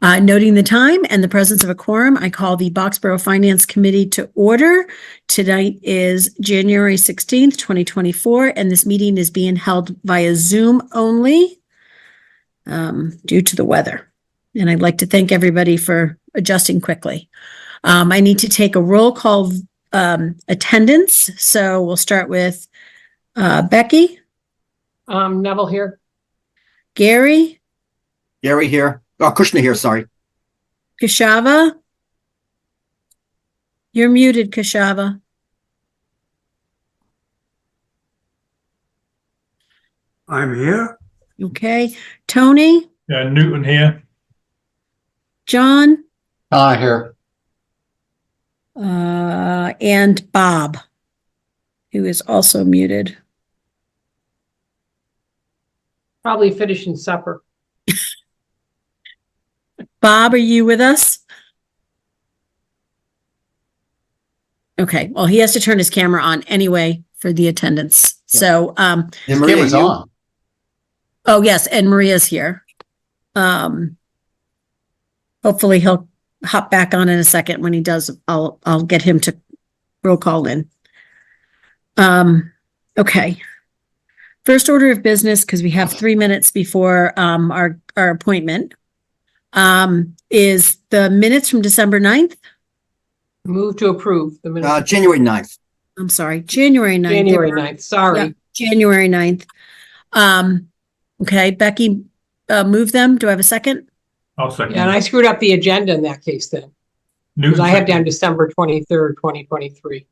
Noting the time and the presence of a quorum, I call the Boxborough Finance Committee to order. Tonight is January 16th, 2024, and this meeting is being held via Zoom only due to the weather. And I'd like to thank everybody for adjusting quickly. I need to take a roll call attendance. So we'll start with Becky. Neville here. Gary. Gary here. Oh, Kushner here, sorry. Kashava. You're muted, Kashava. I'm here. Okay. Tony. Yeah, Newton here. John. Here. And Bob, who is also muted. Probably finishing supper. Bob, are you with us? Okay, well, he has to turn his camera on anyway for the attendance. Yeah. So, and Maria's on. Oh, yes, and Maria's here. Hopefully he'll hop back on in a second. When he does, I'll get him to roll call in. Okay. First order of business, because we have 3 minutes before our appointment. Is the minutes from December 9th? Move to approve the minutes. January 9th. I'm sorry, January 9th. January 9th, sorry. Yeah, January 9th. Okay, Becky, move them. Do I have a second? I'll second. Yeah, and I screwed up the agenda in that case then. Because I have down December 23rd, 2023.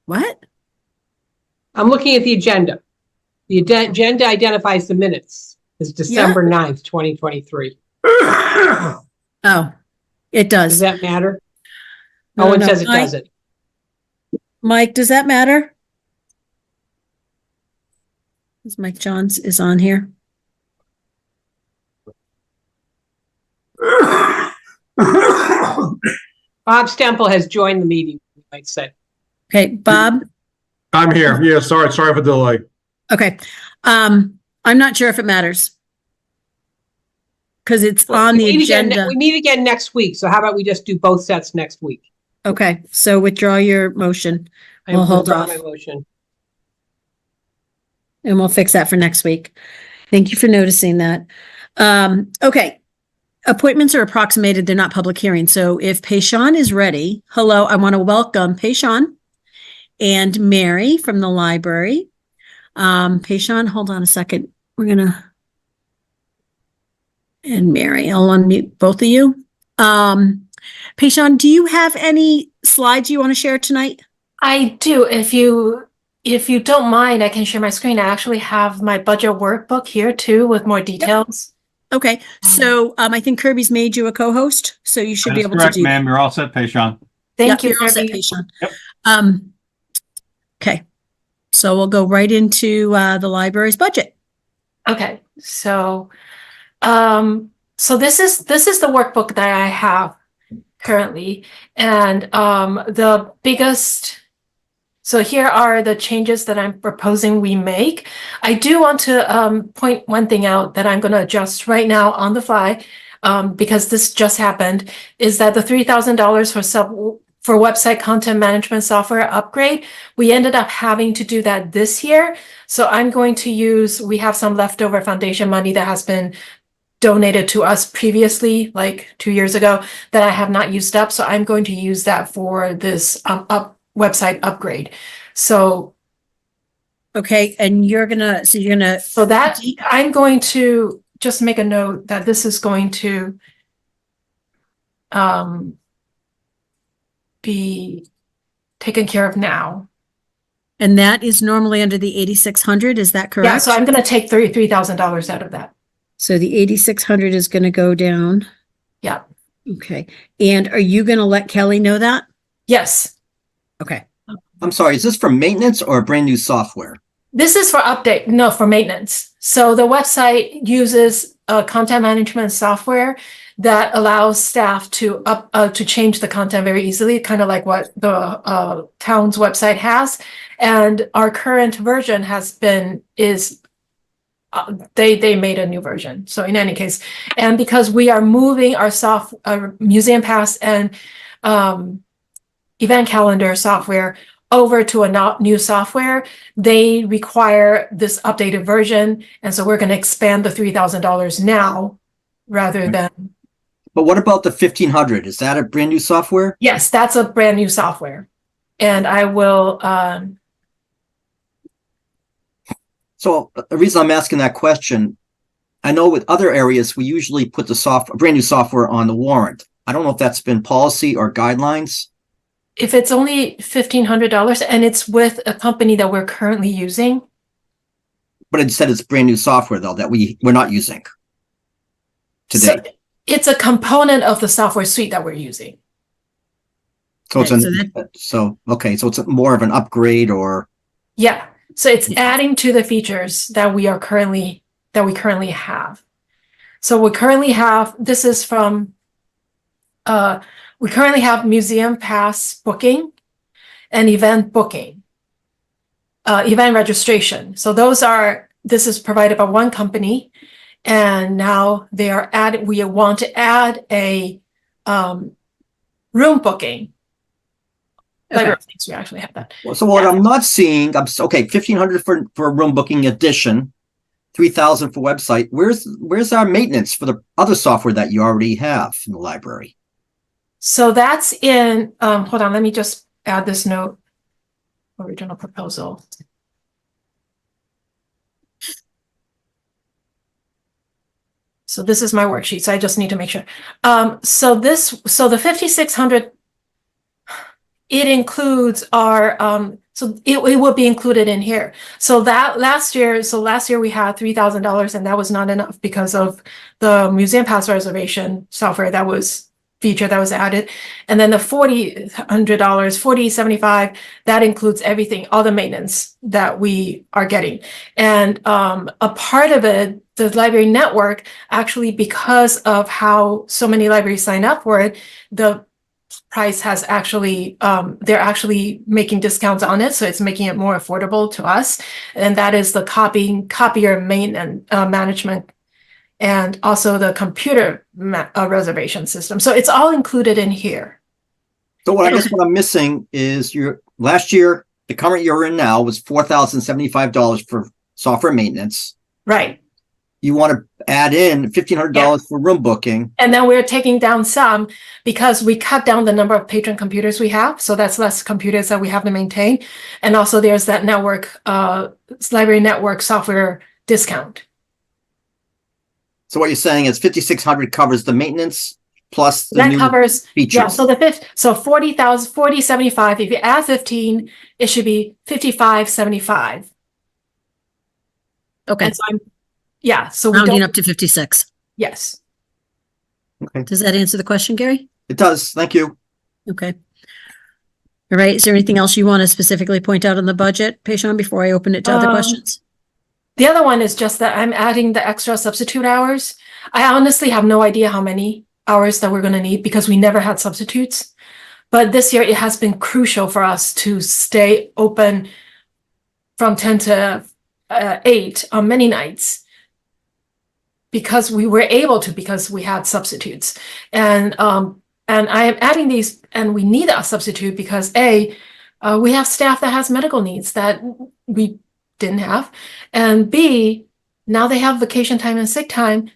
What? I'm looking at the agenda. The agenda identifies the minutes. It's December 9th, 2023. Oh, it does. Does that matter? No, Owen no. says it doesn't. Mike, does that matter? Mike Johns is on here. Bob Stemple has joined the meeting, you might say. Okay, Bob. I'm here. Yeah, sorry for the delay. Okay. I'm not sure if it matters. Because it's on the agenda. We meet again next week. So how about we just do both sets next week? Okay, so withdraw your motion. We'll hold off. My motion. And we'll fix that for next week. Thank you for noticing that. Okay. Appointments are approximated. They're not public hearings. So if Payshawn is ready, hello, I want to welcome Payshawn and Mary from the library. Payshawn, hold on a second. We're gonna, and Mary, I'll unmute both of you. Payshawn, do you have any slides you want to share tonight? I do. If you don't mind, I can share my screen. I actually have my budget workbook here too with more details. Yep. Okay, so I think Kirby's made you a co-host, so you should be able correct, to do. Ma'am. You're all set, Payshawn. Thank you, you're all set, Kirby. Payshawn. Yep. Okay, so we'll go right into the library's budget. Okay, so this is the workbook that I have currently, and the biggest. So here are the changes that I'm proposing we make. I do want to point one thing out that I'm going to adjust right now on the fly because this just happened, is that the $3,000 for website content management software upgrade, we ended up having to do that this year. So I'm going to use, we have some leftover foundation money that has been donated to us previously, like 2 years ago, that I have not used up. So I'm going to use that for this website upgrade. So okay, and you're gonna I'm going to just make a note that this is going to be taken care of now. And that is normally under the 8,600, is that correct? Yeah, so I'm going to take $3,000 out of that. So the 8,600 is going to go down. Yeah. Okay. And are you going to let Kelly know that? Yes. Okay. I'm sorry, is this for maintenance or a brand new software? This is for update, no, for maintenance. So the website uses a content management software that allows staff to change the content very easily, kind of like what the town's website has. And our current version is they made a new version. So in any case, and because we are moving our Museum Pass and event calendar software over to a new software, they require this updated version. And so we're going to expand the $3,000 now rather than. But what about the 1500? Is that a brand new software? Yes, that's a brand new software. And I will. So the reason I'm asking that question, I know with other areas, we usually put the brand new software on the warrant. I don't know if that's been policy or guidelines. If it's only $1,500 and it's with a company that we're currently using. But instead it's brand new software though, that we're not using today. So it's a component of the software suite that we're using. So it's okay. So it's more of an upgrade or. Yeah. So it's adding to the features that we currently have. So we currently have, this is from, we currently have Museum Pass booking and event booking, event registration. So this is provided by one company, and now we want to add a room booking. Okay. We actually have that. So what I'm not seeing, okay, 1,500 for a room booking edition, 3,000 for website. Where's our maintenance for the other software that you already have in the library? So that's in, hold on, let me just add this note. Original proposal. So this is my worksheet, so I just need to make sure. So the 5,600, it includes our, so it will be included in here. So last year we had $3,000 and that was not enough because of the Museum Pass reservation software feature that was added. And then the $4,075, that includes everything, all the maintenance that we are getting. And a part of it, the library network, actually, because of how so many libraries sign up for it, the price has actually, they're actually making discounts on it. So it's making it more affordable to us. And that is the copier maintenance management, and also the computer reservation system. So it's all included in here. So I guess what I'm missing is last year, the current year we're in now was $4,075 for software maintenance. Right. You want to add in $1,500 for room booking. And then we're taking down some because we cut down the number of patron computers we have. So that's less computers that we have to maintain. And also there's that network, library network software discount. So what you're saying is 5,600 covers the maintenance plus the new covers features. Yeah. So 40,75. If you add 15, it should be 5,575. Okay. And so so we Rounding don't, up to 56. yes. Okay. Does that answer the question, Gary? It does. Thank you. Okay. All right. Is there anything else you want to specifically point out on the budget, Peishan, before I open it to other questions? The other one is just that I'm adding the extra substitute hours. I honestly have no idea how many hours that we're going to need because we never had substitutes. But this year it has been crucial for us to stay open from 10 to 8 on many nights because we were able to, because we had substitutes. And I am adding these, and we need a substitute because we have staff that has medical needs that we didn't have, and B, now they have vacation time and sick time.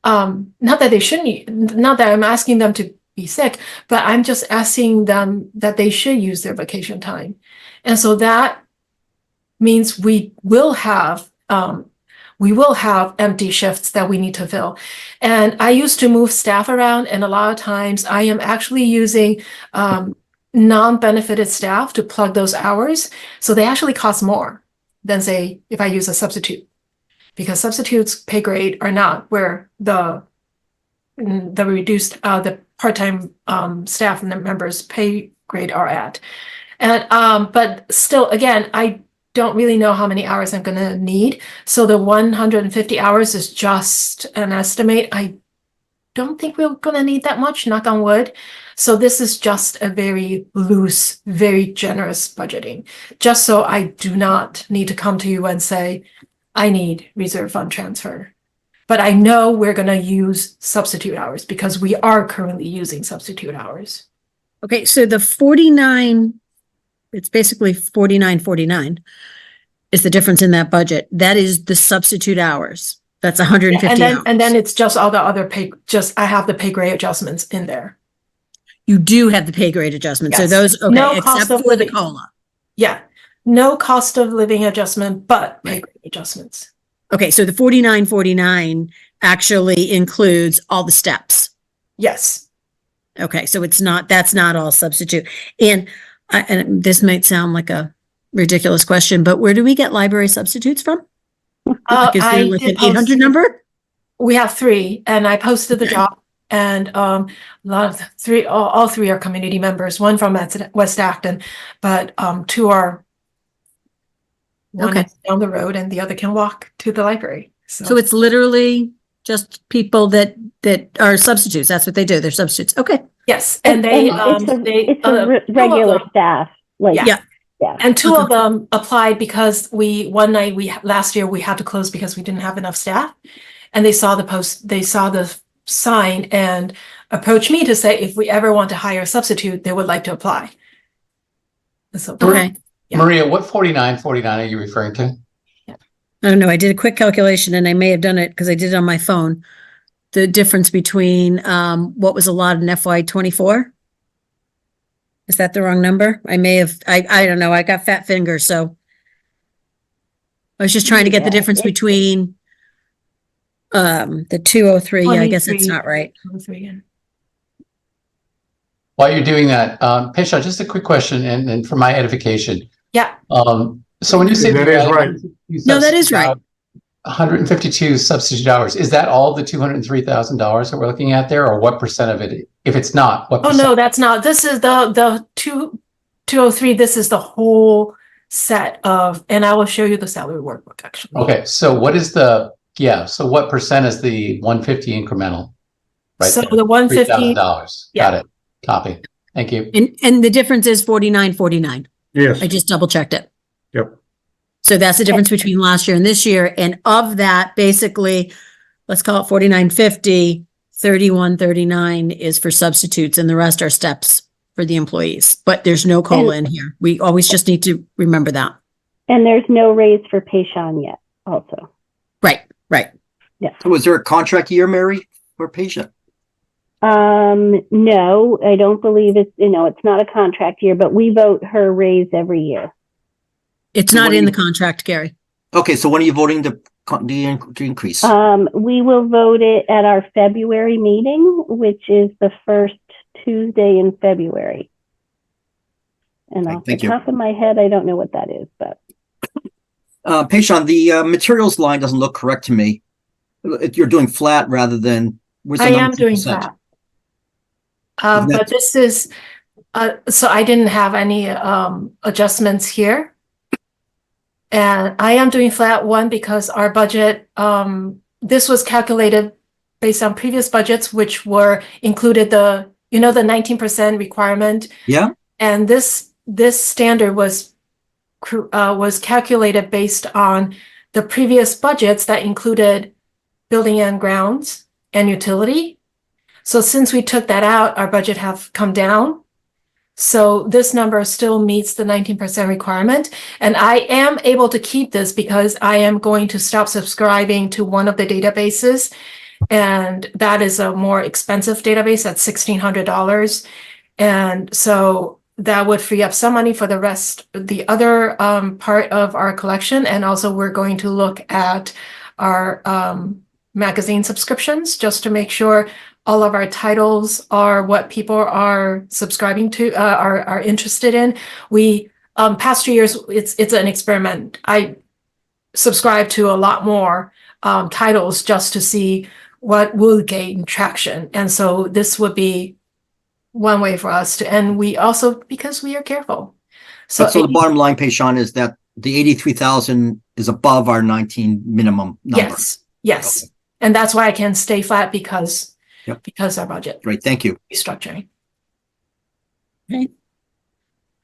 Not that they shouldn't, not that I'm asking them to be sick, but I'm just asking them that they should use their vacation time. And so that means we will have empty shifts that we need to fill. And I used to move staff around, and a lot of times I am actually using non-benefited staff to plug those hours. So they actually cost more than, say, if I use a substitute, because substitutes pay grade are not where the reduced, the part-time staff members pay grade are at. And but still, again, I don't really know how many hours I'm going to need. So the 150 hours is just an estimate. I don't think we're going to need that much, knock on wood. So this is just a very loose, very generous budgeting, just so I do not need to come to you and say, I need reserve fund transfer. But I know we're gonna use substitute hours because we are currently using substitute hours. Okay, so the 49, it's basically 49.49 is the difference in that budget. That is the substitute hours. That's 150 hours. And then it's just all the other I have the pay grade adjustments in there. You do have the pay grade adjustment. So Yes. those, okay, No except cost of for the living. COLA. Yeah, no cost of living adjustment, but pay grade adjustments. Okay, so the 49.49 actually includes all the steps. Yes. Okay, so that's not all substitute. And this might sound like a ridiculous question, but where do we get library substitutes from? Like, is there like an 800 number? We have 3, and I posted the Okay. job, and a lot of all 3 are community members. One from West Acton, but 2 are. One Okay. is down the road, and the other can walk to the library. So it's literally just people that are substitutes. That's what they do. They're substitutes. Okay. yes, and they it's two of regular them- staff. Like, Yeah. yeah. And 2 of them applied because one night last year we had to close because we didn't have enough staff. And they saw the post, they saw the sign and approached me to say if we ever want to hire a substitute, they would like to apply. And so, Okay. Yeah. Maria, what 49.49 are you referring to? I don't know. I did a quick calculation and I may have done it because I did it on my phone. The difference between what was allotted in FY 24. Is that the wrong number? I may have, I don't know. I got fat fingers, so I was just trying to get the Yeah, difference it's- between the 203. Yeah, I guess it's 23. not right. 23 again. While you're doing that, Pesha, just a quick question and for my edification. Yeah. So when you say That is right. No, that is right. 152 substitute hours, is that all the $203,000 that we're looking at there, or what percent of it? If it's not, what Oh, percent? no, that's not. This is the 203. This is the whole set of, and I will show you the salary workbook actually. Okay, so what percent is the 150 incremental? Right So there, the 150, $3,000. Yeah. Got it. Copy. Thank you. And the difference is 49.49. Yes. I just double checked it. Yep. So that's the difference between last year and this year. And of that, basically, let's call it 49.50, 31.39 is for substitutes and the rest are steps for the employees. But there's no COLA in here. We always just need to remember that. And there's no raise for Payshon yet also. Right, right. So is there a contract year, Mary, for patient? No, I don't believe it's not a contract year, but we vote her raise every year. It's So not what in do the you- contract, Gary. Okay, so when are you voting to increase? We will vote it at our February meeting, which is the first Tuesday in February. And Okay, off the thank you. top of my head, I don't know what that is, but Patient, the materials line doesn't look correct to me. You're doing flat rather than. where's the I am doing 19%? that. Isn't that- But this is, so I didn't have any adjustments here. And I am doing flat one because our budget, this was calculated based on previous budgets, which were included the 19% requirement. Yeah. And this standard was calculated based on the previous budgets that included building and grounds and utility. So since we took that out, our budget have come down. So this number still meets the 19% requirement. And I am able to keep this because I am going to stop subscribing to one of the databases. And that is a more expensive database at $1,600. And so that would free up some money for the other part of our collection. And also we're going to look at our magazine subscriptions just to make sure all of our titles are what people are subscribing to, are interested in. We, past 2 years, it's an experiment. I subscribe to a lot more titles just to see what will gain traction. And so this would be one way for us to, and we also, because we are careful. So the bottom line, Patient, is that the 83,000 is above our 19 minimum number. Yes. Okay. And that's why I can stay flat because our budget Great, thank you. restructuring. Okay.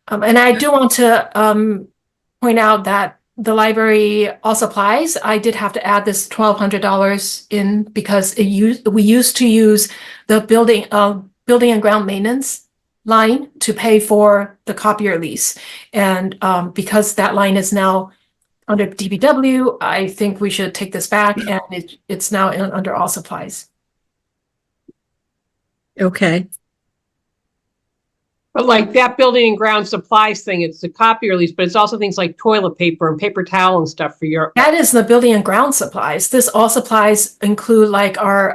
And I do want to point out that the library all supplies, I did have to add this $1,200 in because we used to use the building and ground maintenance line to pay for the copier lease. And because that line is now under DPW, I think we should take this back, and it's now under all supplies. Okay. But like that building and ground supplies thing, it's the copier lease, but it's also things like toilet paper and paper towel and stuff for your. That is the building and ground supplies. This all supplies include like our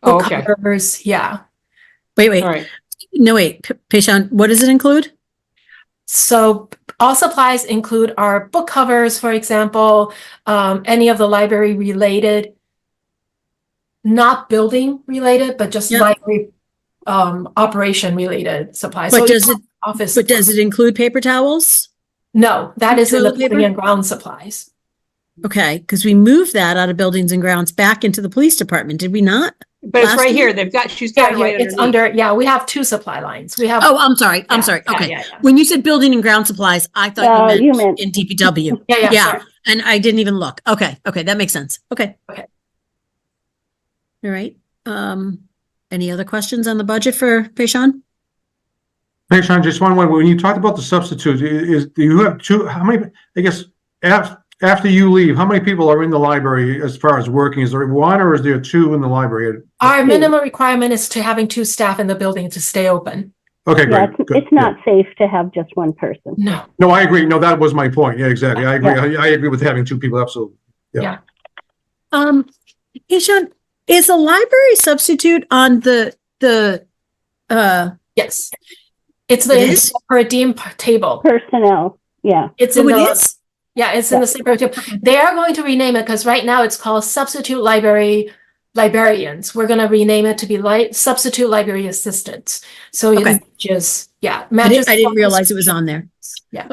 book Okay. covers. Yeah. Wait. All right. No, wait. Peshan, what does it include? So all supplies include our book covers, for example, any of the library related, not building related, but just Yep. library operation related supplies. But So does it, office but does it include paper towels? No, that is in the Toilet paper? building and ground supplies. Okay, because we moved that out of buildings and grounds back into the police department, did we not? But it's Last right year? here. She's got it right It's underneath. under, we have two supply lines. We have. Oh, I'm sorry. I'm Yeah, sorry. yeah, Okay. yeah. When you said building and ground supplies, I thought No, you you meant meant- in DPW. Yeah. Yeah, sorry. and I didn't even look. Okay, that makes sense. Okay. Okay. All right. Any other questions on the budget for Peshan? Hey, Sean, just one, when you talked about the substitutes, do you have how many, I guess, after you leave, how many people are in the library as far as working? Is there one or is there two in the library? Our minimum requirement is to having 2 staff in the building to stay open. Okay, Yeah, great. Good, it's not safe to have just one person. No. No, I agree. No, that was my point. Yeah, exactly. I agree. I agree with having 2 people. Absolutely. Peshan, is a library substitute on the Yes. It's It is? per diem table. Personnel, yeah. It's oh, in it the, is? yeah, it's in the separate table. They are going to rename it because right now it's called substitute librarians. We're going to rename it to be substitute library assistants. So Okay. it's just, I matches. didn't realize it was on there. Yeah.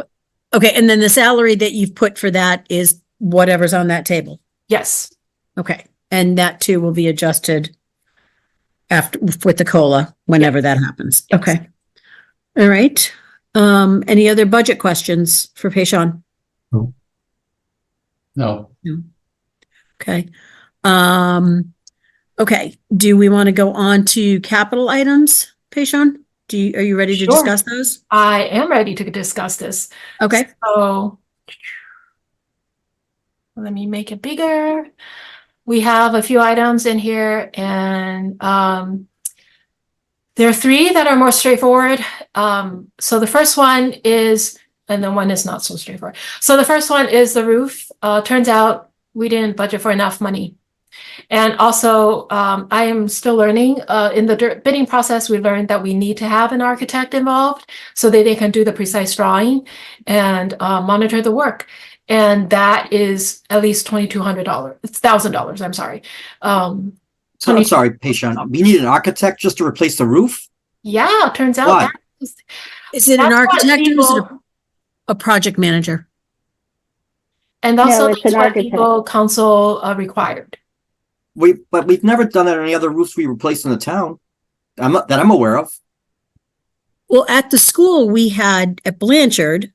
Okay, and then the salary that you've put for that is whatever's on that table. Yes. Okay, and that too will be adjusted after with the COLA whenever that happens. Yes. Okay. All right. Any other budget questions for Peshan? No. Okay. Okay. Do we want to go on to capital items, Peshan? Are you ready to Sure. discuss those? I am ready to discuss this. Okay. So let me make it bigger. We have a few items in here, and there are 3 that are more straightforward. So the first one is, and then one is not so straightforward. So the first one is the roof. Turns out we didn't budget for enough money. And also, I am still learning. In the bidding process, we learned that we need to have an architect involved so that they can do the precise drawing and monitor the work. And that is at least $2,200. It's $1,000. I'm sorry. So I'm sorry, Peshan, we need an architect just to replace the roof? Yeah, turns out Why? Is it an that's what architect or is it legal- a project manager? and also No, it's that's an what architect. legal counsel required. But we've never done that on any other roofs we replaced in the town. That I'm aware of. Well, at the school we had at Blanchard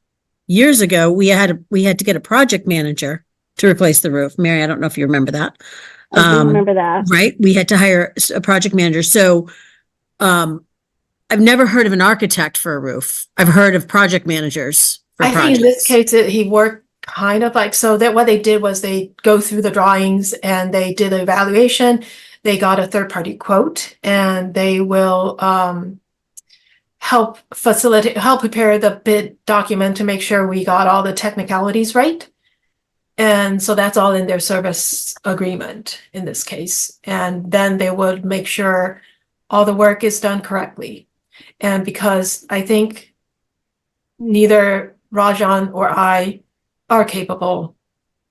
years ago, we had to get a project manager to replace the roof. Mary, I don't know if you remember that. I do remember that. Right? We had to hire a project manager. So, I've never heard of an architect for a roof. I've heard of project managers for I think in this projects. case, he worked kind of like, so that what they did was they go through the drawings and they did an evaluation. They got a 3rd-party quote, and they will help prepare the bid document to make sure we got all the technicalities right. And so that's all in their service agreement in this case. And then they would make sure all the work is done correctly. And because I think neither Rajan or I are capable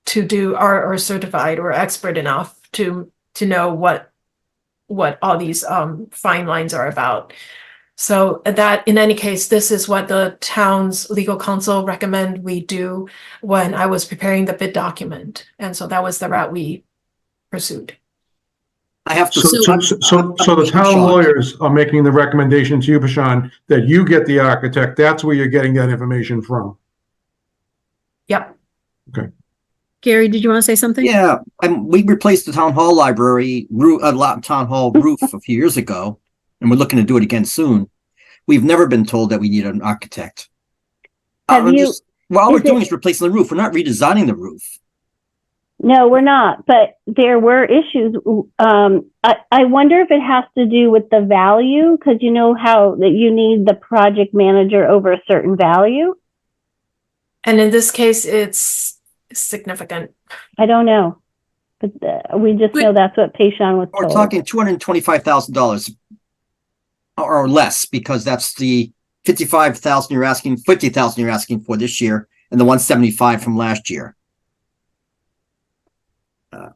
to do, are certified or expert enough to know what all these fine lines are about. So that, in any case, this is what the town's legal counsel recommend we do when I was preparing the bid document. And so that was the route we pursued. I have to. So the town Sean. lawyers are making the recommendation to you, Peshan, that you get the architect. That's where you're getting that information from. Yep. Gary, did you want to say something? Yeah, we replaced the town hall library roof, town hall roof a few years ago, and we're looking to do it again soon. We've never been told that we need an architect. Have I'm you- just- well, all is we're doing it- is replacing the roof. We're not redesigning the roof. No, we're not, but there were issues. I wonder if it has to do with the value, because you know how that you need the project manager over a certain value? And in this case, it's significant. I don't know. But we just know that's what Payshawn was We're told. talking $225,000 or less, because that's the 50,000 you're asking for this year, and the 175 from last year.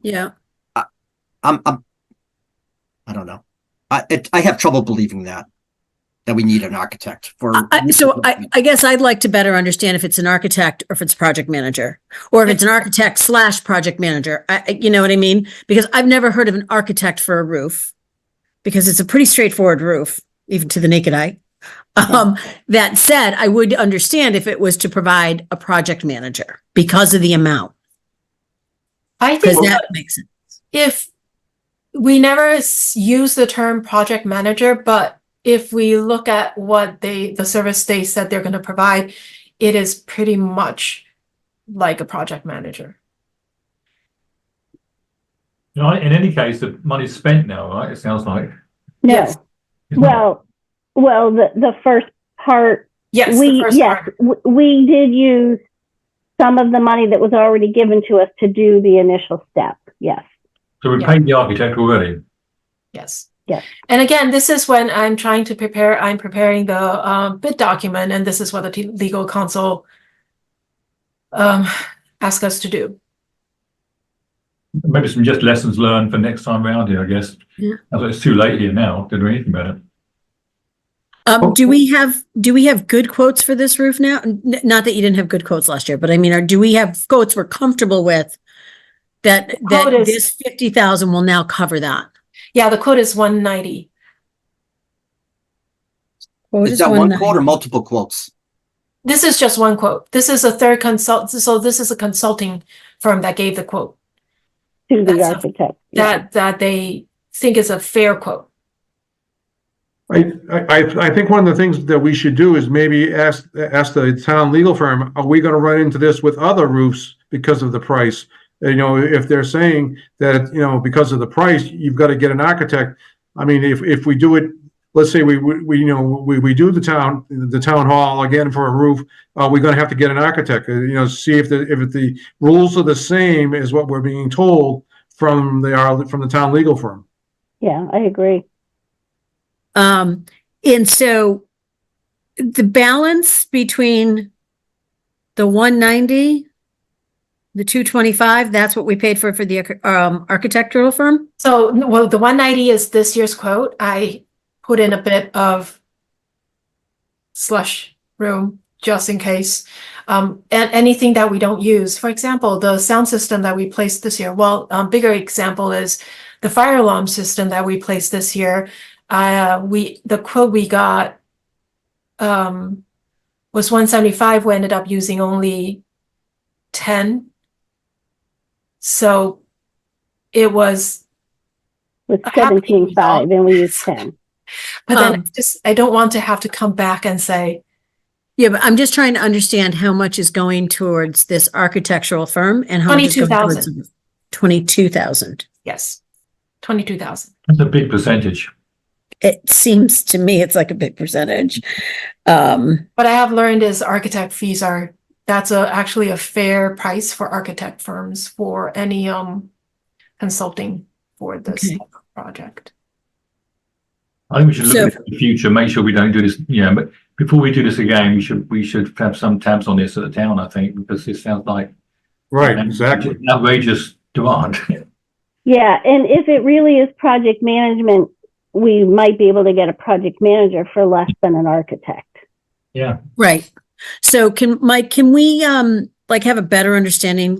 Yeah. I don't know. I have trouble believing that we need an architect for. I guess I'd like to better understand if it's an architect or if it's project manager, or if it's an architect / project manager. You know what I mean? Because I've never heard of an architect for a roof, because it's a pretty straightforward roof, even to the naked eye. That said, I would understand if it was to provide a project manager because of the amount, I because think that makes sense. if we never use the term project manager, but if we look at what the service they said they're going to provide, it is pretty much like a project manager. You know, in any case, the money's spent now, right? It sounds like. No. Yes. It's not. Well, the first part, Yes, the first part. we did use some of the money that was already given to us to do the initial step. Yes. So we Yeah. paid the architect already. Yes. Yes. And again, this is when I'm preparing the bid document, and this is what the legal counsel asked us to do. Maybe some just lessons learned for next time round here, I guess. Yeah. It's too late here now to do anything about it. Do we have good quotes for this roof now? Not that you didn't have good quotes last year, but I mean, do we have quotes we're comfortable with that quote is- this 50,000 will now cover that? Yeah, the quote is 190. Is that one quote or multiple quotes? This is just one quote. This is a third consult. So this is a consulting firm that gave the quote To the That's a- architect. that they think is a fair quote. I think one of the things that we should do is maybe ask the town legal firm, are we gonna run into this with other roofs because of the price? You know, if they're saying that, you know, because of the price, you've got to get an architect. I mean, if we do it, let's say we do the town hall again for a roof, we're gonna have to get an architect, you know, see if the rules are the same as what we're being told from the town legal firm. Yeah, I agree. And so the balance between the 190, the 225, that's what we paid for the architectural firm? So, well, the 190 is this year's quote. I put in a bit of slush room just in case. And anything that we don't use. For example, the sound system that we placed this year. Well, bigger example is the fire alarm system that we placed this year. The quote we got was 175. We ended up using only 10. So it was, With a happy 17.5 and we used 10. but then I don't want to have to come back and say, Yeah, but I'm just trying to understand how much is going towards this architectural firm and how much is going towards 22,000. yes, 22,000. That's a big percentage. It seems to me it's like a big percentage. What I have learned is architect fees that's actually a fair price for architect firms for any consulting for this Okay. type of project. I think we should look So- at it in the future, make sure we don't do this, but before we do this again, we should have some tabs on this at the town, I think, because this sounds like Right, exactly. an outrageous demand. Yeah, and if it really is project management, we might be able to get a project manager for less than an architect. Yeah. Right. So Mike, can we like have a better understanding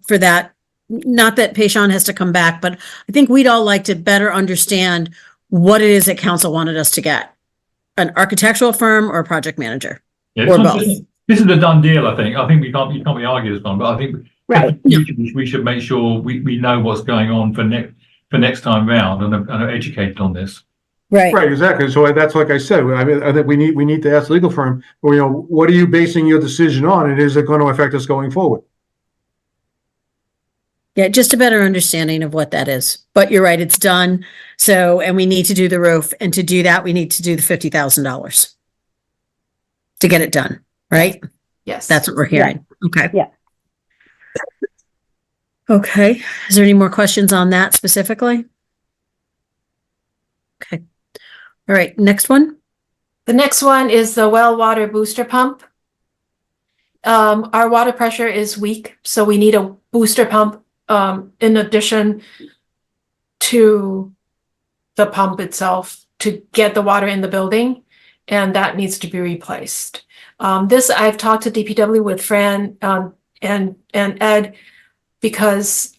for that? Not that Payshawn has to come back, but I think we'd all like to better understand what it is that council wanted us to get. An architectural firm or a project manager? Yeah, Or it's not both. this is a done deal, I think. I think you can't be argued this one, but I think Right. we should make sure we know what's going on for next time round and are educated on this. Right. Right, exactly. So that's like I said, I mean, I think we need to ask the legal firm, well, you know, what are you basing your decision on? And is it going to affect us going forward? Yeah, just a better understanding of what that is. But you're right, it's done. So, and we need to do the roof. And to do that, we need to do the $50,000 to get it done, right? Yes. That's what we're hearing. Okay. Yeah. Okay. Is there any more questions on that specifically? Okay. All right. Next one. The next one is the well water booster pump. Our water pressure is weak, so we need a booster pump in addition to the pump itself to get the water in the building, and that needs to be replaced. This I've talked to DPW with Fran and Ed because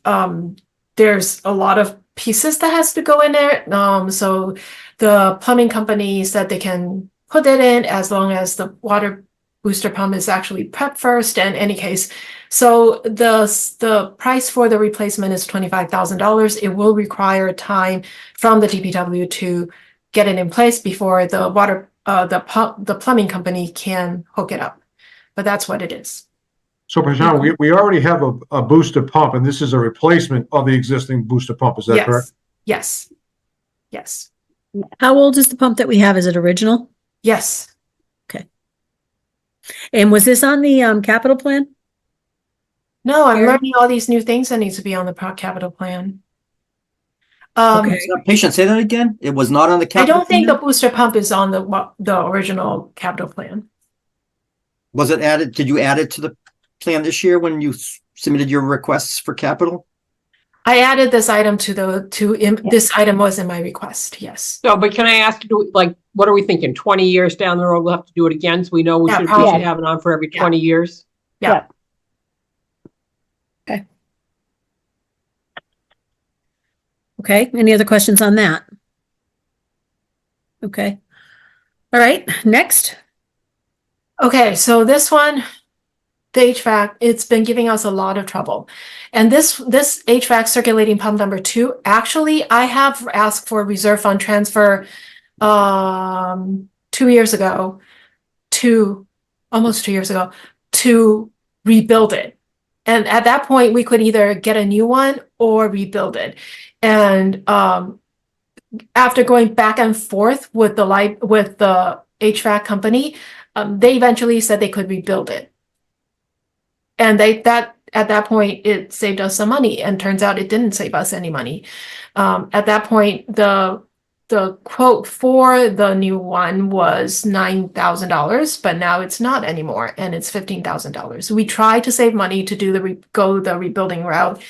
there's a lot of pieces that has to go in there. So the plumbing company said they can put it in as long as the water booster pump is actually prepped first. In any case, so the price for the replacement is $25,000. It will require time from the DPW to get it in place before the the plumbing company can hook it up. But that's what it is. So, Prashant, we already have a booster pump, and this is a replacement of the existing booster pump. Is that correct? Yes. Yes. How old is the pump that we have? Is it original? Yes. And was this on the capital plan? No, I'm Eric? learning all these new things that needs to be on the capital plan. Okay. Patient, say that again? It was not on the I capital don't think the plan? booster pump is on the original capital plan. Was it added? Did you add it to the plan this year when you submitted your requests for capital? I added this item this item was in my request. Yes. So, but can I ask you, like, what are we thinking? 20 years down the road, we'll have to do it again. So we know we Yeah, should probably. have it on for every 20 years. Yeah. Okay. Any other questions on that? Okay. All right. Next. Okay, so this one, the HVAC, it's been giving us a lot of trouble. And this HVAC circulating pump number 2, actually, I have asked for a reserve fund transfer 2 years ago almost 2 years ago to rebuild it. And at that point, we could either get a new one or rebuild it. And after going back and forth with the HVAC company, they eventually said they could rebuild it. And at that point, it saved us some money, and turns out it didn't save us any money. At that point, the quote for the new one was $9,000, but now it's not anymore, and it's $15,000. We tried to save money to go the rebuilding route,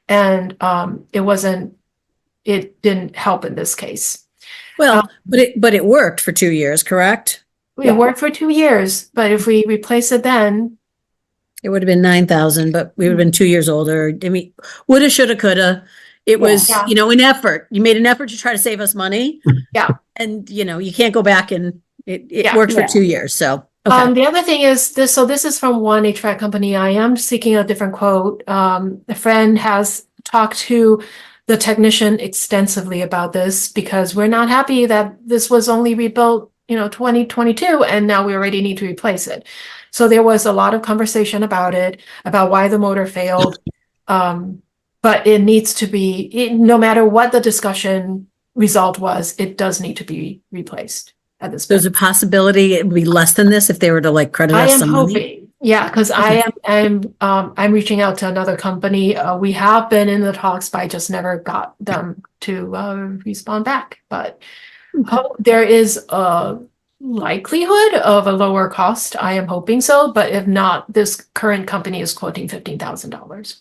and it didn't help in this case. Well, but it worked for 2 years, correct? It worked for 2 years, but if we replace it then, It would have been 9,000, but we would have been 2 years older. I mean, woulda, shoulda, coulda. It was, Yeah. an effort. You made an effort to try to save us money. Yeah. And, you can't go back and it Yeah. worked for Yeah. 2 years. So, okay. the other thing is this. So this is from one HVAC company. I am seeking a different quote. A friend has talked to the technician extensively about this because we're not happy that this was only rebuilt, 2022, and now we already need to replace it. So there was a lot of conversation about it, about why the motor failed. But it needs to be, no matter what the discussion result was, it does need to be replaced at this point. There's a possibility it would be less than this if they were to credit I us am some money. hoping, yeah, because I'm reaching out to another company. We have been in the talks, but I just never got them to respond back. But there is a likelihood of a lower cost. I am hoping so, but if not, this current company is quoting $15,000.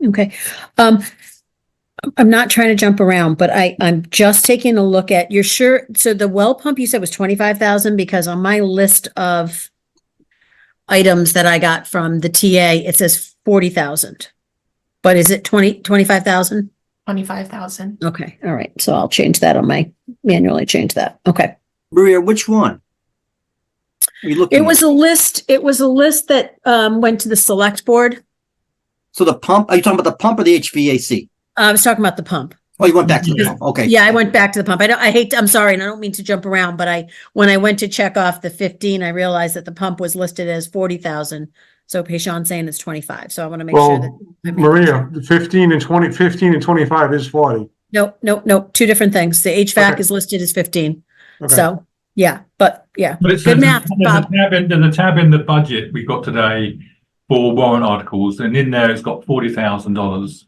Okay. I'm not trying to jump around, but I'm just taking a look at, you're sure, so the well pump you said was 25,000, because on my list of items that I got from the TA, it says 40,000. But is it 25,000? 25,000. Okay. All right. So I'll change that manually change that. Okay. Maria, which one? We looking It was at? a list that went to the select board. So the pump, are you talking about the pump or the HVAC? I was talking about the pump. Oh, you went back to the pump. Okay. Yeah, I went back to the pump. I'm sorry, and I don't mean to jump around, but when I went to check off the 15, I realized that the pump was listed as 40,000. So Payshon's saying it's 25. So I want to make sure that. Well, Maria, the 15 and 25 is 40. Nope. Two different things. The HVAC Okay. is listed as 15. Okay. So, yeah, but yeah, But it's good math, Bob. there's a tab in the budget we got today for warrant articles, and in there it's got $40,000.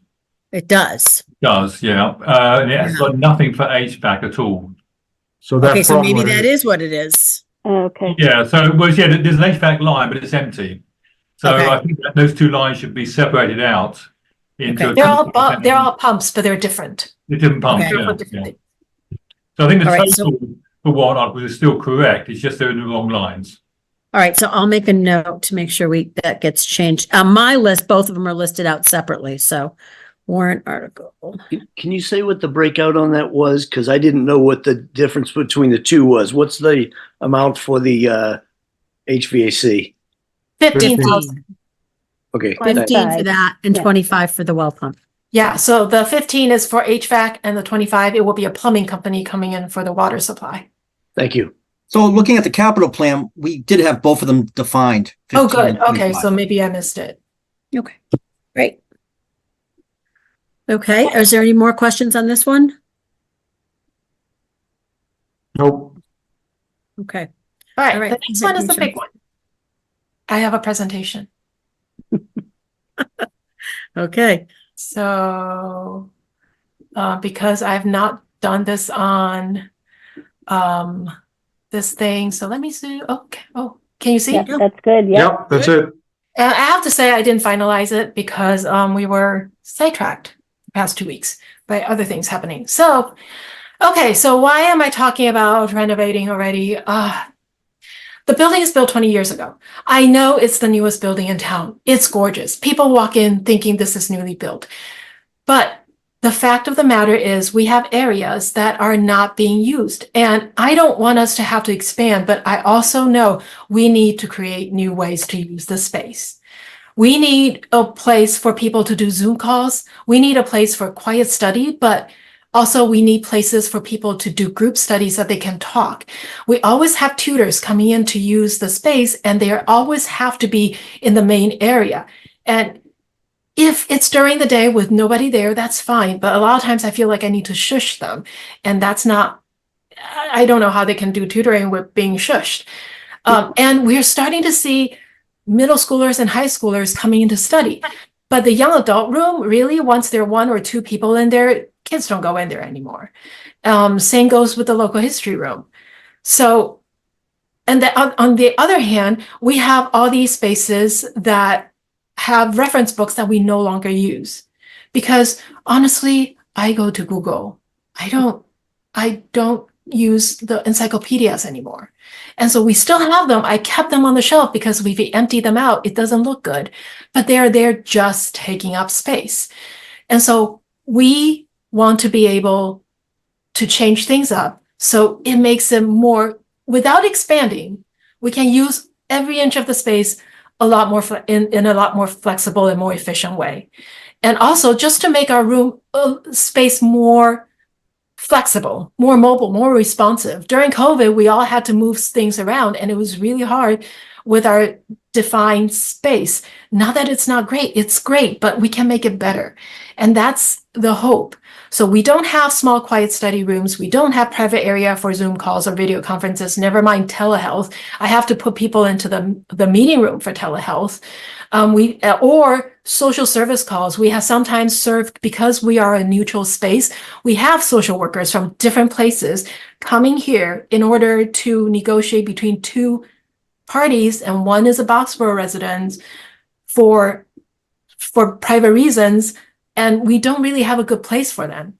It does. Does, yeah. And it has got nothing for HVAC at all. So that's Okay, so probably maybe what it that is what it is. Okay. Yeah, so yeah, there's an HVAC line, but it's empty. So Okay. I think that those two lines should be separated out into Okay. They're all pumps, but they're different. the different pumps. Okay. They're for Yeah, different yeah. things. So I think the All right, total for warrant articles is still correct. It's just they're in the wrong lines. All right, so I'll make a note to make sure that gets changed. On my list, both of them are listed out separately, so warrant article. Can you say what the breakout on that was? Because I didn't know what the difference between the two was. What's the amount for the HVAC? 15,000. Okay. 15 for that and Yeah. 25 for the well pump. Yeah, so the 15 is for HVAC and the 25, it will be a plumbing company coming in for the water supply. Thank you. So looking at the capital plan, we did have both of them defined. Oh, 15 and good. Okay, 25. so maybe I missed it. Okay, great. Okay, is there any more questions on this one? Nope. Okay, All right, All right, the next one is the big presentation. one. I have a presentation. okay. So, because I've not done this on this thing, so let me see. Okay. Oh, can you see? Yeah, that's good. Yeah. Yep, that's it. I have to say I didn't finalize it because we were sidetracked the past 2 weeks by other things happening. So, okay, so why am I talking about renovating already? The building is built 20 years ago. I know it's the newest building in town. It's gorgeous. People walk in thinking this is newly built. But the fact of the matter is we have areas that are not being used. And I don't want us to have to expand, but I also know we need to create new ways to use the space. We need a place for people to do Zoom calls. We need a place for quiet study, but also we need places for people to do group studies that they can talk. We always have tutors coming in to use the space, and they always have to be in the main area. And if it's during the day with nobody there, that's fine. But a lot of times I feel like I need to shush them. And that's not, I don't know how they can do tutoring with being shushed. And we're starting to see middle schoolers and high schoolers coming in to study. But the young adult room, really, once there are 1 or 2 people in there, kids don't go in there anymore. Same goes with the local history room. So, and on the other hand, we have all these spaces that have reference books that we no longer use. Because honestly, I go to Google. I don't use the encyclopedias anymore. And so we still have them. I kept them on the shelf because if we empty them out, it doesn't look good. But they're just taking up space. And so we want to be able to change things up so it makes it more, without expanding, we can use every inch of the space a lot more in a lot more flexible and more efficient way. And also just to make our room space more flexible, more mobile, more responsive. During COVID, we all had to move things around, and it was really hard with our defined space. Not that it's not great, it's great, but we can make it better. And that's the hope. So we don't have small, quiet study rooms. We don't have private area for Zoom calls or video conferences, never mind telehealth. I have to put people into the meeting room for telehealth. Or social service calls. We have sometimes served, because we are a neutral space, we have social workers from different places coming here in order to negotiate between 2 parties, and one is a Boxborough resident for private reasons, and we don't really have a good place for them.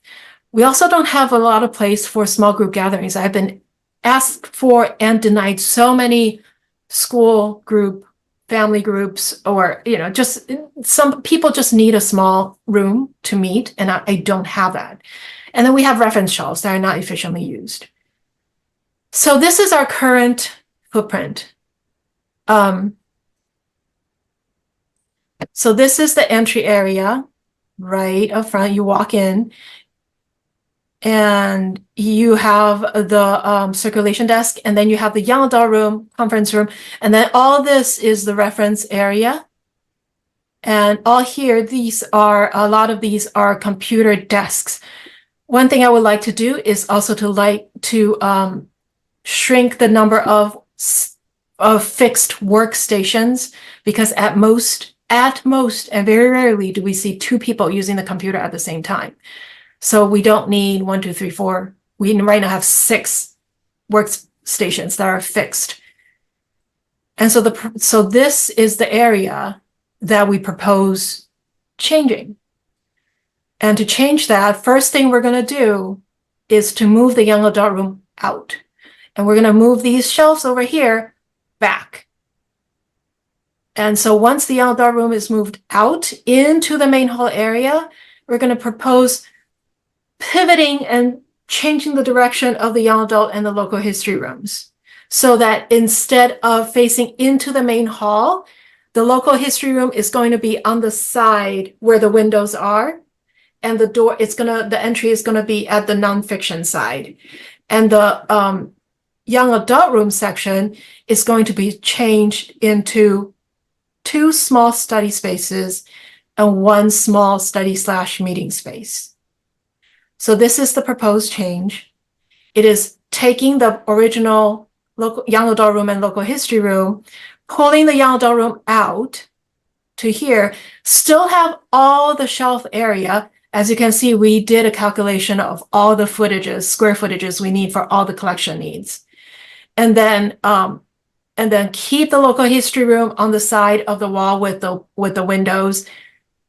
We also don't have a lot of place for small group gatherings. I've been asked for and denied so many school group, family groups, or, just some people just need a small room to meet, and I don't have that. And then we have reference shelves that are not efficiently used. So this is our current footprint. So this is the entry area, right up front. You walk in, and you have the circulation desk, and then you have the young adult room, conference room, and then all this is the reference area. And all here, a lot of these are computer desks. One thing I would like to do is also to shrink the number of fixed workstations, because at most, and very rarely do we see two people using the computer at the same time. So we don't need 1, 2, 3, 4. We right now have 6 workstations that are fixed. And so this is the area that we propose changing. And to change that, first thing we're going to do is to move the young adult room out. And we're going to move these shelves over here back. And so once the young adult room is moved out into the main hall area, we're going to propose pivoting and changing the direction of the young adult and the local history rooms, so that instead of facing into the main hall, the local history room is going to be on the side where the windows are, and the entry is going to be at the nonfiction side. And the young adult room section is going to be changed into 2 small study spaces and 1 small study/meeting space. So this is the proposed change. It is taking the original local young adult room and local history room, pulling the young adult room out to here, still have all the shelf area. As you can see, we did a calculation of all the square footages we need for all the collection needs. And then keep the local history room on the side of the wall with the windows,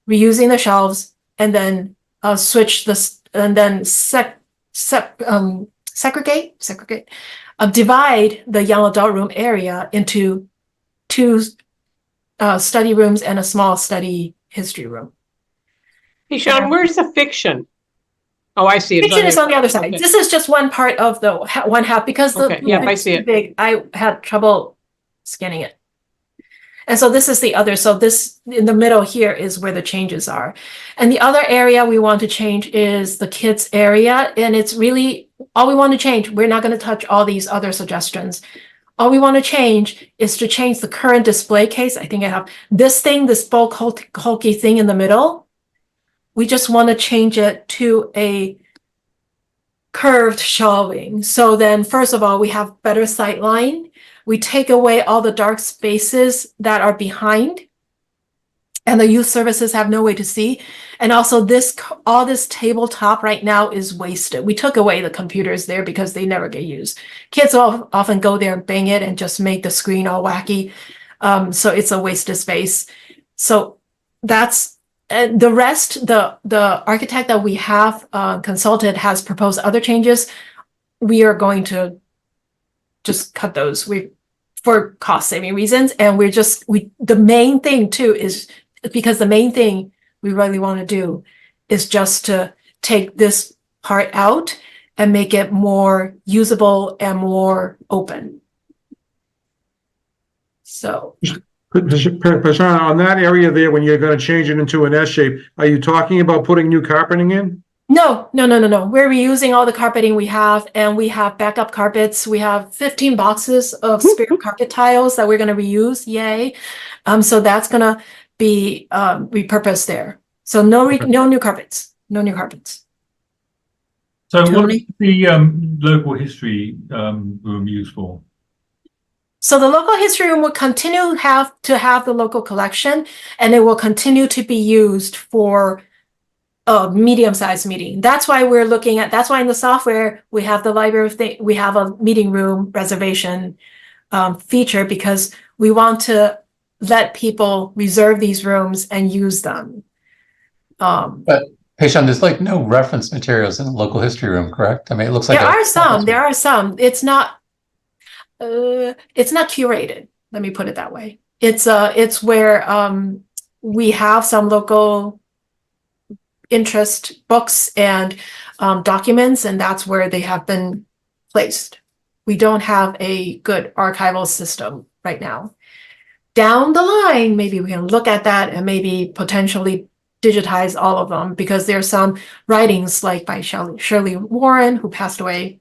reusing the shelves, and then switch this, and then divide the young adult room area into 2 study rooms and a small study history room. Hey, Sean, where's the fiction? Oh, I see it. Fiction is on the other side. Okay. This is just one part of the one half, because Okay, yeah, I see it. big. I had trouble scanning it. And so this is the other. So this in the middle here is where the changes are. And the other area we want to change is the kids area. And it's really all we want to change. We're not going to touch all these other suggestions. All we want to change is to change the current display case. I think I have this thing, this bulk hulky thing in the middle. We just want to change it to a curved shelving. So then, first of all, we have better sight line. We take away all the dark spaces that are behind, and the youth services have no way to see. And also all this tabletop right now is wasted. We took away the computers there because they never get used. Kids often go there and bang it and just make the screen all wacky. So it's a wasted space. So that's the rest. The architect that we have consulted has proposed other changes. We are going to just cut those for cost saving reasons. And the main thing too is because the main thing we really want to do is just to take this part out and make it more usable and more open. So. Pashana, on that area there, when you're going to change it into an S shape, are you talking about putting new carpeting in? No. We're reusing all the carpeting we have, and we have backup carpets. We have 15 boxes of spare carpet tiles that we're going to reuse. Yay. So that's going to be repurposed there. So no new carpets. No new carpets. So what Tony? is the local history room used for? So the local history room will continue to have the local collection, and it will continue to be used for a medium-sized meeting. That's why that's why in the software we have the library we have a meeting room reservation feature, because we want to let people reserve these rooms and use them. But Pei-Shan, there's like no reference materials in the local history room, correct? I mean, it looks like there are some. It's not curated. Let me put it that way. It's where we have some local interest books and documents, and that's where they have been. placed. We don't have a good archival system right now. But Pei-Shan, on that area there, when you're going to change it into an S shape, are you talking about putting new carpeting in? So the local history room will continue to have the local collection, and it will continue to be used for a medium-sized meeting. That's why in the software we have the library we have a meeting room reservation feature, because we want to let people reserve these rooms and use them. It's not curated. Let me put it that way. It's down the line, maybe we can look at that and maybe potentially digitize all of them, because there's some writings like by Shirley Warren, who passed away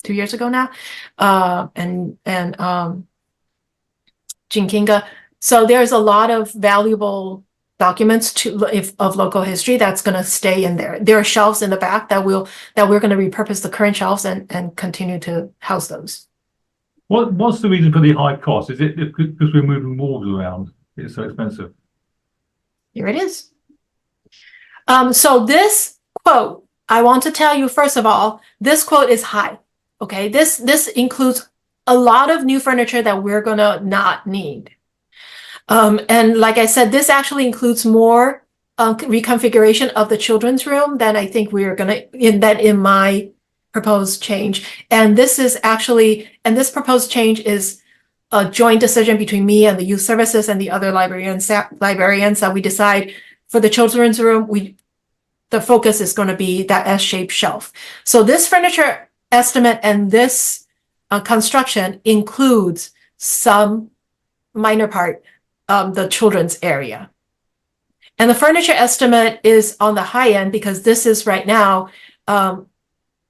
2 years ago now, and Jean Kinga. So there's a lot of valuable documents of local history that's going to stay in there. There are shelves in the back that we're going to repurpose the current shelves and continue to house those. What's the reason for the high cost? Is it because we're moving walls around? It's so expensive. Here it is. So this quote, I want to tell you, first of all, this quote is high. Okay, this includes a lot of new furniture that we're gonna not need. And like I said, this actually includes more reconfiguration of the children's room than I think we're gonna in my proposed change. And this proposed change is a joint decision between me and the youth services and the other librarians that we decide for the children's room. The focus is going to be that S-shaped shelf. So this furniture estimate and this construction includes some minor part of the children's area. And the furniture estimate is on the high end because this is right now,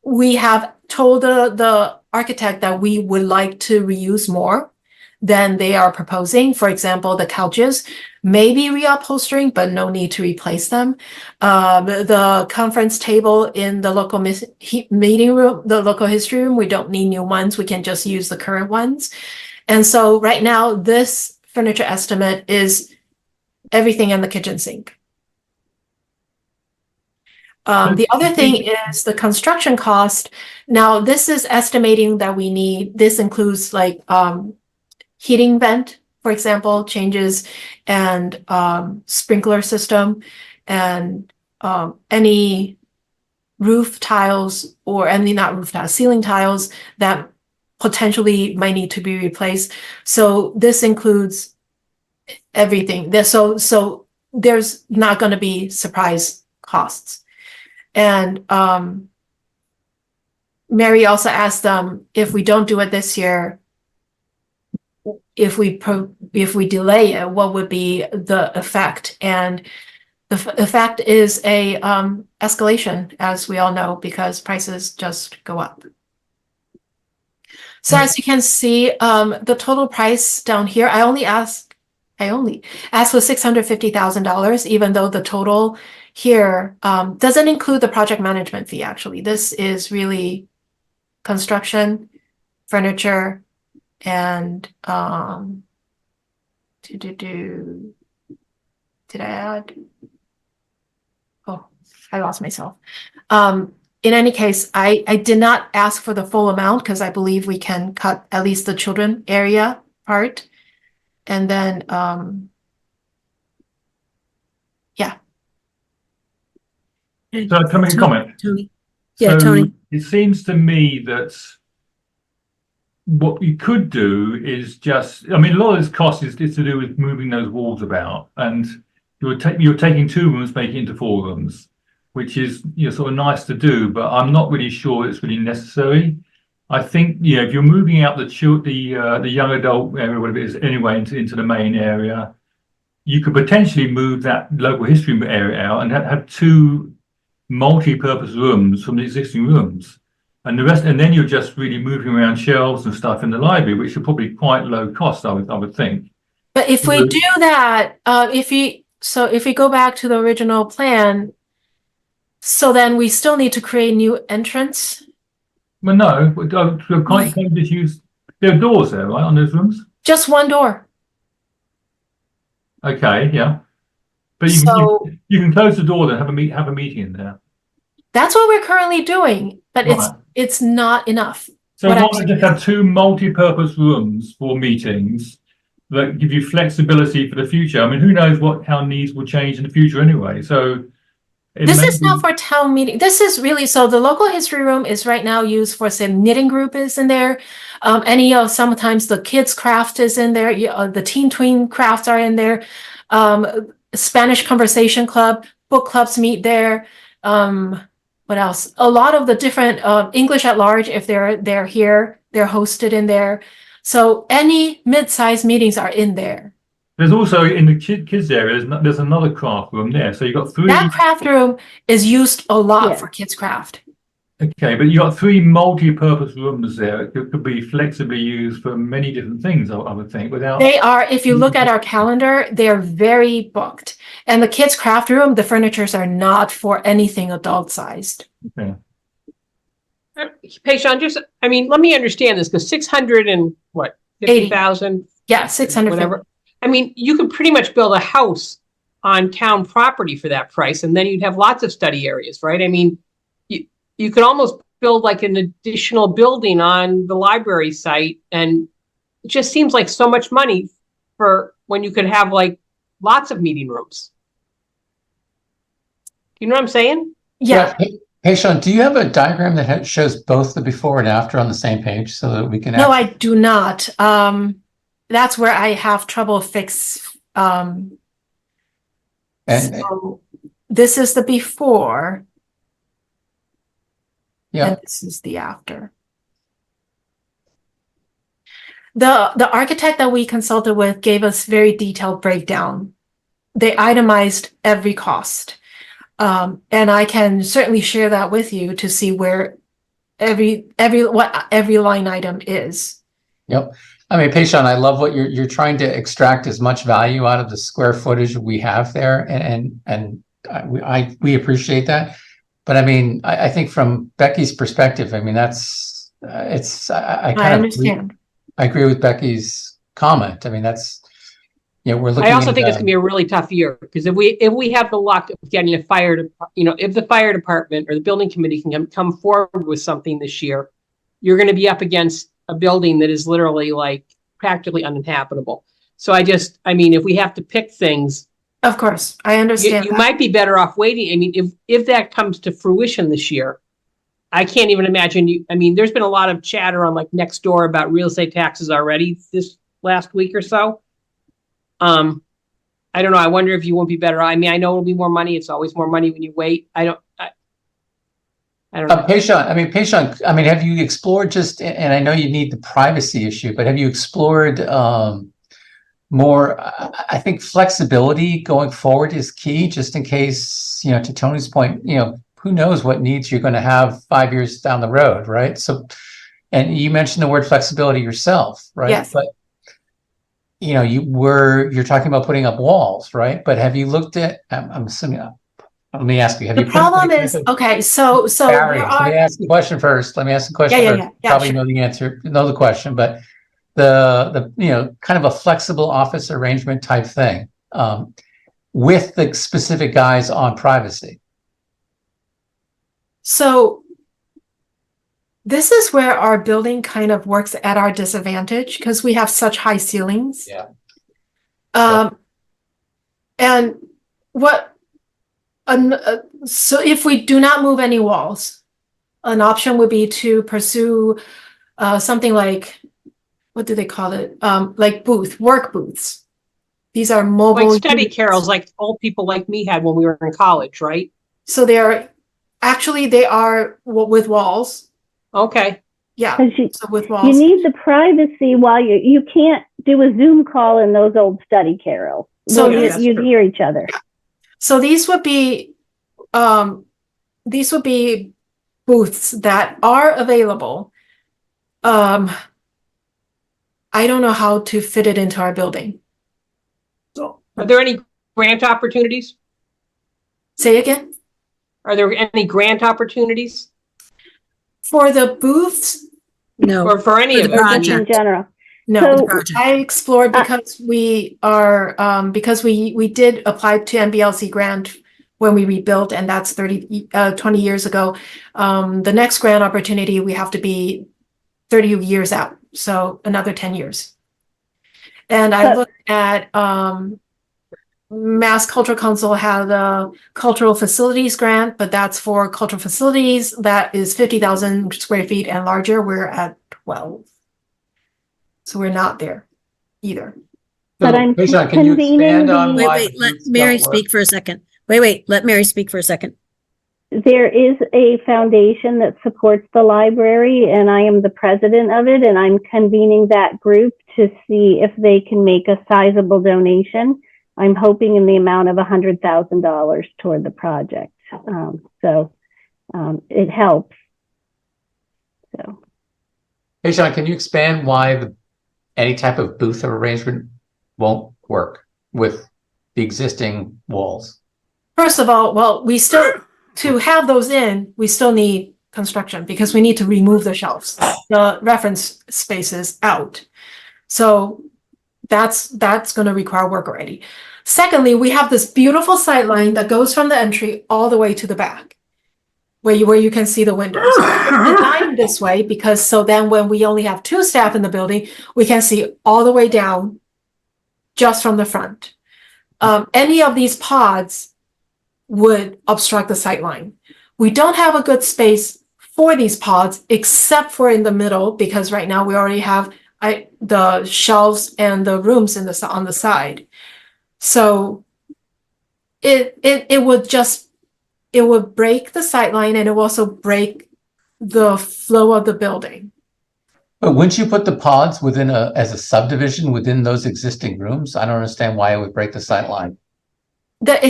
we have told the architect that we would like to reuse more than they are proposing. For example, the couches may be reupholstering, but no need to replace them. The conference table in the local meeting room, the local history room, we don't need new ones. We can just use the current ones. And so right now, this furniture estimate is everything in the kitchen sink. The other thing is the construction cost. Now, this is estimating that we need, this includes like heating vent, for example, changes, and sprinkler system, and any roof tiles or any, not roof tiles, ceiling tiles that potentially might need to be replaced. So this includes everything. So there's not going to be surprise costs. And Mary also asked them, if we don't do it this year, if we delay it, what would be the effect? And the effect is a escalation, as we all know, because prices just go up. So as you can see, the total price down here, I only asked for $650,000, even though the total here doesn't include the project management fee. Actually, this is really construction, furniture, and did I add? Oh, I lost myself. In any case, I did not ask for the full amount because I believe we can cut at least the children area part. And then, yeah. So can I make a comment? Tony. Yeah, So Tony. it seems to me that what you could do is just, I mean, a lot of this cost is to do with moving those walls about, and you're taking 2 rooms, making it into 4 rooms, which is, you know, sort of nice to do, but I'm not really sure it's really necessary. I think, yeah, if you're moving out the young adult area, whatever it is, anyway, into the main area, you could potentially move that local history area out and have 2 multi-purpose rooms from the existing rooms, and the rest, and then you're just really moving around shelves and stuff in the library, which are probably quite low cost, I would think. But if we do that, if we go back to the original plan, so then we still need to create new entrance. Well, no, can't you just use, there are doors there, right, on those rooms? Just one door. Okay, yeah. But you can close the door then, have a meeting in there. That's what we're currently doing, but Right. it's not enough. So why not just have 2 multi-purpose rooms for meetings that give you flexibility for the future? I mean, who knows how needs will change in the future anyway. So this is not for town meeting. This is really, so the local history room is right now used for, say, knitting group is in there. Sometimes the kids craft is in there. The teen tween crafts are in there. Spanish conversation club, book clubs meet there. What else? A lot of the different English at large, if they're here, they're hosted in there. So any mid-sized meetings are in there. There's also in the kids area, there's another craft room there. So you've got three. That craft room is used a lot Yeah. for kids craft. Okay, but you got three multi-purpose rooms there. It could be flexibly used for many different things, I would think, without. They are, if you look at our calendar, they are very booked. And the kids craft room, the furnitures are not for anything adult sized. Okay. Sean, just, I mean, let me understand this, because 600 and what, 50,000? Yeah, 600. Whatever. I mean, you could pretty much build a house on town property for that price, and then you'd have lots of study areas, right? I mean, you could almost build like an additional building on the library site, and it just seems like so much money for when you could have like lots of meeting rooms. You know what I'm saying? Yeah. Hey, Sean, do you have a diagram that shows both the before and after on the same page so that we can? No, I do not. That's where I have trouble And so this is the before. yeah, And this is the after. The architect that we consulted with gave us very detailed breakdown. They itemized every cost. And I can certainly share that with you to see where every line item is. yep. I mean, Peishan, I love what you're trying to extract as much value out of the square footage we have there, and we appreciate that. But I mean, I think from Becky's perspective, I mean, that's I understand. I agree with Becky's comment. I mean, that's, you know, we're looking. I also think it's gonna be a really tough year, because if we have the luck of getting a if the fire department or the building committee can come forward with something this year, you're going to be up against a building that is literally like practically uninhabitable. So I mean, if we have to pick things, Of course, I understand. you might be better off waiting. I mean, if that comes to fruition this year, I can't even imagine I mean, there's been a lot of chatter on like next door about real estate taxes already this last week or so. I don't know. I wonder if you won't be better. I mean, I know it'll be more money. It's always more money when you wait. I don't know. Peishan, I mean, have you explored and I know you need the privacy issue, but have you explored more? I think flexibility going forward is key, just in case, you know, to Tony's point, you know, who knows what needs you're going to have 5 years down the road, right? So, and you mentioned the word flexibility yourself, right? Yes. But you know, you're talking about putting up walls, right? But have you looked at? I'm assuming. Let me ask you. Have The you? problem is, okay, so Barry, there let me are, ask the question first. Let me ask the question Yeah, first. yeah, yeah, Probably sure. know the answer, know the question, but the you know, kind of a flexible office arrangement type thing, with the specific guys on privacy. so this is where our building kind of works at our disadvantage because we have such high ceilings. Yeah. And so if we do not move any walls, an option would be to pursue something like, what do they call it? Like work booths. These are mobile. Like study units. carrels, like old people like me had when we were in college, right? So they are with walls. Okay. Yeah. 'Cause So with you walls. need the privacy while you can't do a Zoom call in those old study carols. So So yes, you'd hear each other. So these would be booths that are available. I don't know how to fit it into our building. Are there any grant opportunities? Say again? Are there any grant opportunities For the booths, No, for any For of the it? project. In general. no. So- project. I explored because we are because we did apply to MBLC grant when we rebuilt, and that's 20 years ago. The next grant opportunity, we have to be 30 years out, so another 10 years. And I But- looked at Mass Cultural Council had a cultural facilities grant, but that's for cultural facilities that is 50,000 square feet and larger. We're at 12. So we're not there either. But I'm Peishan, can you convening expand on the- Wait, why wait, let booths Mary don't work? speak for a second. Wait, let Mary speak for a second. there is a foundation that supports the library, and I am the president of it, and I'm convening that group to see if they can make a sizable donation. I'm hoping in the amount of $100,000 toward the project. It helps. So. Hey, Sean, can you expand why any type of booth arrangement won't work with the existing walls? First of all, well, we still, to have those in, we still need construction because we need to remove the shelves, the reference spaces out. So that's going to require work already. Secondly, we have this beautiful sight line that goes from the entry all the way to the back, where you can see the windows. It's designed this way because so then when we only have 2 staff in the building, we can see all the way down just from the front. Any of these pods would obstruct the sight line. We don't have a good space for these pods except for in the middle because right now we already have the shelves and the rooms on the side. So it would break the sight line and it will also break the flow of the building. But wouldn't you put the pods within as a subdivision within those existing rooms? I don't understand why it would break the sight line. But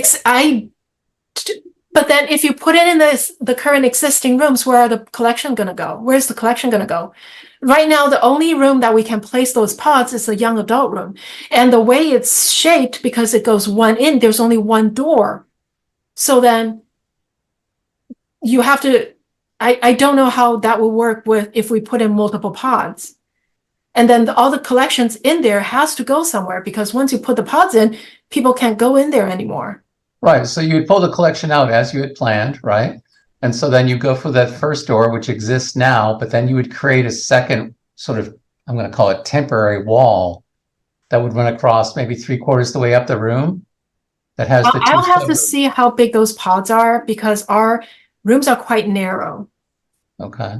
then if you put it in the current existing rooms, where are the collection going to go? Where's the collection going to go? Right now, the only room that we can place those pods is the young adult room. And the way it's shaped, because it goes one in, there's only one door. So then you have to, I don't know how that will work if we put in multiple pods. And then all the collections in there has to go somewhere because once you put the pods in, people can't go in there anymore. Right. So you would pull the collection out as you had planned, right? And so then you go for that first door, which exists now, but then you would create a second sort of, I'm going to call it temporary wall that would run across maybe 3/4 the way up the room. That has the I'll have to see how big those pods are because our rooms are quite narrow. Okay.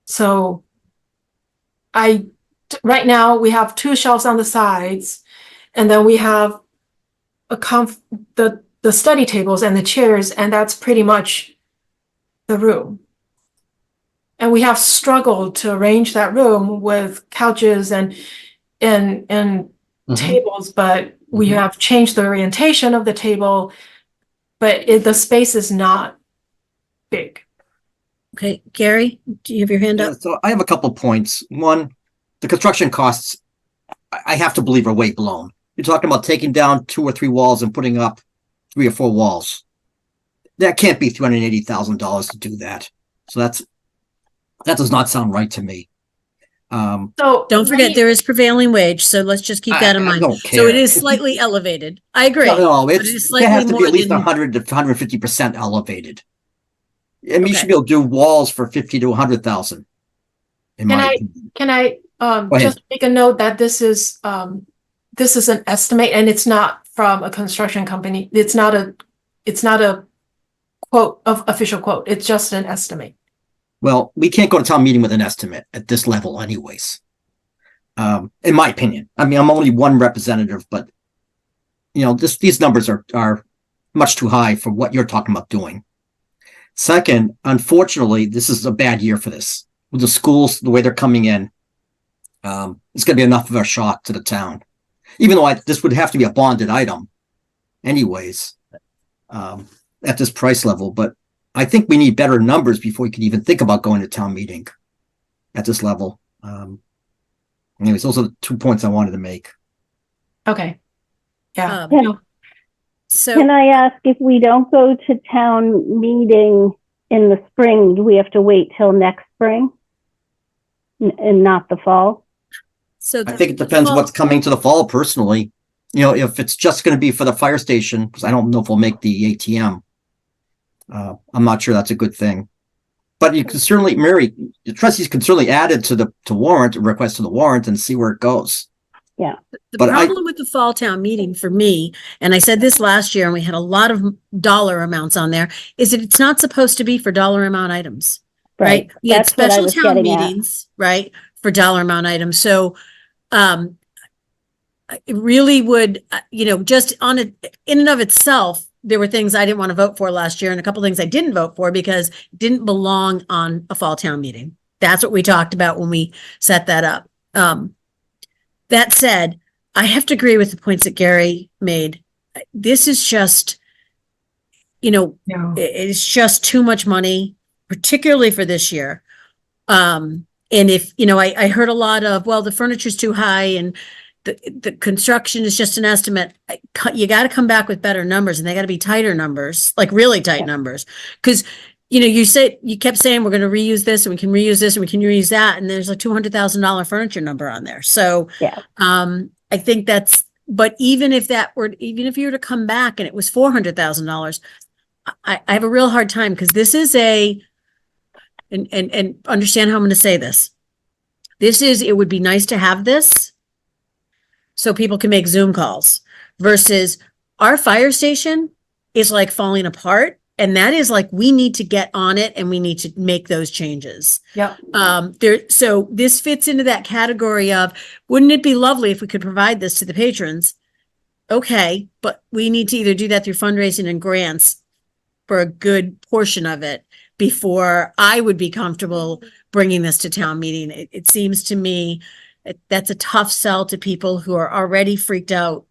So right now we have 2 shelves on the sides, and then we have the study tables and the chairs, and that's pretty much the room. And we have struggled to arrange that room with couches and tables, but we have changed the orientation of the table, but the space is not big. Okay, Gary, do you have your hand Yeah, up? so I have a couple points. One, the construction costs, I have to believe, are way blown. You're talking about taking down 2 or 3 walls and putting up 3 or 4 walls. That can't be $380,000 to do that. So that does not sound right to me. So Don't forget, there is prevailing wage, so let's just keep that in I mind. don't So it care. is slightly elevated. I agree. No, but it is it slightly has to be more at least than- 100 to 150% elevated. I mean, you Okay. should be able to do walls for 50 to 100,000. In my opinion. Can I ahead. just make a note that this is an estimate and it's not from a construction company. It's not a quote of official quote. It's just an estimate. Well, we can't go to town meeting with an estimate at this level anyways. In my opinion. I mean, I'm only one representative, but you know, these numbers are much too high for what you're talking about doing. Second, unfortunately, this is a bad year for this. With the schools, the way they're coming in, it's going to be enough of a shock to the town. Even though this would have to be a bonded item anyways, at this price level. But I think we need better numbers before we can even think about going to town meeting at this level. Anyways, those are the 2 points I wanted to make. Okay. Yeah. Um, So, Can I ask, if we don't go to town meeting in the spring, do we have to wait till next spring and not the fall? so I think it depends what's coming to the fall personally. You know, if it's just going to be for the fire station, because I don't know if we'll make the ATM. I'm not sure that's a good thing. But you can certainly, Mary, the trustees can certainly add it to the request to the warrant and see where it goes. The But problem with the fall town meeting for me, and I said this last year, and we had a lot of dollar amounts on there, is that it's not supposed to be for dollar amount items, right? We had That's what I special was town getting at. meetings, right, for dollar amount items. So, it really would, just in and of itself, there were things I didn't want to vote for last year and a couple things I didn't vote for because it didn't belong on a fall town meeting. That's what we talked about when we set that up. That said, I have to agree with the points that Gary made. This is just, it's just too much money, particularly for this year. And if, I heard a lot of, well, the furniture's too high and the construction is just an estimate. You got to come back with better numbers, and they got to be tighter numbers, like really tight numbers. Because, you kept saying we're going to reuse this and we can reuse this and we can reuse that. And there's a $200,000 furniture number on there. So, I think but even if you were to come back and it was $400,000, I have a real hard time because this is and understand how I'm going to say this. It would be nice to have this so people can make Zoom calls versus our fire station is like falling apart. And that is like, we need to get on it and we need to make those changes. Yeah. So this fits into that category of, wouldn't it be lovely if we could provide this to the patrons? Okay, but we need to either do that through fundraising and grants for a good portion of it before I would be comfortable bringing this to town meeting. It seems to me that's a tough sell to people who are already freaked out,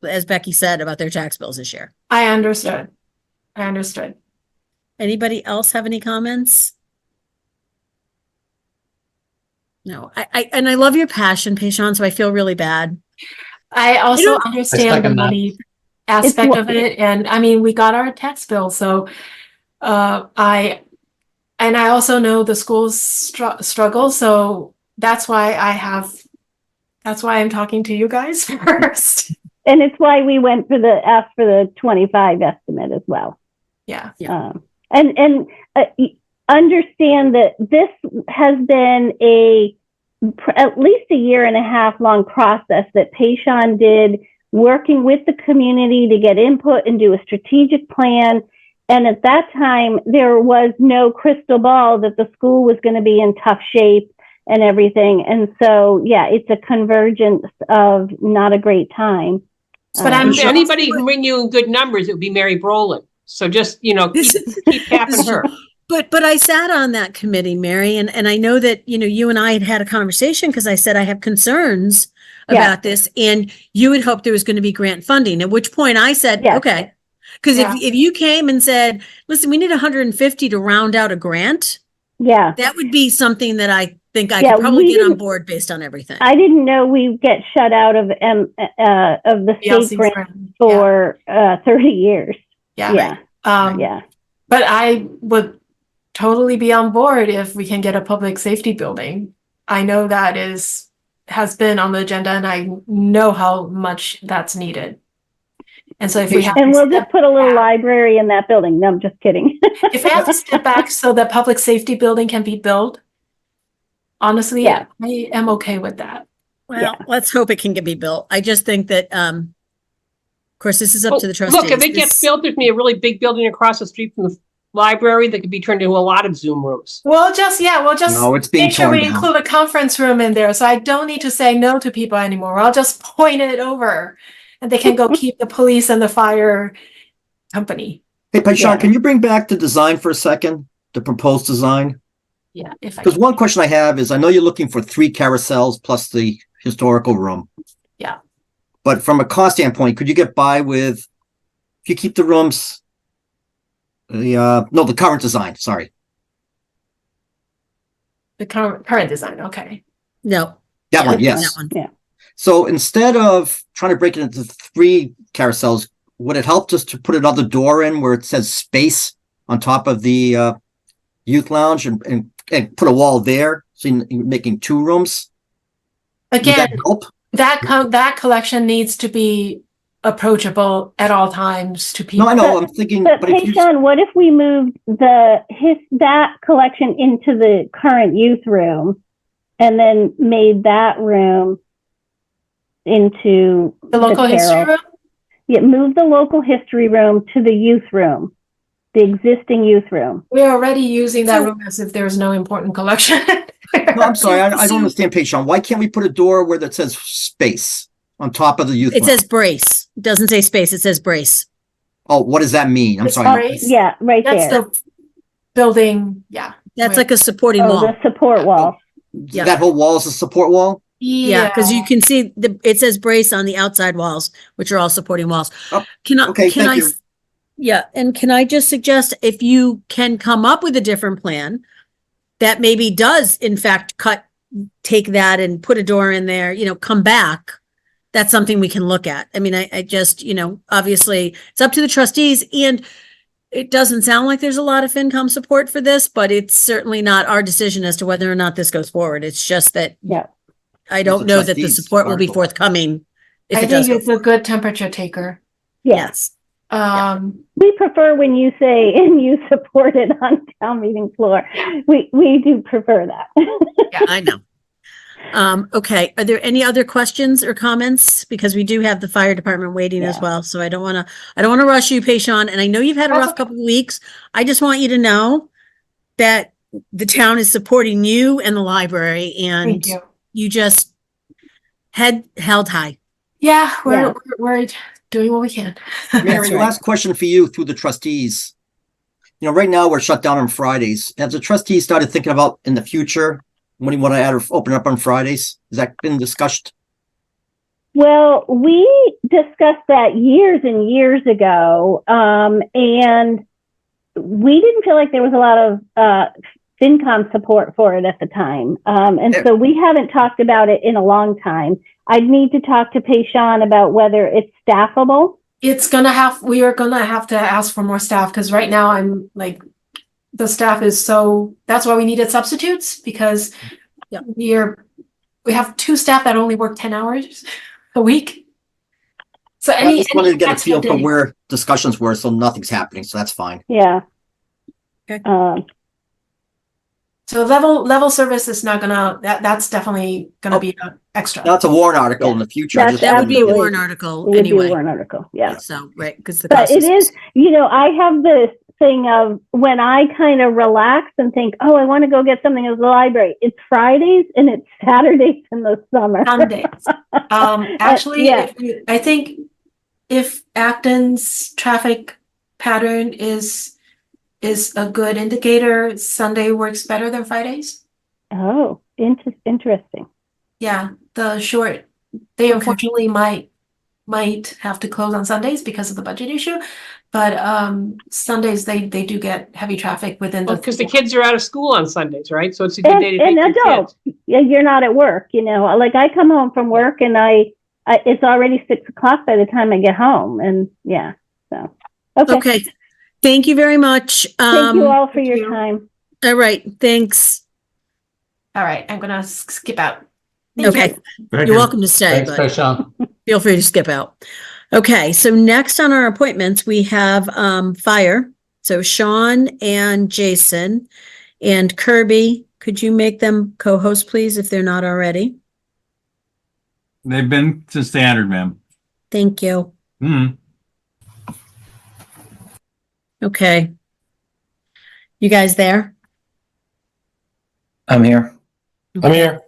as Becky said, about their tax bills this year. I understood. Anybody else have any comments? No, I love your passion, Payshon, so I feel really bad. I also understand the money aspect of it. And I mean, we got our tax bill. So I also know the schools struggle. So that's why I'm talking to you guys first. And it's why we went asked for the 25 estimate as well. Yeah. And understand that this has been at least a year and a half long process that Payshon did, working with the community to get input and do a strategic plan. And at that time, there was no crystal ball that the school was going to be in tough shape and everything. And so, it's a convergence of not a great time. But anybody who can bring you in good numbers, it would be Mary Brolin. So just, keep tapping her. But I sat on that committee, Mary, and I know that, you and I had a conversation because I said I have concerns about this, and you had hoped there was going to be grant funding, at which point I said, okay. Because if you came and said, listen, we need 150 to round out a grant, that would be something that I think I could probably get on board based on everything. I didn't know we get shut out of the state grant for 30 years. But I would totally be on board if we can get a public safety building. I know that has been on the agenda, and I know how much that's needed. And so if we have, and we'll just put a little library in that building. No, I'm just kidding. If we have to step back so the public safety building can be built, honestly, I am okay with that. Well, let's hope it can be built. I just think that, of course, this is up to the trustees. Look, if it gets built, there's me a really big building across the street from the library that could be turned into a lot of Zoom rooms. We'll just it's being make sure we torn down. include a conference room in there, so I don't need to say no to people anymore. I'll just point it over, and they can go keep the police and the fire company. Hey, Payshon, can you bring back the design for a second? The proposed design? Yeah, because one question I have is, I know you're looking for 3 carousels plus the historical room. Yeah. But from a cost standpoint, could you get by with, if you keep the rooms, the current design, sorry. The current design, okay. No. That one, yes. That one. Yeah. So instead of trying to break it into 3 carousels, would it help just to put another door in where it says space on top of the youth lounge and put a wall there, so you're making 2 rooms? Again, that collection needs to be approachable at all times to people. No, I know. I'm thinking, but Payshon, what if we moved that collection into the current youth room, and then made that room into the local history room? Yeah, move the local history room to the youth room, the existing youth room. We're already using that room as if there's no important collection. No, I'm sorry. I don't understand, Payshon. Why can't we put a door where that says space on top of the youth? It says brace. It doesn't say space. It says brace. Oh, what does that mean? I'm It's sorry. brace. Yeah, right That's there. the building, yeah. That's Right. like a supporting Oh, wall. the support wall. Yeah. That whole wall is a support wall? Yeah, because you can see it says brace on the outside walls, which are all supporting walls. Oh, Can I, okay, can thank I, you. yeah, and can I just suggest if you can come up with a different plan that maybe does in fact take that and put a door in there, come back. That's something we can look at. I mean, I just, obviously it's up to the trustees, and it doesn't sound like there's a lot of FinCom support for this, but it's certainly not our decision as to whether or not this goes forward. It's just that Yeah. I don't the know that the trustees' support will be article. forthcoming if I it does think go it's a good temperature taker. Yes. We prefer when you say and you support it on town meeting floor. We do prefer that. I know. Okay. Are there any other questions or comments? Because we do have the fire department waiting as Yeah. well. So I don't want to rush you, Payshawn. And I know you've had a That's rough okay. couple of weeks. I just want you to know that the town is supporting you and the library, and Thank you. you just head held high. Yeah, Yeah. we're doing what we can. Mary, last question for you through the trustees. Right now we're shut down on Fridays. Have the trustees started thinking about in the future when you want to add or open up on Fridays? Has that been discussed? Well, we discussed that years and years ago, and we didn't feel like there was a lot of FinCom support for it at the time. And so we haven't talked about it in a long time. I'd need to talk to Payshawn about whether it's staffable. We are gonna have to ask for more staff, because right now I'm like, the staff is that's why we needed substitutes, because we have 2 staff that only work 10 hours a week. So I just wanted to get a feel for where discussions were, so nothing's happening, so that's fine. Yeah. Okay. So level service is not gonna, that's definitely gonna be an extra. That's a warrant article in the future. That's That would be a Absolutely. warrant article It would be a anyway. warrant article, yeah. So, right, because the But cost it is, I have this thing of when I kind of relax and think, oh, I want to go get something at the library. It's Fridays and it's Saturdays in the summer. Sundays. Actually, yeah. I think if Acton's traffic pattern is a good indicator, Sunday works better than Fridays. Oh, interesting. Yeah, they unfortunately might have to close on Sundays because of the budget issue, but Sundays they do get heavy traffic within Because the kids are out of school on Sundays, right? So it's a good day to And take your adults, kids. you're not at work, like I come home from work and it's already 6 o'clock by the time I get home, and so. Okay. Thank you very much. Thank you all for thank your you. time. All right. Thanks. All right, I'm gonna skip out. Thank Okay. you. Thank You're you. welcome to stay, Thanks, but Payshawn. feel free to skip out. Okay. So next on our appointments, we have fire. So Sean and Jason and Kirby. Could you make them co-hosts, please, if they're not already? They've been to standard, ma'am. Thank you. Okay. You guys there? I'm here. I'm here.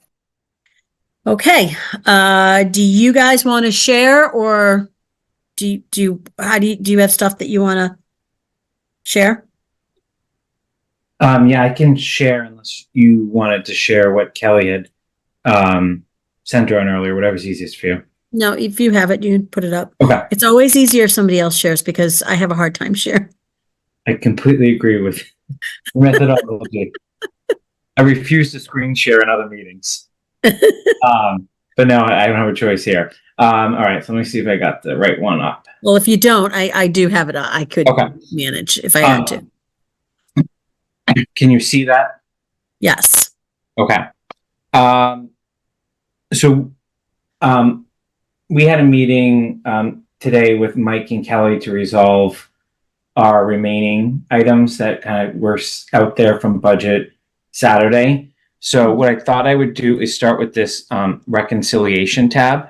Okay. Do you guys want to share, or do you have stuff that you want to share? Yeah, I can share unless you wanted to share what Kelly had sent her on earlier, whatever's easiest for you. No, if you have it, you can put it up. Okay. It's always easier if somebody else shares, because I have a hard time sharing. I completely agree with the methodology. I refuse to screen share in other meetings. But no, I don't have a choice here. All right, so let me see if I got the right one up. Well, if you don't, I do have it. I could manage if I had to. Can you see that? Yes. Okay. So we had a meeting today with Mike and Kelly to resolve our remaining items that kind of were out there from budget Saturday. So what I thought I would do is start with this reconciliation tab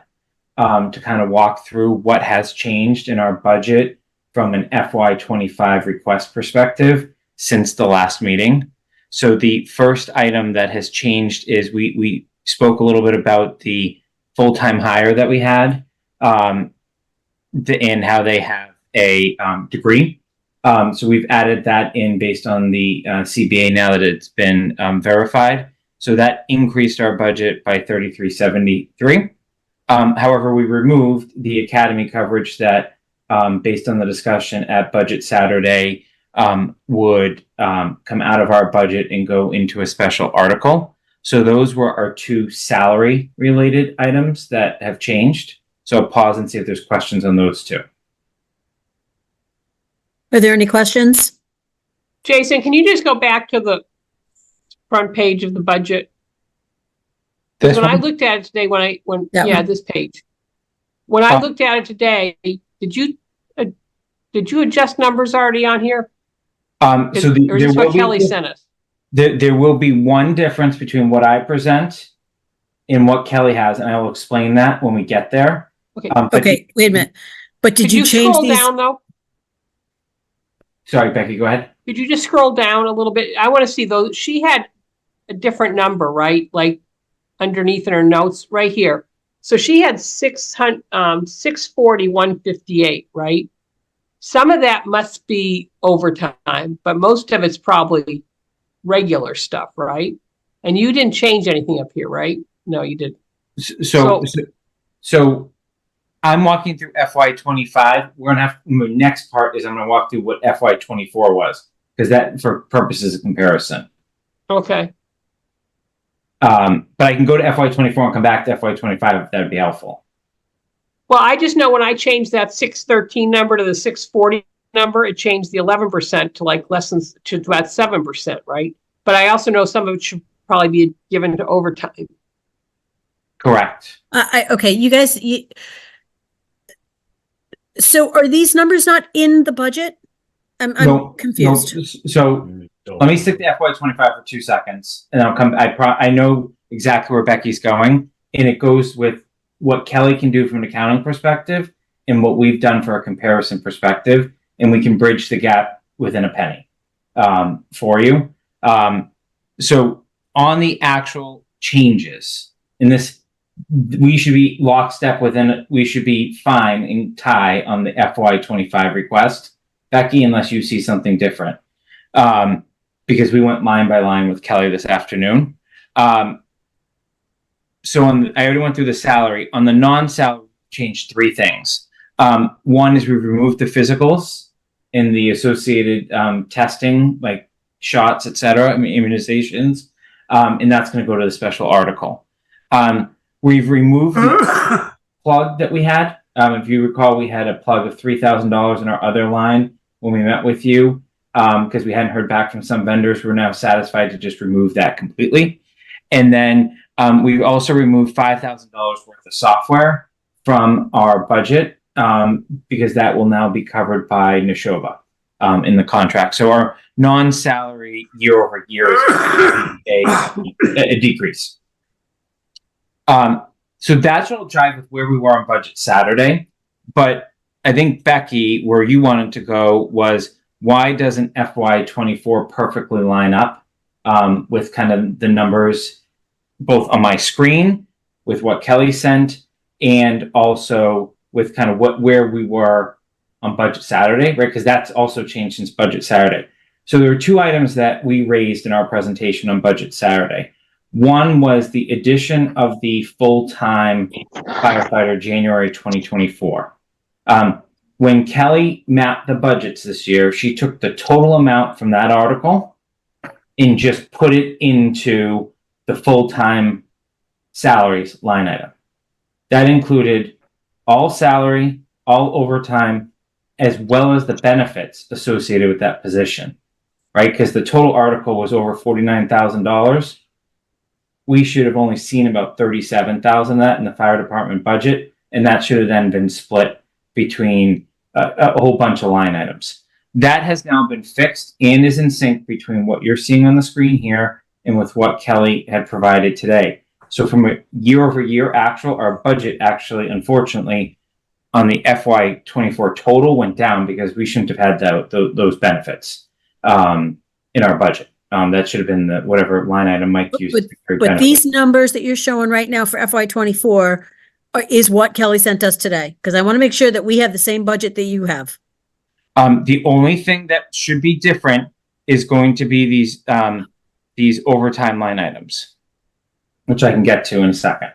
to kind of walk through what has changed in our budget from an FY25 request perspective since the last meeting. So the first item that has changed is we spoke a little bit about the full-time hire that we had and how they have a degree. So we've added that in based on the CBA now that it's been verified. So that increased our budget by $33.73. However, we removed the academy coverage that, based on the discussion at Budget Saturday, would come out of our budget and go into a special article. So those were our two salary related items that have changed. So I'll pause and see if there's questions on those two. Are there any questions? Jason, can you just go back to the front page of the budget? This When I one? looked at it today, That yeah, one. this page. When I looked at it today, did you adjust numbers already on here? So Or is this what Kelly sent us? There will be one difference between what I present and what Kelly has, and I will explain that when we get there. Okay. But Okay, wait a minute. But did Could you you change scroll these? down though? Sorry, Becky, go ahead. Could you just scroll down a little bit? I want to see those. She had a different number, right? Like underneath in her notes right here. So she had 640,158, right? Some of that must be overtime, but most of it's probably regular stuff, right? And you didn't change anything up here, right? No, you didn't. So I'm walking through FY25. We're gonna have the next part is I'm gonna walk through what FY24 was, because that for purposes of comparison. Okay. But I can go to FY24 and come back to FY25 if that'd be helpful. Well, I just know when I changed that 613 number to the 640 number, it changed the 11% to like to about 7%, right? But I also know some of it should probably be given to overtime. Correct. Okay, you guys, so are these numbers not in the budget? I'm confused. No. So let me stick to FY25 for 2 seconds, and I'll come. I know exactly where Becky's going, and it goes with what Kelly can do from an accounting perspective and what we've done for a comparison perspective, and we can bridge the gap within a penny for you. So on the actual changes in this, we should be lockstep within it. We should be fine and tie on the FY25 request, Becky, unless you see something different. Because we went line by line with Kelly this afternoon. So I already went through the salary. On the non-salary, changed three things. One is we removed the physicals and the associated testing, like shots, et cetera, immunizations, and that's going to go to the special article. We've removed the plug that we had. If you recall, we had a plug of $3,000 in our other line when we met with you, because we hadn't heard back from some vendors. We're now satisfied to just remove that completely. And then we also removed $5,000 worth of software from our budget, because that will now be covered by Neshoba in the contract. So our non-salary year over year is a decrease. So that's what'll jive with where we were on Budget Saturday. But I think, Becky, where you wanted to go was, why doesn't FY24 perfectly line up with kind of the numbers both on my screen with what Kelly sent and also with kind of where we were on Budget Saturday, right? Because that's also changed since Budget Saturday. So there were two items that we raised in our presentation on Budget Saturday. One was the addition of the full-time firefighter January 2024. When Kelly mapped the budgets this year, she took the total amount from that article and just put it into the full-time salaries line item. That included all salary, all overtime, as well as the benefits associated with that position, right? Because the total article was over $49,000. We should have only seen about $37,000 of that in the fire department budget, and that should have then been split between a whole bunch of line items. That has now been fixed and is in sync between what you're seeing on the screen here and with what Kelly had provided today. So from a year over year actual, our budget actually, unfortunately, on the FY24 total went down because we shouldn't have had those benefits in our budget. That should have been the whatever line item Mike used. But these numbers that you're showing right now for FY24 is what Kelly sent us today, because I want to make sure that we have the same budget that you have. The only thing that should be different is going to be these overtime line items, which I can get to in a second.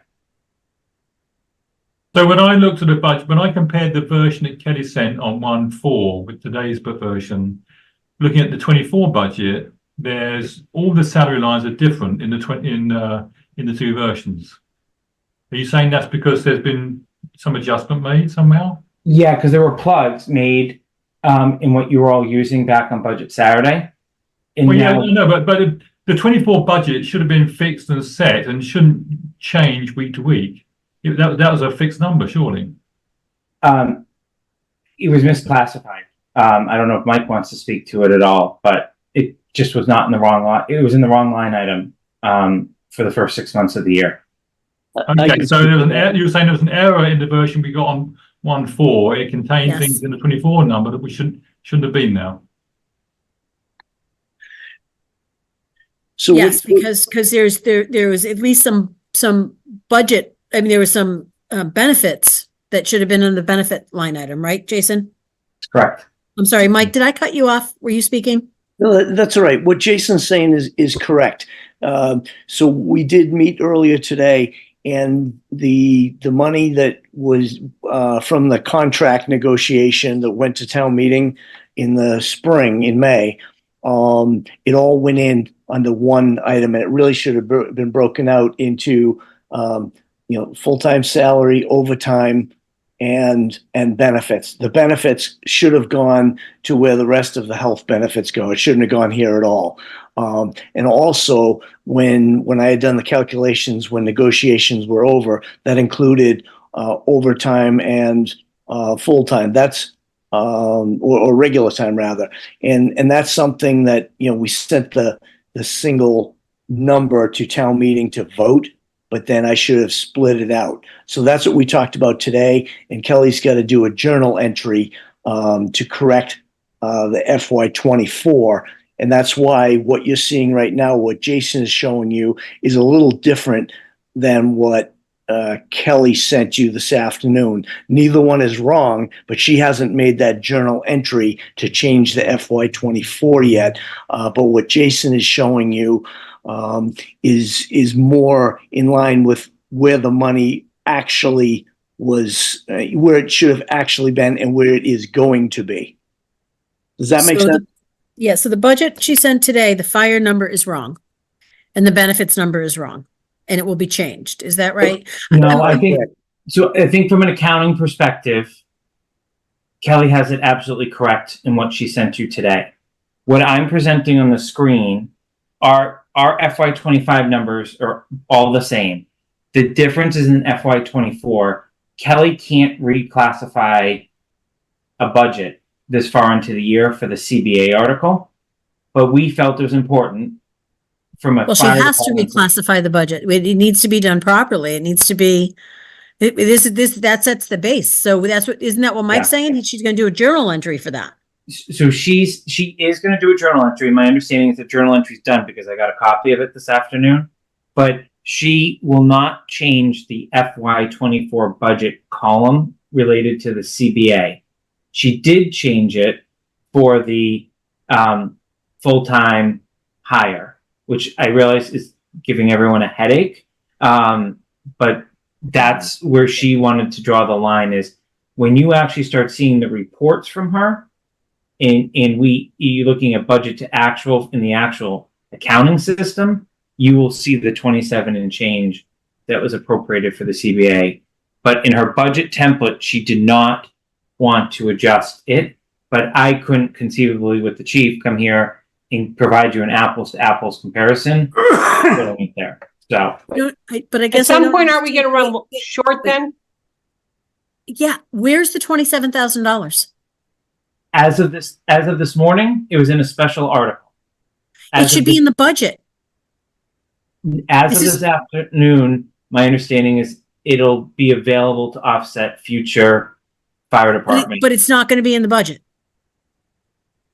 So when I looked at the budget, when I compared the version that Kelly sent on 1.4 with today's version, looking at the 24 budget, there's all the salary lines are different in the two versions. Are you saying that's because there's been some adjustment made somehow? Yeah, because there were plugs made in what you were all using back on Budget Saturday. And Well, yeah, now, no, but the 24 budget should have been fixed and set and shouldn't change week to week. That was a fixed number, surely. it was misclassified. I don't know if Mike wants to speak to it at all, but it just was not in the wrong line. It was in the wrong line item for the first 6 months of the year. Okay, so there was you were saying there was an error in the version we got on 1.4. It contained Yes. things in the 24 number that we shouldn't have been now. So Yes, because there was at least some budget. I mean, there was some benefits that should have been in the benefit line item, right, Jason? Correct. I'm sorry, Mike, did I cut you off? Were you speaking? No, that's all right. What Jason's saying is correct. So we did meet earlier today, and the money that was from the contract negotiation that went to town meeting in the spring, in May, it all went in under one item, and it really should have been broken out into full-time salary, overtime, and benefits. The benefits should have gone to where the rest of the health benefits go. It shouldn't have gone here at all. And also, when I had done the calculations, when negotiations were over, that included overtime and full-time. That's or regular time rather. And that's something that we sent the single number to town meeting to vote, but then I should have split it out. So that's what we talked about today. And Kelly's got to do a journal entry to correct the FY24. And that's why what you're seeing right now, what Jason is showing you, is a little different than what Kelly sent you this afternoon. Neither one is wrong, but she hasn't made that journal entry to change the FY24 yet. But what Jason is showing you is more in line with where the money actually was, where it should have actually been, and where it is going to be. Does that make sense? Yeah, so the budget she sent today, the fire number is wrong, and the benefits number is wrong, and it will be changed. Is that right? No, I think from an accounting perspective, Kelly has it absolutely correct in what she sent you today. What I'm presenting on the screen are our FY25 numbers are all the same. The difference is in FY24. Kelly can't reclassify a budget this far into the year for the CBA article, but we felt it was important from a. Well, she has to reclassify the budget. It needs to be done properly. It needs to be. That sets the base. So isn't that what Mike's saying? She's going to do a journal entry for that. So she is going to do a journal entry. My understanding is the journal entry is done because I got a copy of it this afternoon, but she will not change the FY24 budget column related to the CBA. She did change it for the full-time hire, which I realize is giving everyone a headache. But that's where she wanted to draw the line, is when you actually start seeing the reports from her, and you looking at budget to actual in the actual accounting system, you will see the 27 and change that was appropriated for the CBA. But in her budget template, she did not want to adjust it. But I couldn't conceivably, with the chief, come here and provide you an apples to apples comparison. Putting it there. So, but I guess at some point, are we going to run short then? Yeah. Where's the $27,000? As of this morning, it was in a special article. It should be in the budget. As of this afternoon, my understanding is it'll be available to offset future fire department. But it's not going to be in the budget.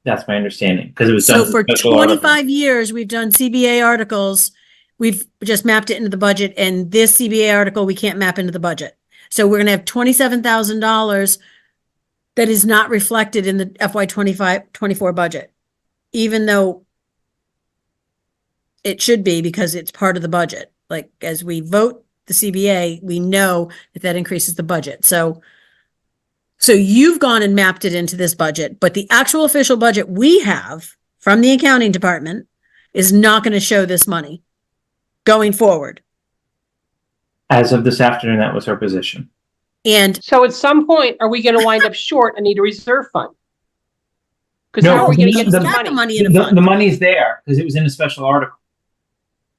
That's my understanding, because it was So done for as a special 25 article. years, we've done CBA articles. We've just mapped it into the budget, and this CBA article we can't map into the budget. So we're going to have $27,000 that is not reflected in the FY 24 budget, even though it should be because it's part of the budget. Like, as we vote the CBA, we know that that increases the budget. So you've gone and mapped it into this budget, but the actual official budget we have from the accounting department is not going to show this money going forward. As of this afternoon, that was her position. And So at some point, are we going to wind up short and need a reserve fund? Because No, how are we going to the- get the- the got the money? money in a The fund. money's there because it was in a special article.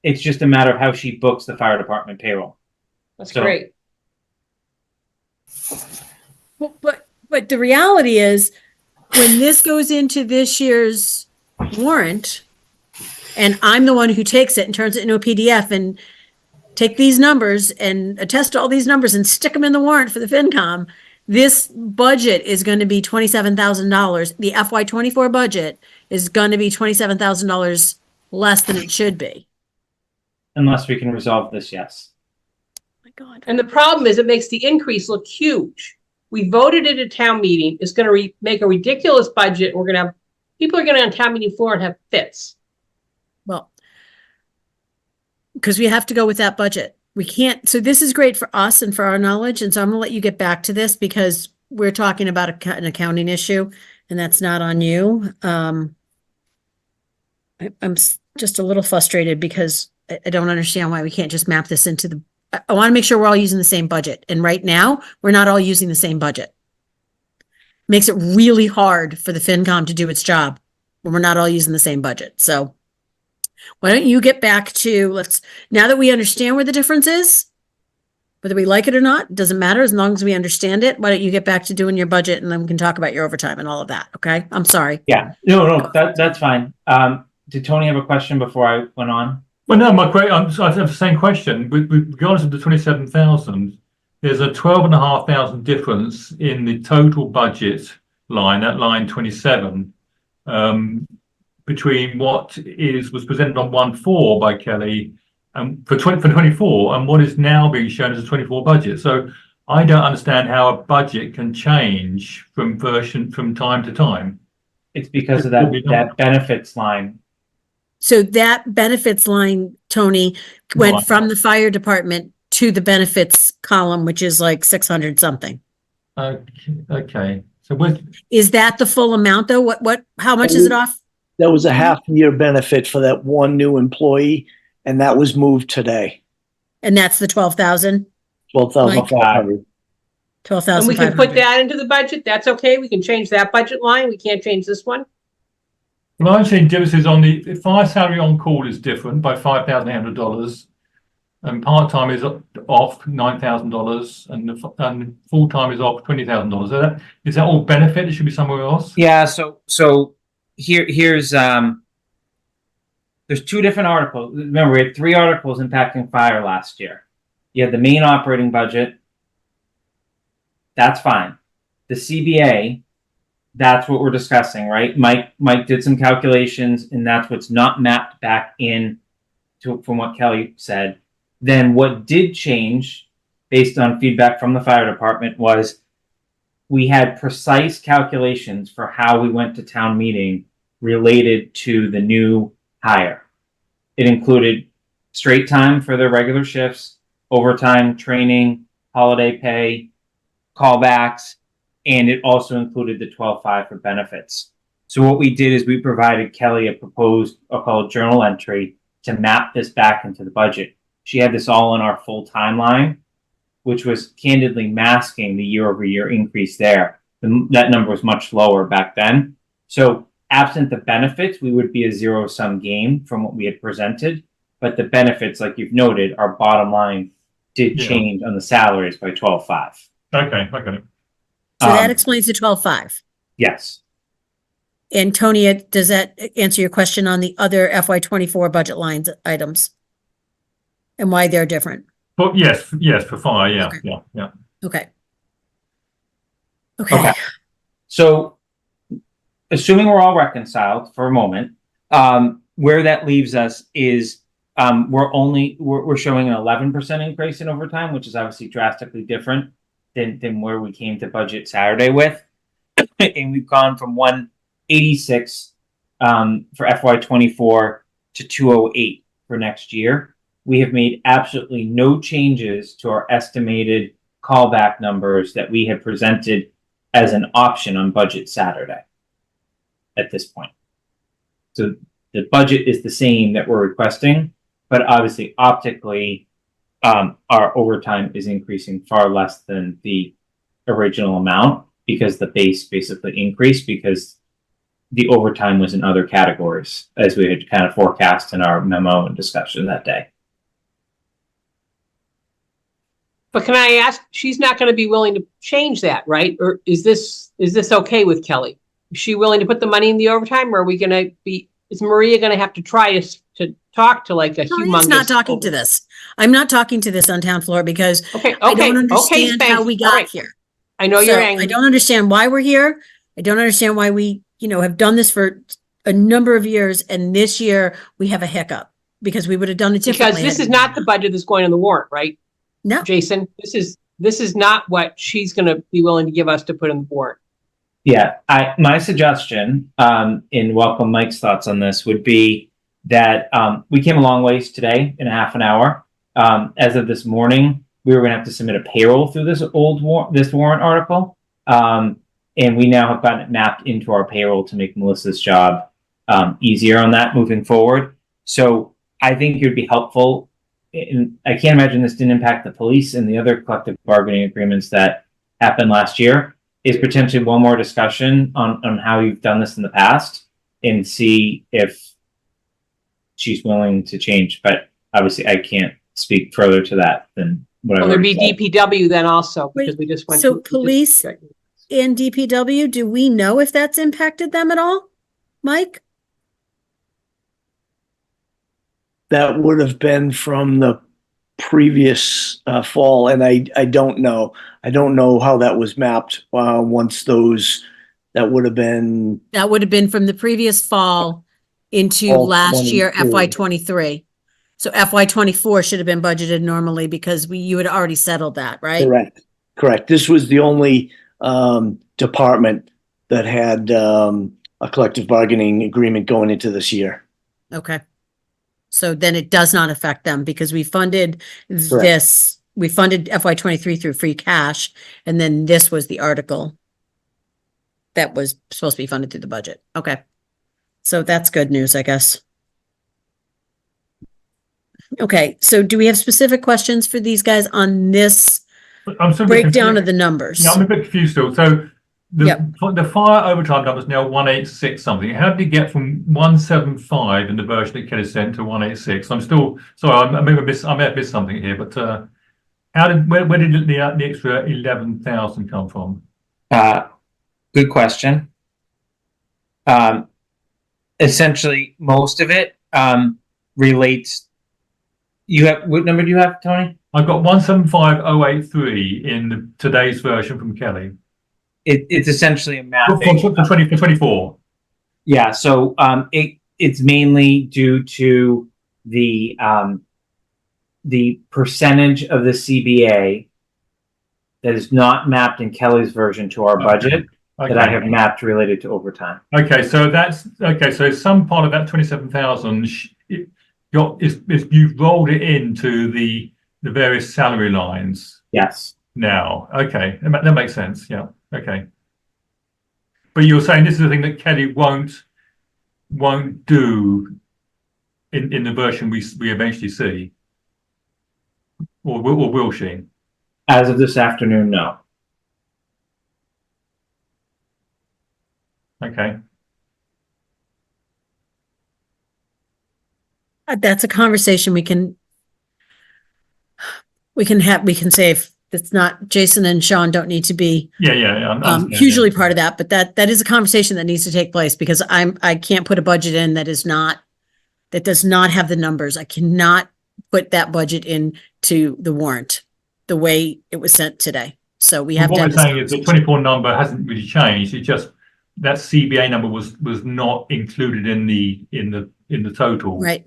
It's just a matter of how she books the fire department payroll. That's So- great. But the reality is, when this goes into this year's warrant, and I'm the one who takes it and turns it into a PDF and take these numbers and attest to all these numbers and stick them in the warrant for the FinCom, this budget is going to be $27,000. The FY 24 budget is going to be $27,000 less than it should be. Unless we can resolve this, yes. Oh my God. And the problem is it makes the increase look huge. We voted at a town meeting. It's going to make a ridiculous budget. We're going to have, people are going to on town meeting floor and have fits. Well, because we have to go with that budget. We can't, so this is great for us and for our knowledge, and so I'm gonna let you get back to this because we're talking about an accounting issue, and that's not on you. I'm just a little frustrated because I don't understand why we can't just map this into the, I want to make sure we're all using the same budget, and right now, we're not all using the same budget. Makes it really hard for the FinCom to do its job when we're not all using the same budget, so. Why don't you get back to, now that we understand where the difference is, whether we like it or not, doesn't matter as long as we understand it. Why don't you get back to doing your budget and then we can talk about your overtime and all of that, okay? I'm sorry. Yeah, no, that's fine. Did Tony have a question before I went on? Well, no, I have the same question. With regards to the 27,000, there's a 12,500 difference in the total budget line, that line 27, between what was presented on 1/4 by Kelly for 24 and what is now being shown as a 24 budget. So I don't understand how a budget can change from time to time. It's because of that benefits line. So that benefits line, Tony, went Right. from the fire department to the benefits column, which is like 600 something. Okay. So Is that the full amount though? How much is it off? That was a half-year benefit for that one new employee, and that was moved today. And that's the 12,000? 12,500. And we can 12,500. put that into the budget. That's okay. We can change that budget line. We can't change this one. well, I'm seeing differences on the fire salary on call is different by $5,800, and part-time is off $9,000, and full-time is off $20,000. Is that all benefit? It should be somewhere else. Yeah, so here's there's two different articles. Remember, we had 3 articles impacting fire last year. You had the main operating budget. That's fine. The CBA, that's what we're discussing, right? Mike did some calculations, and that's what's not mapped back in from what Kelly said. Then what did change based on feedback from the fire department was we had precise calculations for how we went to town meeting related to the new hire. It included straight time for their regular shifts, overtime, training, holiday pay, callbacks, and it also included the 12.5 for benefits. So what we did is we provided Kelly a proposed, I'll call it journal entry, to map this back into the budget. She had this all in our full timeline, which was candidly masking the year-over-year increase there. That number was much lower back then. So absent the benefits, we would be a zero-sum game from what we had presented. But the benefits, like you've noted, our bottom line did change on the salaries by 12.5. Okay, I got it. So that explains the 12.5. Yes. And Tony, does that answer your question on the other FY 24 budget lines items? And why they're different? But yes, for fire, yeah, Okay. yeah. Okay. So assuming we're all reconciled for a moment, where that leaves us is we're showing an 11% increase in overtime, which is obviously drastically different than where we came to budget Saturday with. and we've gone from 186 for FY24 to 208 for next year. We have made absolutely no changes to our estimated callback numbers that we have presented as an option on Budget Saturday at this point. So the budget is the same that we're requesting, but obviously optically, our overtime is increasing far less than the original amount because the base basically increased because the overtime was in other categories as we had kind of forecast in our memo and discussion that day. But can I ask, she's not going to be willing to change that, right? Or is this okay with Kelly? Is she willing to put the money in the overtime, or are we going to be, is Maria going to have to try to talk to like a humongous? Maria's not talking to this. I'm not talking to this on town floor because Okay, I don't understand thanks. how we All got right. here. I know So you're angry. I don't understand why we're here. I don't understand why we, have done this for a number of years, and this year we have a hiccup because we would have done it differently. Because this is not the budget that's going on the warrant, right? No. Jason, this is not what she's going to be willing to give us to put in the warrant. Yeah, my suggestion, and welcome Mike's thoughts on this, would be that we came a long ways today in a half an hour. As of this morning, we were going to have to submit a payroll through this warrant article, and we now have gotten it mapped into our payroll to make Melissa's job easier on that moving forward. So I think it would be helpful. And I can't imagine this didn't impact the police and the other collective bargaining agreements that happened last year, is potentially one more discussion on how you've done this in the past and see if she's willing to change. But obviously I can't speak further to that than what Well, I've there'd be already said. DPW then also, because Wait, we just went. so police and DPW, do we know if that's impacted them at all? Mike? That would have been from the previous fall, and I don't know. I don't know how that was mapped once those. That would have been From the previous fall into Fall last year, 22. FY23. So FY24 should have been budgeted normally because you had already settled that, right? correct. This was the only department that had a collective bargaining agreement going into this year. Okay. So then it does not affect them because we funded this, we funded FY23 through free cash, and then this was the article that was supposed to be funded through the budget. Okay. So that's good news, I guess. Okay, so do we have specific questions for these guys on this I'm still a bit breakdown confused. of the numbers? Yeah, I'm a bit confused still. So Yep. the fire overtime number is now 186 something. How did you get from 175 in the version that Kelly sent to 186? I'm still sorry. I may have missed something here, but where did the extra 11,000 come from? Good question. Essentially, most of it relates. What number do you have, Tony? I've got 175,083 in today's version from Kelly. It's essentially a math. For 24. Yeah, so it's mainly due to the percentage of the CBA that is not mapped in Kelly's version to our budget that I have mapped related to overtime. Okay, so that's okay. So some part of that 27,000 you've rolled it into the various salary lines. Yes. Now, okay, that makes sense. Yeah. Okay. But you're saying this is the thing that Kelly won't do in the version we eventually see, or will she? As of this afternoon, no. Okay. That's a conversation we can say if it's not, Jason and Sean don't need to be hugely part of that, but that is a conversation that needs to take place because I can't put a budget in that does not have the numbers. I cannot put that budget into the warrant the way it was sent today. So we have what to. What we're saying is the 24 number hasn't really changed. It just that CBA number was not included in the total. Right.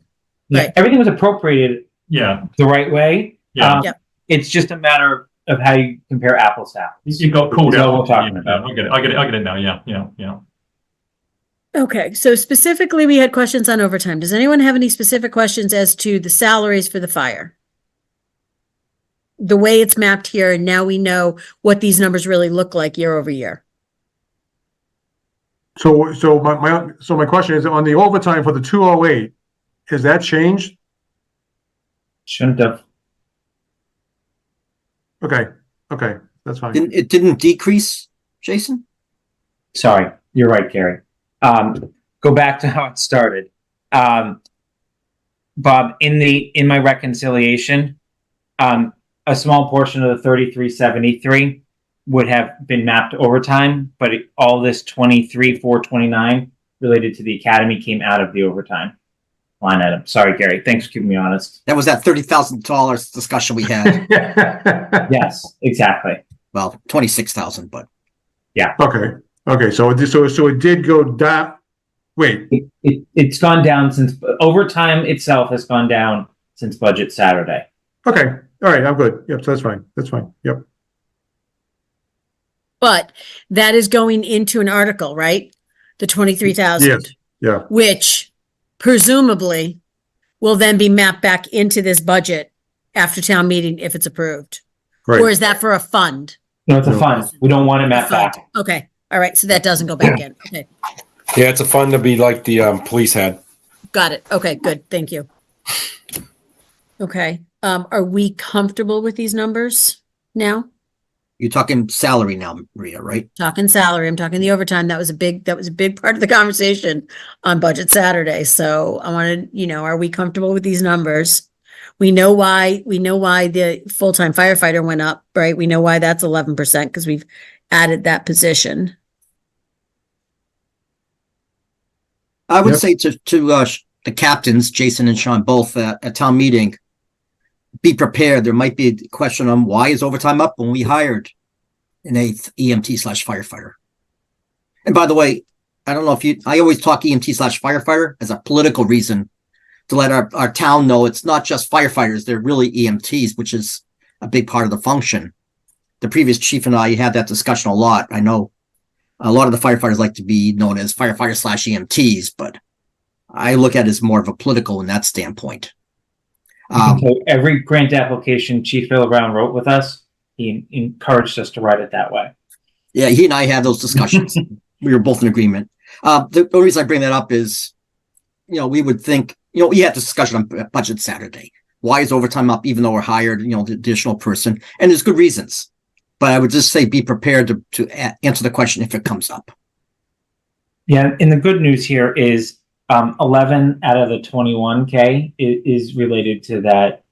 Yeah, Right. everything was appropriated. Yeah. The right way. Yeah. Yep. It's just a matter of of how you compare apples to apples. You got called Is out. what we're talking Yeah, about. I get it now. Yeah. Okay, so specifically, we had questions on overtime. Does anyone have any specific questions as to the salaries for the fire? The way it's mapped here, and now we know what these numbers really look like year over year. So my question is, on the overtime for the 208, has that changed? Shouldn't have. Okay, that's fine. It didn't decrease, Jason? Sorry, you're right, Gary. Go back to how it started. Bob, in my reconciliation, a small portion of the 3373 would have been mapped to overtime, but all this 23,429 related to the academy came out of the overtime line item. Sorry, Gary. Thanks for keeping me honest. That was that $30,000 discussion we had. Yes, exactly. Well, 26,000, but Okay. So it did go down. Wait. It's gone down since overtime itself has gone down since budget Saturday. Okay. All right. I'm good. Yep. So that's fine. Yep. But that is going into an article, right? The 23,000. Yes. Yeah. Which presumably will then be mapped back into this budget after town meeting if it's approved. Right. Or is that for a fund? No, it's a fund. We don't want it mapped Fund. back. Okay, all right, so that doesn't go back in. Okay, Yeah, it's a fund to be like the police had. got it. Okay, good, thank you. Okay, are we comfortable with these numbers now? you're talking salary now, Maria, right? Talking salary, I'm talking the overtime. That was a big part of the conversation on Budget Saturday. So I wanted, are we comfortable with these numbers? We know why the full-time firefighter went up, right? We know why that's 11% because we've added that position. I would Yep. say to the captains, Jason and Sean, both at town meeting, be prepared. There might be a question on why is overtime up when we hired an 8th EMT/firefighter. And by the way, I don't know if I always talk EMT/firefighter as a political reason to let our town know it's not just firefighters, they're really EMTs, which is a big part of the function. The previous chief and I had that discussion a lot. I know a lot of the firefighters like to be known as firefighters/EMTs, but I look at it as more of a political in that standpoint. So every grant application Chief Bill Brown wrote with us, he encouraged us to write it that way. Yeah, he and I had those discussions. We were both in agreement. The only reason I bring that up is, we would think, we had this discussion on Budget Saturday. Why is overtime up even though we're hired, the additional person? And there's good reasons. But I would just say be prepared to answer the question if it comes up. Yeah, and the good news here is 11 out of the 21K is related to that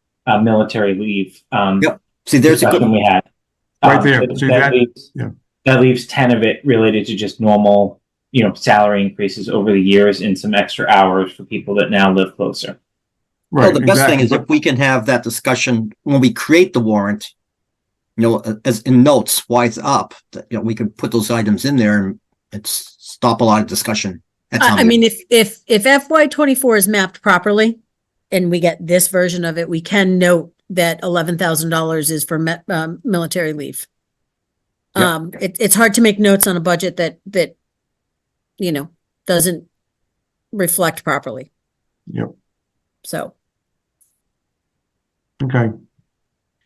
military leave. Yep. See, there's a good we had. Right there. See, that leaves 10 of it related to just normal, salary increases over the years and some extra hours for people that now live closer. Well, the best thing is if we can have that discussion when we create the warrant, as in notes, why it's up, we can put those items in there and stop a lot of discussion. I mean, if FY24 is mapped properly and we get this version of it, we can note that $11,000 is for military leave. Yep. It's hard to make notes on a budget that doesn't reflect properly. Yep. So. Okay.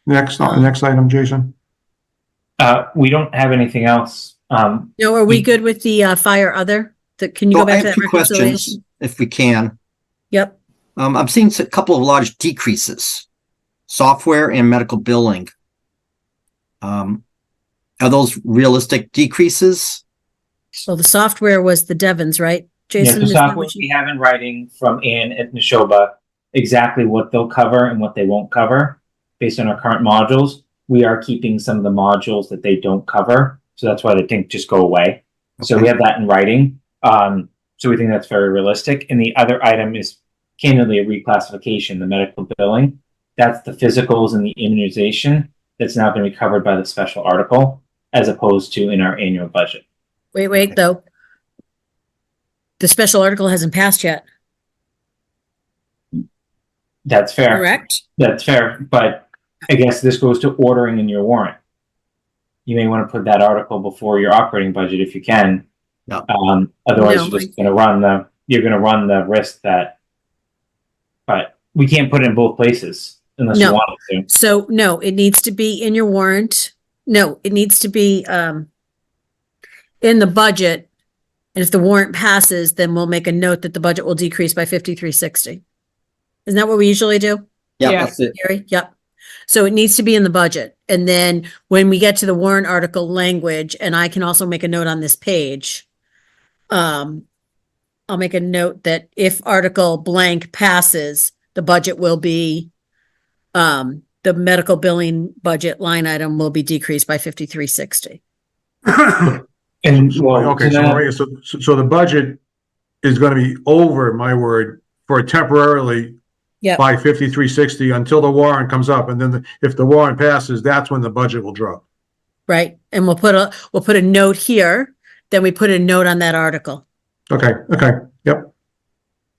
Next item, Jason. We don't have anything else. No, are we good with the fire other? Can you go back to that questions, reconciliation? if we can. Yep. I'm seeing a couple of large decreases. Software and medical billing. Are those realistic decreases? Well, the software was the Devons, right? Jason, the is that software what we have in writing from Ann at Neshoba exactly what they'll cover and what they won't cover based on our current modules. We are keeping some of the modules that they don't cover. So that's why they think just go away. Okay. So we have that in writing. So we think that's very realistic. And the other item is candidly a reclassification, the medical billing. That's the physicals and the immunization that's now going to be covered by the special article as opposed to in our annual budget. Wait, though. The special article hasn't passed yet. That's fair. Correct? That's fair. But I guess this goes to ordering in your warrant. You may want to put that article before your operating budget if you can. No. Otherwise, No, you're just going to run the risk that. But we can't put it in both places unless you No. want it to. So no, it needs to be in your warrant. No, it needs to be in the budget. And if the warrant passes, then we'll make a note that the budget will decrease by 5360. Isn't that what we usually do, Yeah, Yeah. that's it. Gary? Yep. So it needs to be in the budget. And then when we get to the warrant article language, and I can also make a note on this page, I'll make a note that if article blank passes, the budget will be, the medical billing budget line item will be decreased by 5360. And Okay, so the budget is gonna be over, my word, for temporarily Yep. by 5360 until the warrant comes up, and then if the warrant passes, that's when the budget will drop. Right? And we'll put a note here, then we put a note on that article. Okay, yep.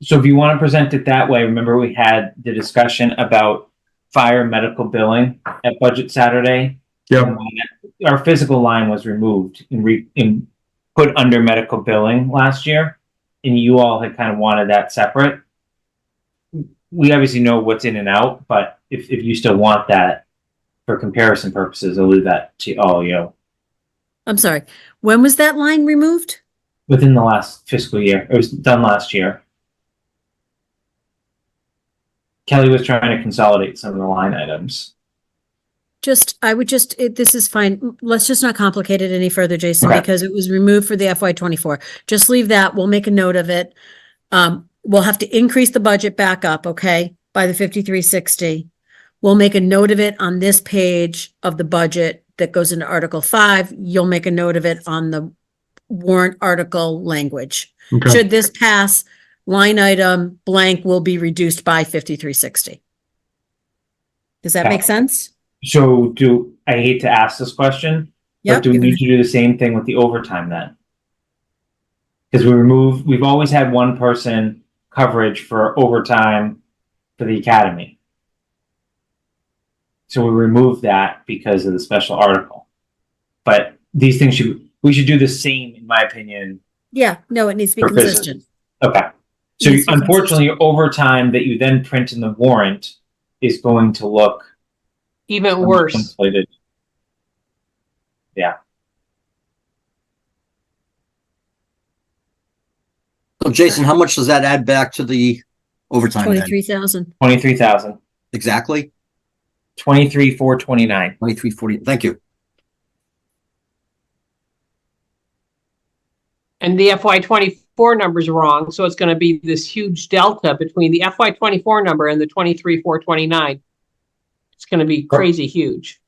So if you want to present it that way, remember we had the discussion about fire medical billing at Budget Saturday? Yep. Our physical line was removed and put under medical billing last year, and you all had kind of wanted that separate. We obviously know what's in and out, but if you still want that for comparison purposes, I'll leave that to all you. I'm sorry. When was that line removed? Within the last fiscal year, it was done last year. Kelly was trying to consolidate some of the line items. This is fine. Let's just not complicate it any further, Jason, Okay. because it was removed for the FY24. Just leave that. We'll make a note of it. We'll have to increase the budget back up, okay, by the 5360. We'll make a note of it on this page of the budget that goes into Article 5. You'll make a note of it on the warrant article language. Okay. Should this pass, line item blank will be reduced by 5360. Does that make sense? So I hate to ask this question, Yep. but do we need to do the same thing with the overtime then? Because we've always had one person coverage for overtime for the academy. So we removed that because of the special article. But these things we should do the same, in my opinion. Yeah, no, it needs to be For business. consistent. Okay. So Needs to be unfortunately, your overtime that you then print in the warrant is going to look Even worse. inflated. Yeah. So Jason, how much does that add back to the overtime then? 23,000. 23,000. Exactly? 23,429. 2340. Thank you. And the FY24 number's wrong, so it's going to be this huge delta between the FY24 number and the 23,429. It's going to be crazy huge.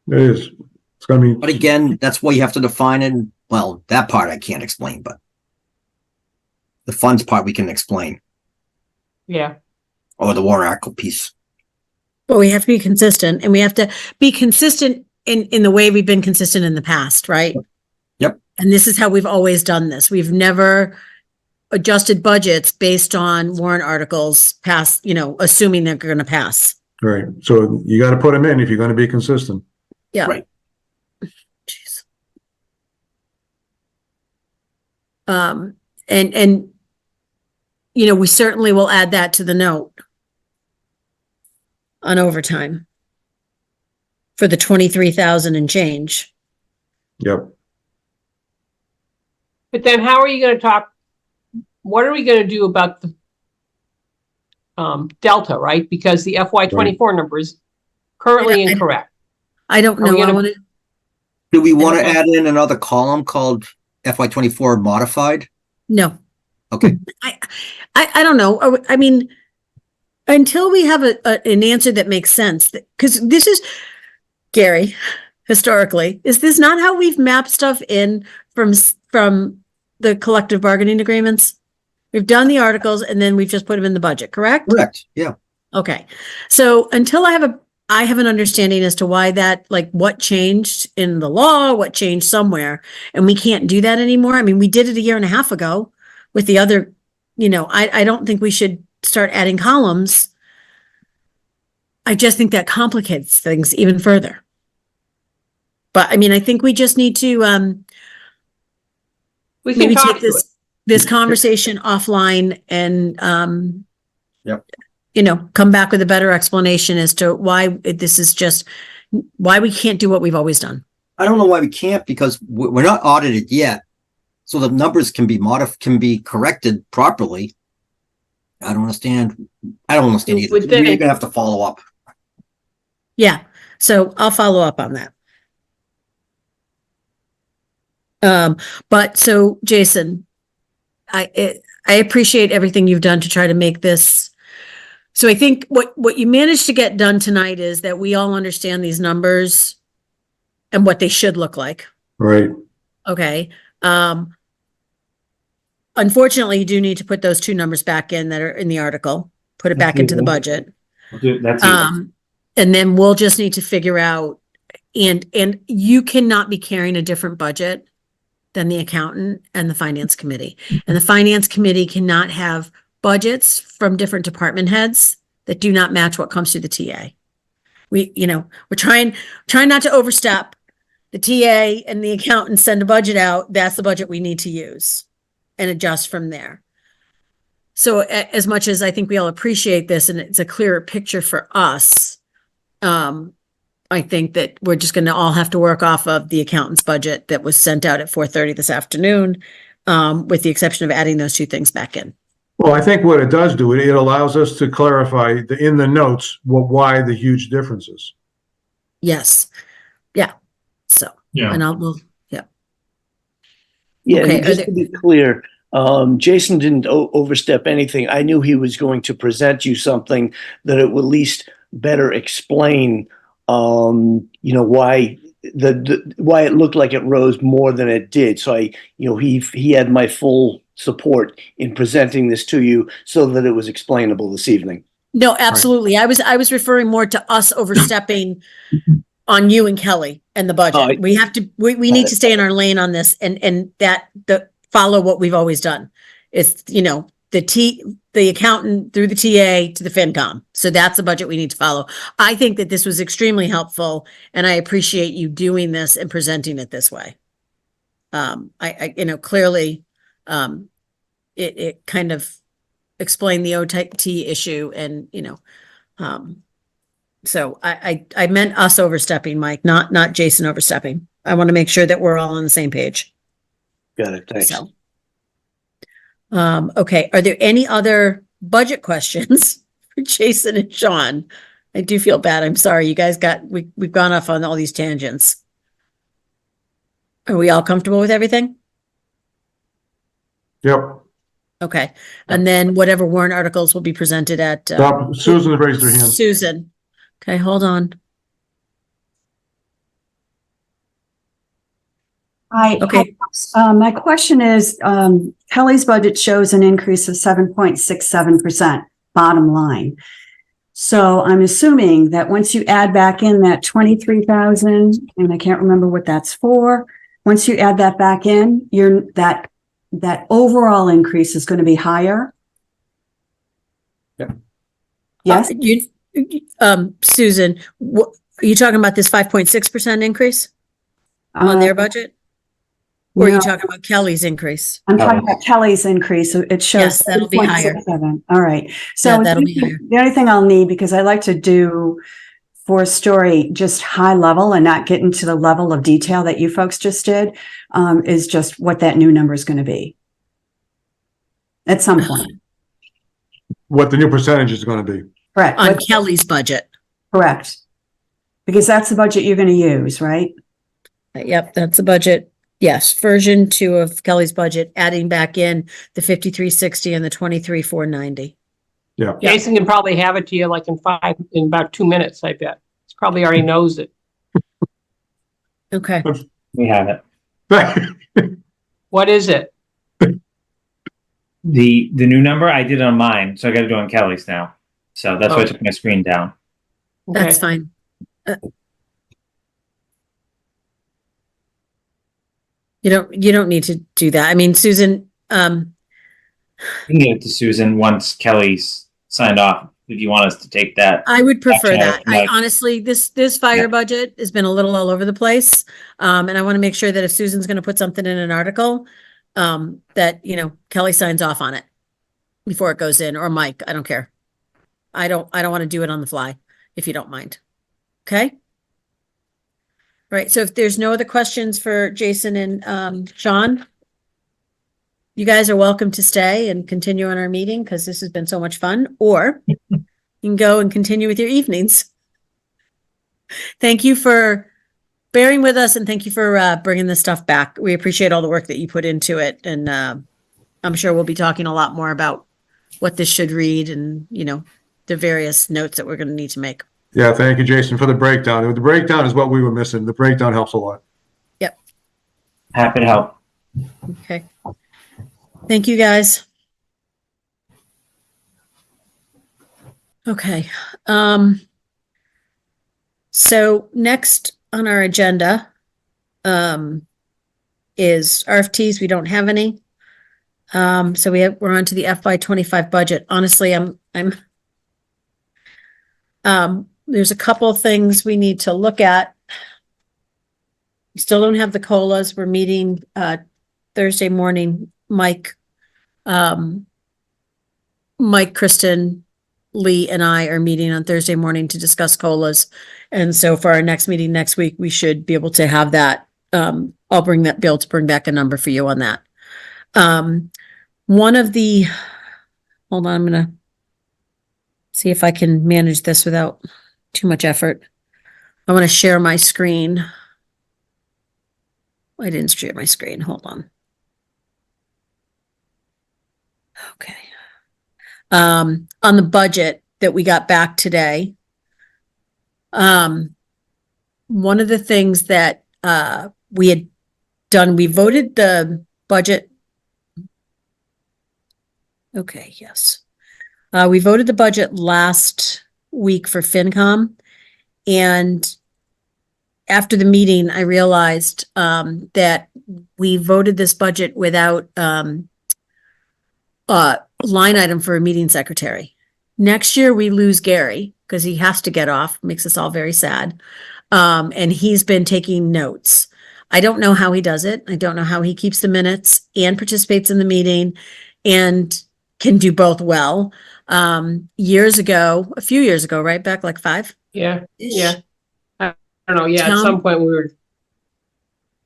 It is. It's gonna be. But again, that's why you have to define it. Well, that part I can't explain, but the funds part we can explain, Yeah. or the warrant article piece. But we have to be consistent, and we have to be consistent in the way we've been consistent in the past, right? Yep. And this is how we've always done this. We've never adjusted budgets based on warrant articles pass, assuming they're going to pass. Right, so you gotta put them in if you're gonna be consistent. Yeah. Right. Jeez. And we certainly will add that to the note on overtime for the 23,000 and change. Yep. But then how are you going to what are we going to do about the delta, right? Because the FY24 number is currently incorrect. I don't Are we know. I gonna- want to. Do we want to add in another column called FY24 modified? No. Okay. I don't know. I mean, until we have an answer that makes sense, because this is, Gary, historically, is this not how we've mapped stuff in from the collective bargaining agreements? We've done the articles and then we've just put them in the budget, correct? Correct. Yeah. Okay. So until I have an understanding as to why that, like what changed in the law, what changed somewhere, and we can't do that anymore. I mean, we did it a year and a half ago with the other, I don't think we should start adding columns. 'Cause this is, Gary, historically, is this not how we've mapped stuff in from the collective bargaining agreements? We've done the articles and then we've just put them in the budget, correct? Okay. So until I have an understanding as to why that, like what changed in the law, what changed somewhere, and we can't do that anymore. I mean, we did it a year and a half ago with the other, I just think that complicates things even further. But I mean, I think we just need to, We can maybe talk take to it. this conversation offline and, Yep. you know, come back with a better explanation as to why this is just, why we can't do what we've always done. I don't know why we can't, because we're not audited yet. So the numbers can be corrected properly. I don't understand. I don't understand You either. would We're think- gonna have to follow up. Yeah, so I'll follow up on that. But so Jason, I appreciate everything you've done to try to make this. So I think what you managed to get done tonight is that we all understand these numbers and what they should look like. Right. Okay. Unfortunately, you do need to put those two numbers back in that are in the article, put it back into the budget. That's easy. And then we'll just need to figure out, and you cannot be carrying a different budget than the accountant and the finance committee. And the finance committee cannot have budgets from different department heads that do not match what comes through the TA. We're trying not to overstep. The TA and the accountant send a budget out. That's the budget we need to use and adjust from there. So as much as I think we all appreciate this and it's a clearer picture for us, I think that we're just going to all have to work off of the accountant's budget that was sent out at 4:30 this afternoon, with the exception of adding those two things back in. Well, I think what it does do, it allows us to clarify in the notes why the huge differences. Yes. Yeah. So, Yeah. and yeah. Yeah, Okay, and just to be clear, Jason didn't overstep anything. I knew he was going to present you something that it would at least better explain, why why it looked like it rose more than it did. So he had my full support in presenting this to you so that it was explainable this evening. No, absolutely. I was referring more to us overstepping on you and Kelly and the budget. We need to stay in our lane on this and follow what we've always done. It's, the accountant through the TA to the FinCom. So that's the budget we need to follow. I think that this was extremely helpful and I appreciate you doing this and presenting it this way. Clearly, it kind of explained the OT issue and, so I meant us overstepping, Mike, not Jason overstepping. I want to make sure that we're all on the same page. Got it. Thanks. So, okay. Are there any other budget questions for Jason and Sean? I do feel bad. I'm sorry. You guys we've gone off on all these tangents. Are we all comfortable with everything? Yep. Okay. And then whatever warrant articles will be presented at, Susan raised her hand. Susan. Okay, hold on. Hi. Okay. My question is, Kelly's budget shows an increase of 7.67% bottom line. So I'm assuming that once you add back in that 23,000, and I can't remember what that's for, once you add that back in, that overall increase is going to be higher. Yeah. Yes. Susan, are you talking about this 5.6% increase on their budget? Or are you No. talking about Kelly's increase? I'm talking about Kelly's increase. So it shows. Yes, that'll be higher. 7.67. All right. Yeah, So that'll be higher. the only thing I'll need, because I like to do for a story just high level and not get into the level of detail that you folks just did, is just what that new number is going to be at some point. What the new percentage is going to be. Correct. On Kelly's budget. Correct. Because that's the budget you're going to use, right? Yep, that's the budget. Yes, version 2 of Kelly's budget, adding back in the 5360 and the 23,490. Yeah. Jason can probably have it to you like in about 2 minutes, I bet. He probably already knows it. Okay. We have it. What is it? The new number, I did it on mine, so I got to do it on Kelly's now. So that's why I took my screen down. That's fine. You don't need to do that. I mean, Susan, You can give it to Susan once Kelly's signed off if you want us to take that. I would prefer that. Action I item, honestly, this fire Yeah. budget has been a little all over the place. And I want to make sure that if Susan's going to put something in an article, that, Kelly signs off on it before it goes in, or Mike, I don't care. I don't want to do it on the fly, if you don't mind. Okay? Right, so if there's no other questions for Jason and Sean, you guys are welcome to stay and continue on our meeting because this has been so much fun, or you can go and continue with your evenings. Thank you for bearing with us, and thank you for bringing this stuff back. We appreciate all the work that you put into it, and I'm sure we'll be talking a lot more about what this should read and, the various notes that we're going to need to make. Yeah, thank you, Jason, for the breakdown. The breakdown is what we were missing. The breakdown helps a lot. Yep. happy to help. Okay. Thank you, guys. Okay. So next on our agenda is RFTs. We don't have any. So we're on to the FY25 budget. Honestly, there's a couple of things we need to look at. We still don't have the COLAs. We're meeting Thursday morning. Mike, Kristen, Lee, and I are meeting on Thursday morning to discuss COLAs. And so for our next meeting next week, we should be able to have that. I'll be able to bring back a number for you on that. Hold on, I'm going to see if I can manage this without too much effort. I want to share my screen. I didn't share my screen. Hold on. Okay. On the budget that we got back today, one of the things that we had done, we voted the budget. Okay, yes. We voted the budget last week for FinCom, and after the meeting, I realized that we voted this budget without line item for a meeting secretary. Next year, we lose Gary because he has to get off, makes us all very sad. And he's been taking notes. I don't know how he does it. I don't know how he keeps the minutes and participates in the meeting and can do both well. A few years ago, right? Back like 5? Yeah. Yeah. I don't know. Yeah. At some point we were.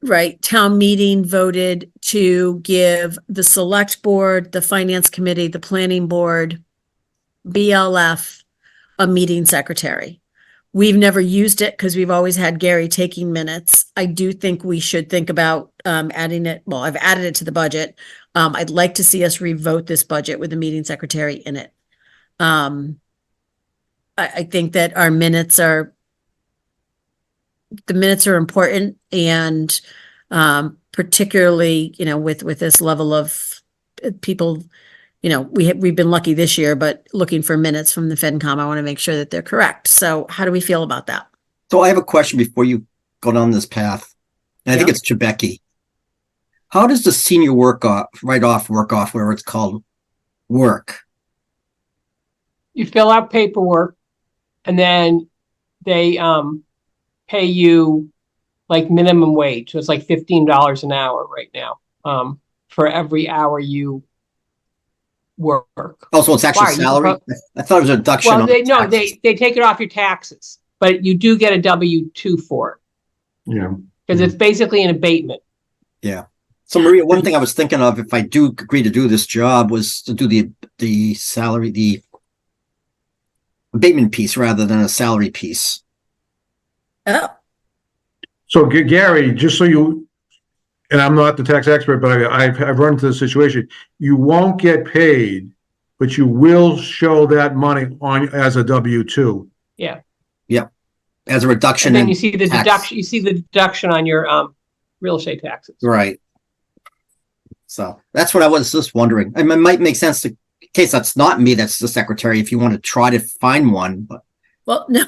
Right. Town meeting voted to give the select board, the finance committee, the planning board, BLF, a meeting secretary. We've never used it because we've always had Gary taking minutes. I do think we should think about adding it. Well, I've added it to the budget. I'd like to see us revote this budget with a meeting secretary in it. I think that the minutes are important, and particularly, with this level of people, we've been lucky this year, but looking for minutes from the FinCom, I want to make sure that they're correct. So how do we feel about that? So I have a question before you go down this path. And I think it's Chebecki. How does the senior write-off work off, where it's called work? You fill out paperwork, and then they pay you like minimum wage. So it's like $15 an hour right now for every hour you work. Oh, so it's actually salary? I thought it was a deduction. Well, they take it off your taxes, but you do get a W-2 for it. Yeah. Because it's basically an abatement. Yeah. So Maria, one thing I was thinking of, if I do agree to do this job, was to do the salary, the abatement piece rather than a salary piece. Oh. So Gary, just so you, and I'm not the tax expert, but I've run into this situation. You won't get paid, but you will show that money on as a W-2. Yeah. Yep. As a reduction. And then in you see the tax. deduction. You see the deduction on your real estate taxes. Right. So that's what I was just wondering. I mean, it might make sense in case that's not me, that's the secretary, if you want to try to find one. But Well, no,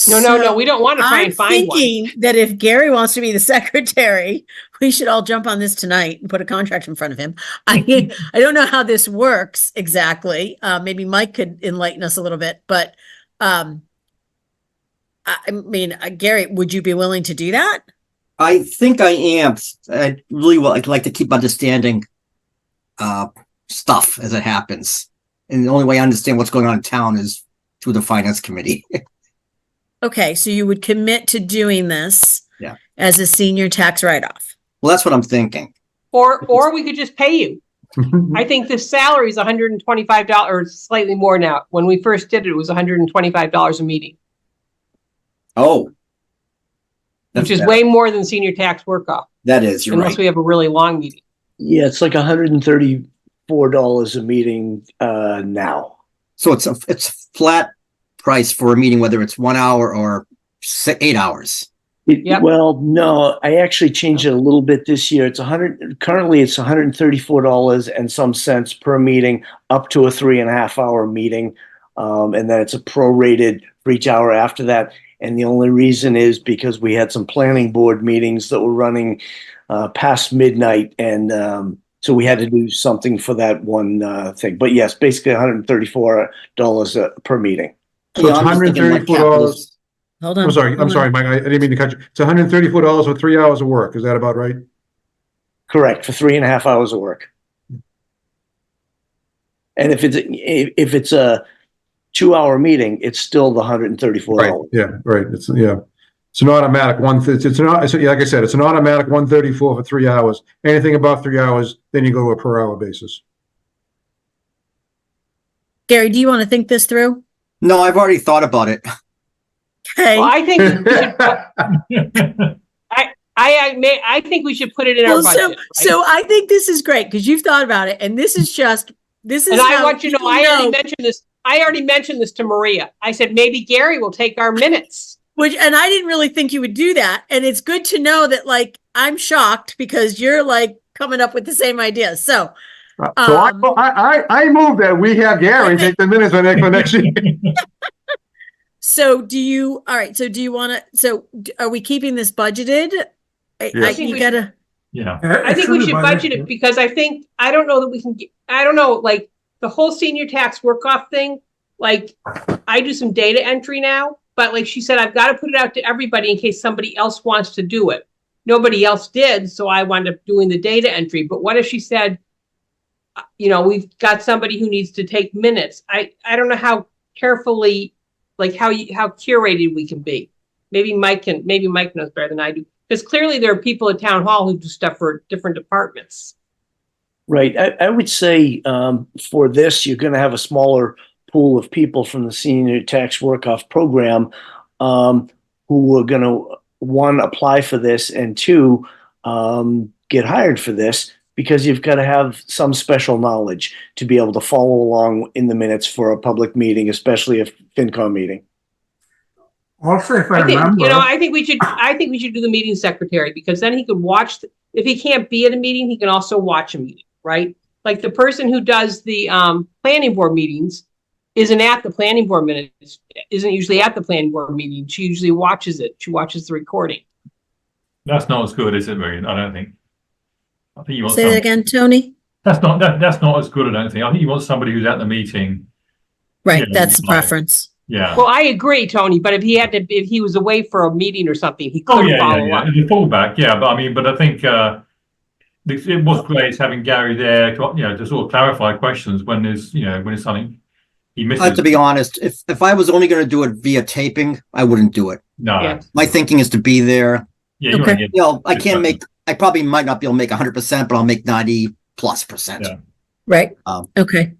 No, we don't want to try I'm and find one. thinking that if Gary wants to be the secretary, we should all jump on this tonight and put a contract in front of him. I don't know how this works exactly. Maybe Mike could enlighten us a little bit, but I mean, Gary, would you be willing to do that? I think I am. I really would like to keep understanding stuff as it happens. And the only way I understand what's going on in town is through the finance committee. Okay, so you would commit to doing this Yeah. as a senior tax write-off. Well, that's what I'm thinking. Or we could just pay you. I think the salary is $125 or slightly more now. When we first did it, it was $125 a meeting, Oh. which is That's way more than senior tax work-off, That is, you're unless right. we have a really long meeting. Yeah, it's like $134 a meeting now. So it's a flat price for a meeting, whether it's 1 hour or 8 hours. Yep. Well, no, I actually changed it a little bit this year. Currently it's $134 and some cents per meeting, up to a 3.5 hour meeting. And then it's a prorated for each hour after that. And the only reason is because we had some planning board meetings that were running past midnight. And so we had to do something for that one thing. But yes, basically $134 per meeting. So it's $134. Hold on. I'm sorry, hold on. Mike, I didn't mean to cut you. It's $134 for 3 hours of work. Is that about right? Correct, for 3.5 hours of work. And if it's a 2 hour meeting, it's still the $134. Right, yeah, right. It's an automatic like I said, it's an automatic 134 for 3 hours. Anything above 3 hours, then you go to a per hour basis. Gary, do you want to think this through? No, I've already thought about it. Okay. Well, I think I think we should put it in our Well, budget. so I think this is great because you've thought about it, and this is And I how want you to know, people I already mentioned this to Maria. I said, maybe Gary will take our minutes. and I didn't really think you would do that. And it's good to know that, like, I'm shocked because you're like coming up with the same ideas. So, I move that we have Gary take the minutes for next year. so do you want to, are we keeping this budgeted? Yeah. I think we should budget it because I don't know that we can get, I don't know, like the whole senior tax work-off thing, like I do some data entry now, but like she said, I've got to put it out to everybody in case somebody else wants to do it. Nobody else did, so I wound up doing the data entry. But what if she said, we've got somebody who needs to take minutes. I don't know how carefully, like how curated we can be. Maybe Mike knows better than I do. Because clearly there are people at town hall who do stuff for different departments. Right. I would say for this, you're going to have a smaller pool of people from the senior tax work-off program who are going to, one, apply for this, and two, get hired for this, because you've got to have some special knowledge to be able to follow along in the minutes for a public meeting, especially a FinCom meeting. Also, if I think, remember, I think we should do the meeting secretary, because then he could watch. If he can't be at a meeting, he can also watch a meeting, right? Like the person who does the planning board meetings isn't at the planning board minutes, isn't usually at the planning board meeting. She usually watches it. She watches the recording. That's not as good, is it, Marion? I don't think. I think you want Say that again, Tony. That's not as good. I don't think. I think you want somebody who's at the meeting. Right, that's the preference. Yeah. Well, I agree, Tony. But if he was away for a meeting or something, he couldn't follow up. The fallback, yeah. But I think it was great having Gary there to sort of clarify questions when there's something he misses. I have to be honest. If I was only going to do it via taping, I wouldn't do it. No. Yeah. My thinking is to be there. Yeah. You want to get, I probably might not be able to make 100%, but I'll make 90+%. Yeah. Right. Okay.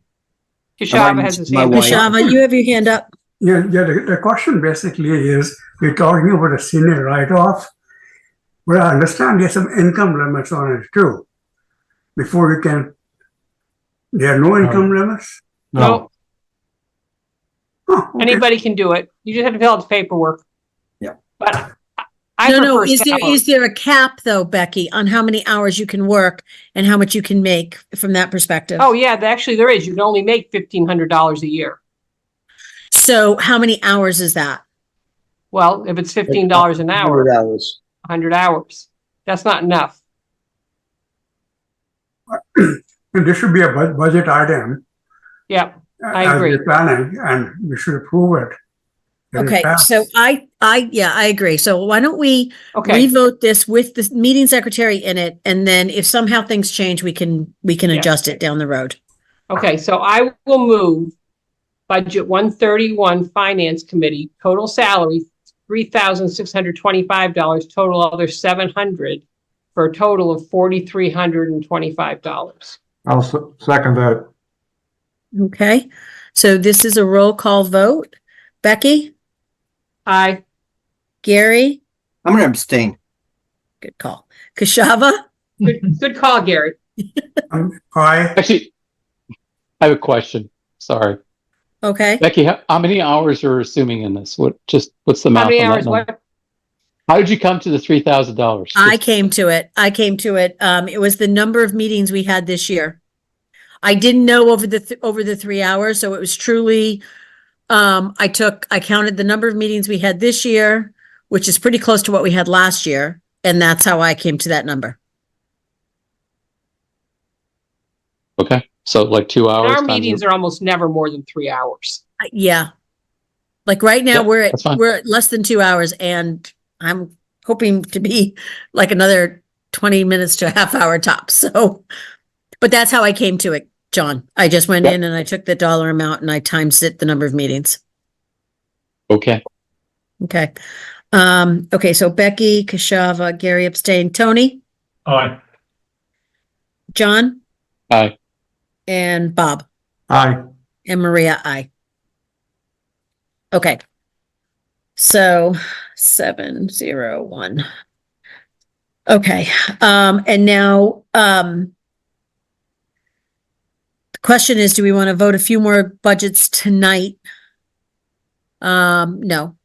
Kashava has his hand. Kashava, you have your hand up. yeah, the question basically is, we're talking about a senior write-off, but I understand there's some income limits on it too. Before you can, there are no income limits? No. Oh, okay. Anybody can do it. You just have to fill out the paperwork. Yeah. But I prefer Is there a cap though, Becky, on how many hours you can work and how much you can make from that perspective? Oh yeah, actually there is. You can only make $1,500 a year. So how many hours is that? Well, if it's $15 an hour, 100 hours. 100 hours, that's not enough. And this should be a budget item. Yeah, I As agree. we're planning, and we should approve it. Get it Okay, passed. so I agree. So why don't we Okay, revote this with the meeting secretary in it, and then if somehow things change, we can adjust it down the road. okay, so I will move budget 131 Finance Committee, total salary, $3,625, total other $700, for a total of $4,325. I'll second that. Okay, so this is a roll call vote. Becky, Aye. Gary, I'm gonna abstain. good call. Kashava, Good call, Gary. I, Actually, I have a question. Sorry. okay. Becky, how many hours are assuming in this? What's the How math many on that hours? number? What? How did you come to the $3,000? I came to it. It was the number of meetings we had this year. I didn't know over the 3 hours, so it was truly, I counted the number of meetings we had this year, which is pretty close to what we had last year, and that's how I came to that number. Okay, so like 2 hours. Our times meetings are almost never more than 3 hours. Yeah. Like right now, Yep, we're that's fine. at less than 2 hours, and I'm hoping to be like another 20 minutes to a half hour top. So, but that's how I came to it, John. I just went Yep. in and I took the dollar amount and I times it the number of meetings. Okay. Okay. Okay. So Becky, Kashava, Gary abstained, Tony, Aye. John, Aye. and Bob, Aye. and Maria, aye. Okay. So 701. Okay. And now, the question is, do we want to vote a few more budgets tonight? No,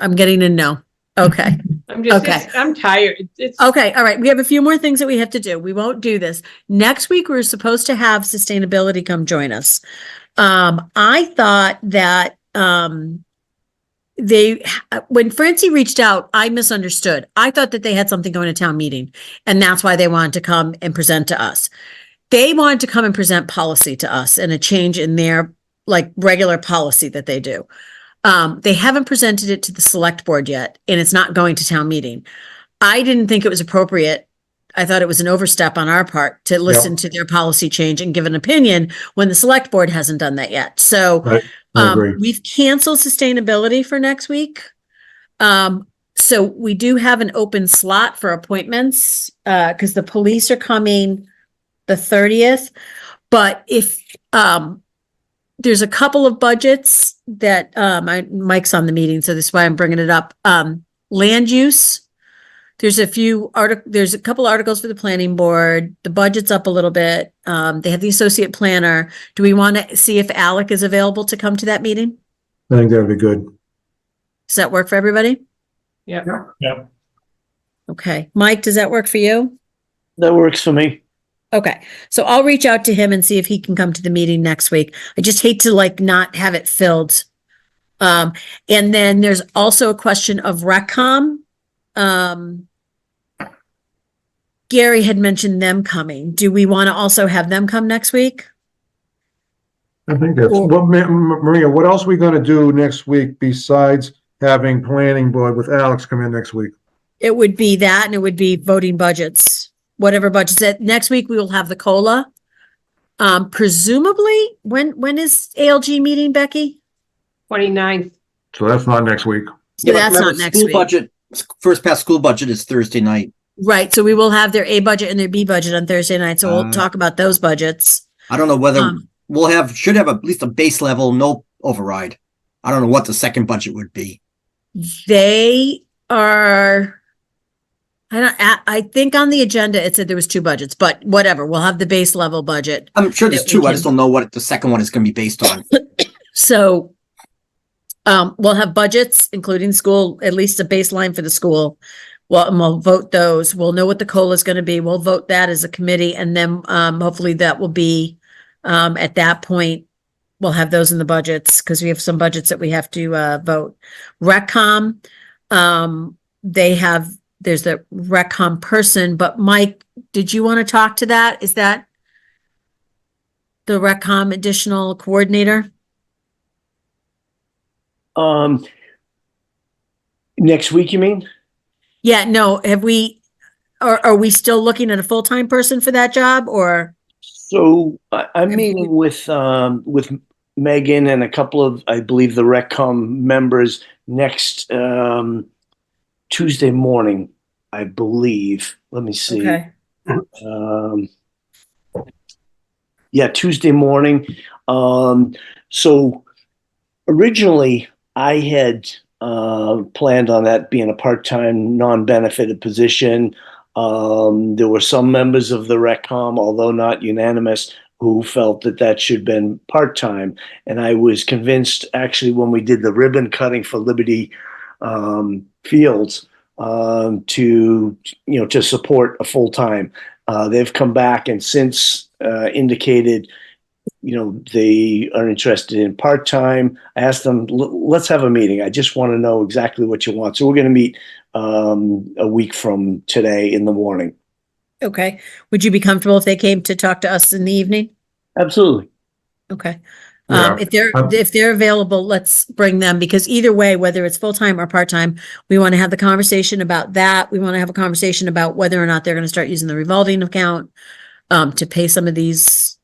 I'm getting a no. Okay. I'm tired. It's Okay. All right. We have a few more things that we have to do. We won't do this. Next week, we're supposed to have sustainability come join us. I thought that, when Francie reached out, I misunderstood. I thought that they had something going to town meeting, and that's why they wanted to come and present to us. They wanted to come and present policy to us and a change in their like regular policy that they do. They haven't presented it to the select board yet, and it's not going to town meeting. I didn't think it was appropriate. I thought it was an overstep on our part to listen to their policy change and give an opinion when the select board hasn't done that yet. So Right. I agree. we've canceled sustainability for next week. So we do have an open slot for appointments, because the police are coming the 30th. But if, there's a couple of budgets that, Mike's on the meeting, so this is why I'm bringing it up. Land use. There's a couple articles for the planning board. The budget's up a little bit. They have the associate planner. Do we want to see if Alec is available to come to that meeting? I think that'd be good. Does that work for everybody? yeah. Okay. Mike, does that work for you? That works for me. Okay. So I'll reach out to him and see if he can come to the meeting next week. I just hate to like not have it filled. And then there's also a question of RecCom. Gary had mentioned them coming. Do we want to also have them come next week? I think that's, Maria, what else are we gonna do next week besides having planning board with Alex come in next week? It would be that, and it would be voting budgets, whatever budgets. That next week we will have the COLA. Presumably, when is ALG meeting, Becky? 29th. So that's not next week. So that's remember, not next school week. budget, first pass school budget is Thursday night. Right. So we will have their A budget and their B budget on Thursday night. So we'll talk about those budgets. I don't know whether Um, should have at least a base level, no override. I don't know what the second budget would be. They are, I think on the agenda, it said there was two budgets, but whatever, we'll have the base level budget. I'm sure there's that we two. I just can- don't know what the second one is going to be based on. So, we'll have budgets, including school, at least a baseline for the school. Well, and we'll vote those. We'll know what the COLA is going to be. We'll vote that as a committee, and then, hopefully that will be, at that point, we'll have those in the budgets because we have some budgets that we have to vote. Reccom, there's a Reccom person, but Mike, did you want to talk to that? Is that the Reccom additional coordinator? Next week, you mean? Yeah, no, are we still looking at a full-time person for that job or? So I'm meeting with Megan and a couple of, I believe, the Reccom members next Tuesday morning, I believe. Let me see. Okay. Yeah, Tuesday morning. So originally I had planned on that being a part-time, non-benefited position. There were some members of the Reccom, although not unanimous, who felt that that should have been part-time. And I was convinced, actually, when we did the ribbon cutting for Liberty Fields, to support a full-time. They've come back and since indicated, they are interested in part-time. I asked them, let's have a meeting. I just want to know exactly what you want. So we're going to meet a week from today in the morning. Okay. Would you be comfortable if they came to talk to us in the evening? Absolutely. Okay. Yeah. If they're available, let's bring them because either way, whether it's full-time or part-time, we want to have the conversation about that. We want to have a conversation about whether or not they're going to start using the revolving account to pay some of these,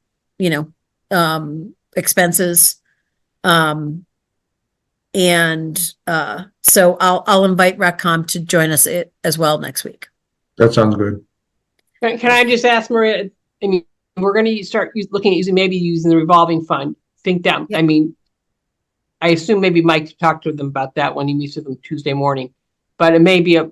expenses. So I'll invite Reccom to join us as well next week. That sounds good. Can I just ask Maria, I mean, we're going to start looking at using the revolving fund. Think that, Yep. I mean, I assume maybe Mike talked to them about that when he meets with them Tuesday morning, but it may be a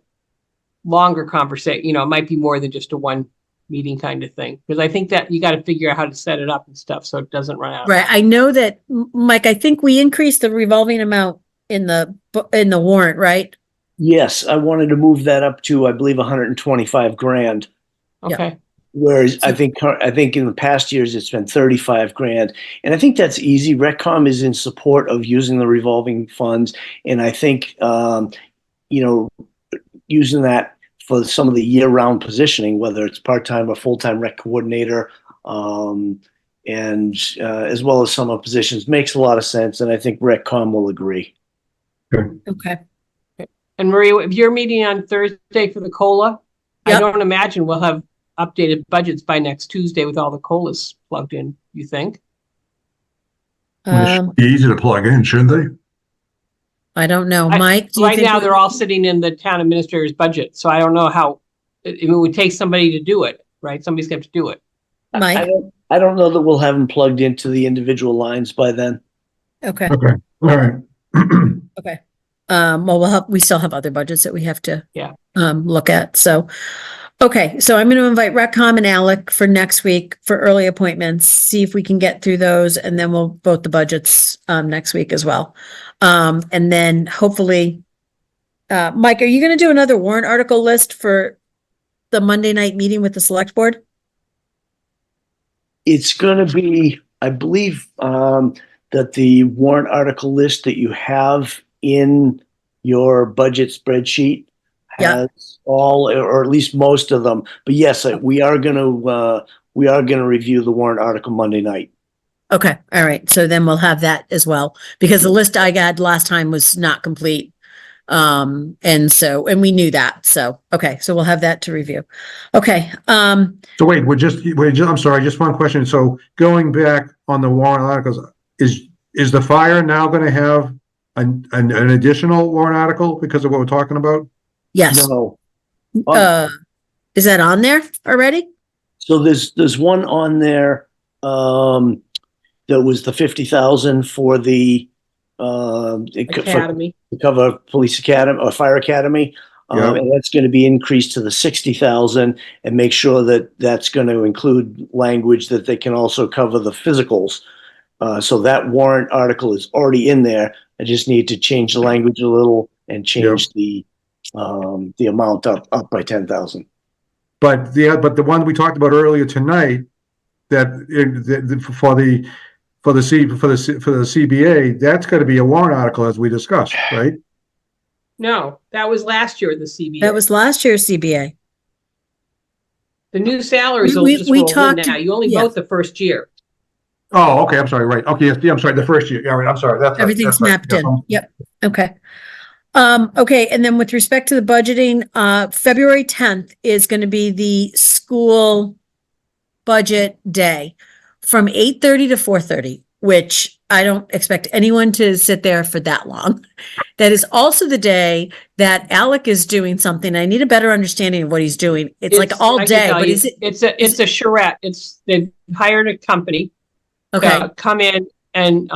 longer conversation, it might be more than just a one meeting kind of thing. Because I think that you got to figure out how to set it up and stuff so it doesn't run out. Right. I know that, Mike, I think we increased the revolving amount in the warrant, right? Yes, I wanted to move that up to, I believe, 125 grand. Okay. Whereas I think in the past years it's been 35 grand, and I think that's easy. Reccom is in support of using the revolving funds, and I think using that for some of the year-round positioning, whether it's part-time or full-time rec coordinator, and as well as some of positions, makes a lot of sense, and I think Reccom will agree. Okay. And Maria, if you're meeting on Thursday for the COLA, Yep. I don't imagine we'll have updated budgets by next Tuesday with all the COLAs plugged in, you think? It should be easy to plug in, shouldn't they? I don't know. Mike, do you Right think now, they're all sitting in the town administrator's budget, so I don't know how, it would take somebody to do it, right? Somebody's got to do it. Mike? I don't know that we'll have them plugged into the individual lines by then. Okay. Okay, all right. Okay. Well, we still have other budgets that we have to look at. So, okay. So I'm going to invite Reccom and Alec for next week for early appointments, see if we can get through those, and then we'll vote the budgets next week as well. And then hopefully, Mike, are you going to do another warrant article list for the Monday night meeting with the select board? It's going to be, I believe, that the warrant article list that you have in your budget spreadsheet has all, or at least most of them. But yes, we are going to review the warrant article Monday night. Okay. All right. So then we'll have that as well, because the list I got last time was not complete. And we knew that. So, okay. So we'll have that to review. Okay. So wait, I'm sorry, just one question. So going back on the warrant articles, is the fire now going to have an additional warrant article because of what we're talking about? Yes. No. Is that on there already? So there's one on there that was the 50,000 for the Academy. to cover police academy or fire academy. And that's going to be increased to the 60,000 and make sure that that's going to include language that they can also cover the physicals. So that warrant article is already in there. I just need to change the language a little and change the amount up by 10,000. But the one we talked about earlier tonight, that for the for the CBA, that's gotta be a warrant article as we discussed, right? No, that was last year, the CBA. That was last year's CBA. The new salaries will We- just we roll in talked- now. You only yeah. vote the first year. Oh, okay, I'm sorry, right, okay, yes, yeah, I'm sorry, the first year, yeah, right, I'm sorry, that's right. Everything's that's right. mapped Yeah, in. Yep. Okay. Okay, and then with respect to the budgeting, February 10th is going to be the school budget day from 8:30 to 4:30, which I don't expect anyone to sit there for that long. That is also the day that Alec is doing something. I need a better understanding of what he's doing. It's like all I can day, tell but you, is it? It's a charrette. They've hired a company. Okay, Come in and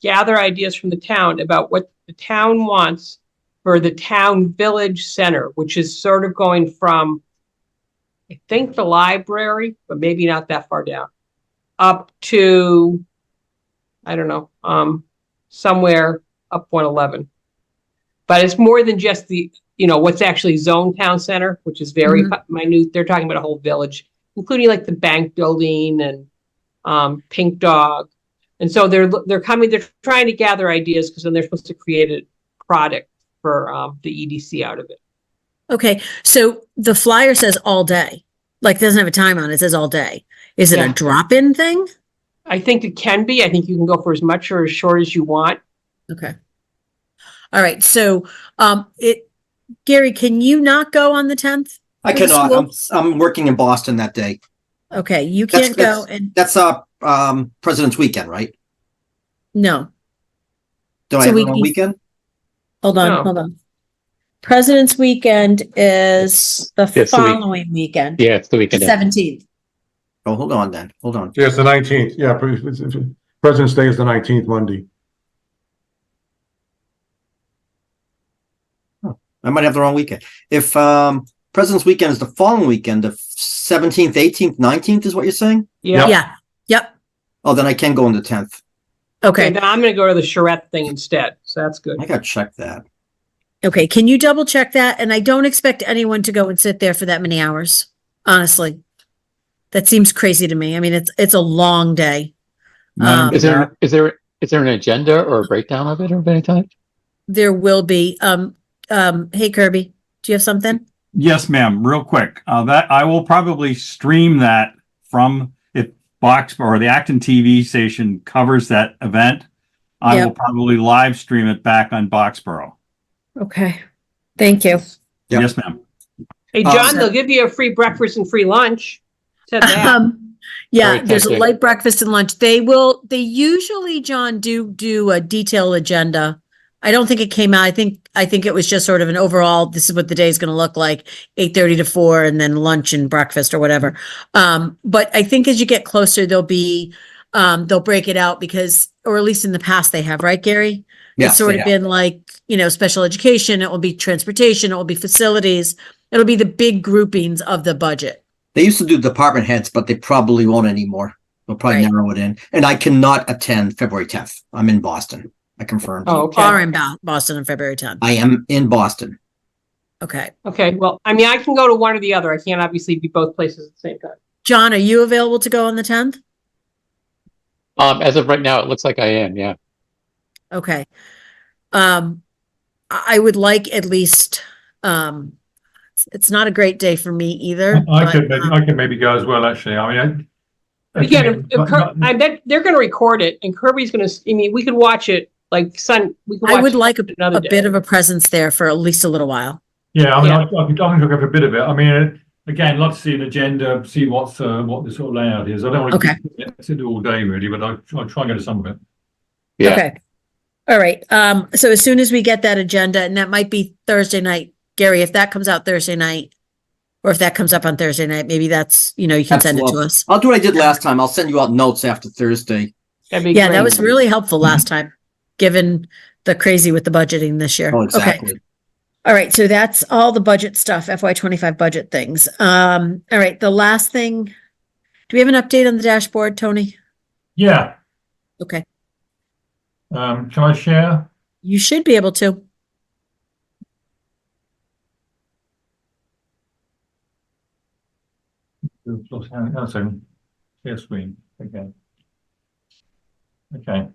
gather ideas from the town about what the town wants for the town village center, which is sort of going from, I think, the library, but maybe not that far down, up to, I don't know, somewhere up 111. But it's more than just what's actually zone town center, which is very minute. They're talking about a whole village, including like the bank building and Pink Dog. And so they're trying to gather ideas because then they're supposed to create a product for the EDC out of it. okay. So the flyer says all day, like it doesn't have a time on it. It says all day. Is it a Yeah. drop-in thing? I think it can be. I think you can go for as much or as short as you want. Okay. All right. So, Gary, can you not go on the 10th? I For the cannot. school? I'm working in Boston that day. Okay, you That's- can't go and That's President's Weekend, right? no. Do I So have we- it on weekend? Hold No. on. President's Weekend is the It's the week- following weekend, Yeah, it's the the weekend. 17th. Oh, hold on then. Hold on. Yeah, it's the 19th, yeah, President's Day is the 19th Monday. I might have the wrong weekend. If President's Weekend is the following weekend, the 17th, 18th, 19th is what you're saying? Yeah. Yeah. Yep. Oh, then I can go on the 10th. Okay. Then I'm going to go to the charrette thing instead. So that's good. I gotta check that. Okay. Can you double check that? And I don't expect anyone to go and sit there for that many hours. Honestly, that seems crazy to me. I mean, it's a long day. Madam Is there an agenda or a breakdown of it of any type? There will be. Hey Kirby, do you have something? Yes, ma'am. Real quick. That I will probably stream that from if Boxborough or the Acton TV station covers that event. I will Yep. probably live stream it back on Boxborough. Okay. Thank you. Yep. Yes, ma'am. Hey, John, they'll give you a free breakfast and free lunch. Said that. Yeah, All right, there's a thank you. light breakfast and lunch. They usually, John, do a detailed agenda. I don't think it came out. I think it was just sort of an overall, this is what the day is going to look like, 8:30 to 4 and then lunch and breakfast or whatever. But I think as you get closer, they'll break it out because, or at least in the past they have, right, Gary? Yes, It's sort they of have. been like, special education, it will be transportation, it will be facilities. It'll be the big groupings of the budget. They used to do department heads, but they probably won't anymore. They'll probably Right. narrow it in. And I cannot attend February 10th. I'm in Boston. I confirmed. Oh, okay. Are in Boston on February 10th. I am in Boston. Okay. Okay. Well, I mean, I can go to one or the other. I can't obviously be both places at the same time. John, are you available to go on the 10th? As of right now, it looks like I am, yeah. Okay. I would like at least, it's not a great day for me either. I but, can maybe go as well, actually. I mean, Again, I bet they're going to record it and Kirby's going to, I mean, we could watch it like we could I watch would it like another a day. bit of a presence there for at least a little while. yeah, I mean, Yeah. I can talk over a bit of it. I mean, again, love to see an agenda, see what the sort of layout is. I don't want Okay. to sit all day really, but I'll try and go to some of it. Yeah. Okay. All right. So as soon as we get that agenda, and that might be Thursday night, Gary, if that comes out Thursday night, or if that comes up on Thursday night, maybe that's, you can send it to Absolutely. us. I'll do what I did last time. I'll send you out notes after Thursday. That'd be Yeah, great. that was really helpful last time, given the crazy with the budgeting this year. Oh, Okay. exactly. All right, so that's all the budget stuff, FY25 budget things. All right, the last thing, do we have an update on the dashboard, Tony? Yeah. Okay, Shall I share? you should be able to. Oh, sorry. Share screen. Okay. Okay.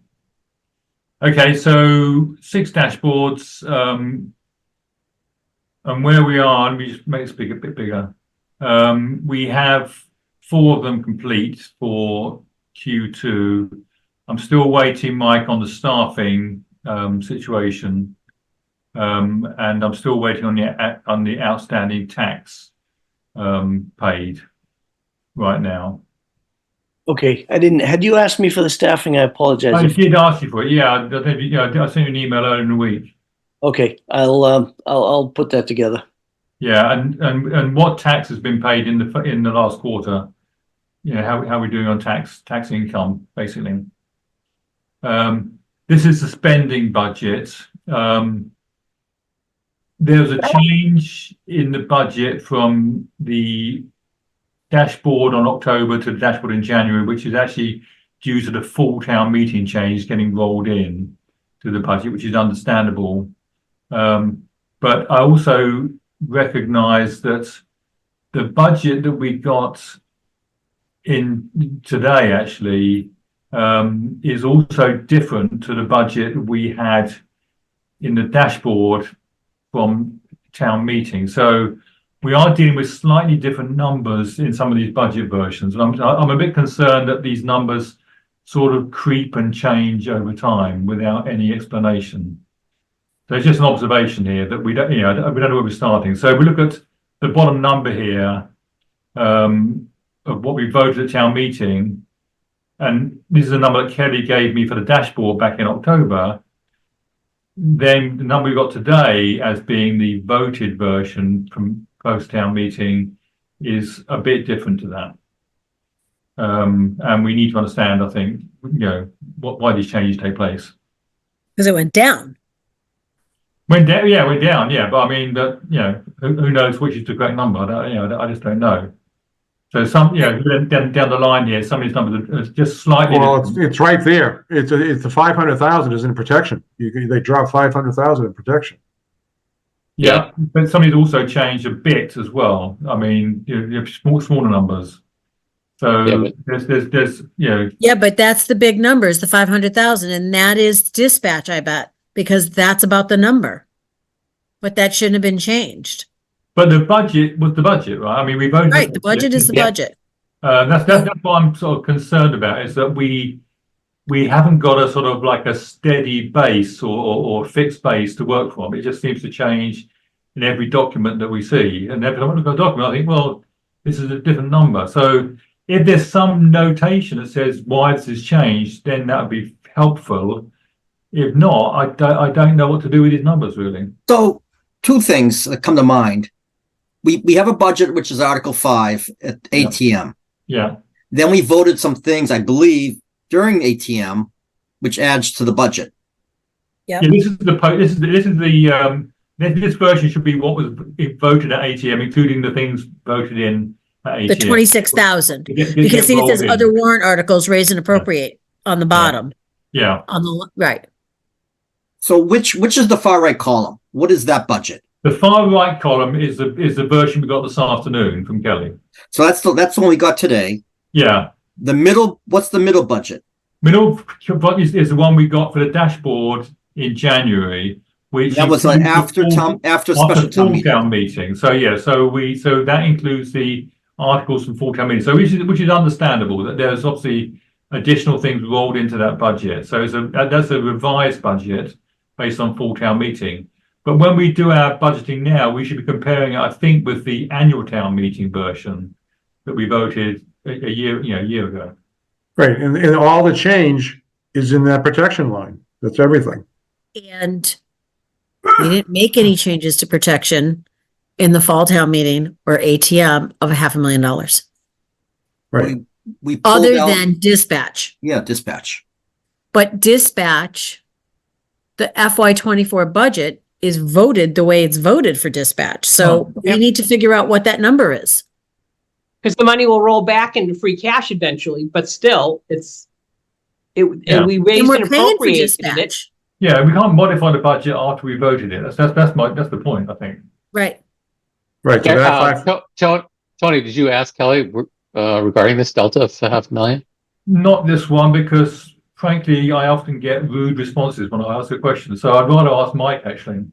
Okay, so 6 dashboards, and where we are, let me just make this a bit bigger. We have 4 of them complete for Q2. I'm still waiting, Mike, on the staffing situation, and I'm still waiting on the outstanding tax paid right now. Okay, had you asked me for the staffing? I apologize. I did ask you for it. Yeah, I sent you an email earlier in the week. Okay, I'll put that together. Yeah, and what tax has been paid in the last quarter? You know, how we're doing on tax income, basically. This is the spending budget. There was a change in the budget from the dashboard on October to the dashboard in January, which is actually due to the full town meeting change getting rolled in to the budget, which is understandable. But I also recognize that the budget that we got in today actually is also different to the budget we had in the dashboard from town meeting. So we are dealing with slightly different numbers in some of these budget versions. And I'm a bit concerned that these numbers sort of creep and change over time without any explanation. So it's just an observation here that we don't know where we're starting. So if we look at the bottom number here of what we voted at town meeting, and this is a number that Kelly gave me for the dashboard back in October, then the number we got today as being the voted version from post-town meeting is a bit different to that. And we need to understand, I think, why these changes take place. Because it went down. Went down, yeah. But I mean, who knows which is the correct number? I just don't know. So down the line here, some of these numbers are just slightly. Well, it's right there. It's the 500,000 is in protection. They drop 500,000 in protection. Yeah, but some of these also changed a bit as well. I mean, you have smaller numbers. So there's Yeah, but that's the big numbers, the 500,000, and that is dispatch, I bet, because that's about the number. But that shouldn't have been changed. But the budget was the budget, right? I mean, we voted. Right, the budget is the budget. That's what I'm sort of concerned about, is that we haven't got a sort of like a steady base or fixed base to work from. It just seems to change in every document that we see. And every time I look at a document, I think, well, this is a different number. So if there's some notation that says why this has changed, then that would be helpful. If not, I don't know what to do with these numbers, really. So 2 things that come to mind. We have a budget, which is Article 5 at ATM. Yeah. Then we voted some things, I believe, during ATM, which adds to the budget. Yep. Yeah, this version should be what was voted at ATM, including the things voted in at ATM. The 26,000. Because see, it says other warrant articles raise and appropriate on the bottom. Yeah. On the right. So which is the far right column? What is that budget? The far right column is the version we got this afternoon from Kelly. So that's the one we got today. Yeah. The middle, what's the middle budget? Middle is the one we got for the dashboard in January, which that was like after special town meeting. So yeah, so that includes the articles from full town meeting. So which is understandable that there's obviously additional things rolled into that budget. So that's a revised budget based on full town meeting. But when we do our budgeting now, we should be comparing it, I think, with the annual town meeting version that we voted a year ago. Right, and all the change is in that protection line. That's everything. And we didn't make any changes to protection in the fall town meeting or ATM of $500,000. Right. We pulled Other out, than dispatch. yeah, dispatch. But dispatch, the FY24 budget is voted the way it's voted for dispatch. So we need to figure out what that number is. Because the money will roll back into free cash eventually, but still, and we raised And we're and paying for appropriated it. dispatch. Yeah, we can't modify the budget after we voted it. That's the point, I think. Right. Right. So that Tony, did you ask Kelly regarding this delta of $500,000? Not this one, because frankly, I often get rude responses when I ask a question. So I'd rather ask Mike, actually.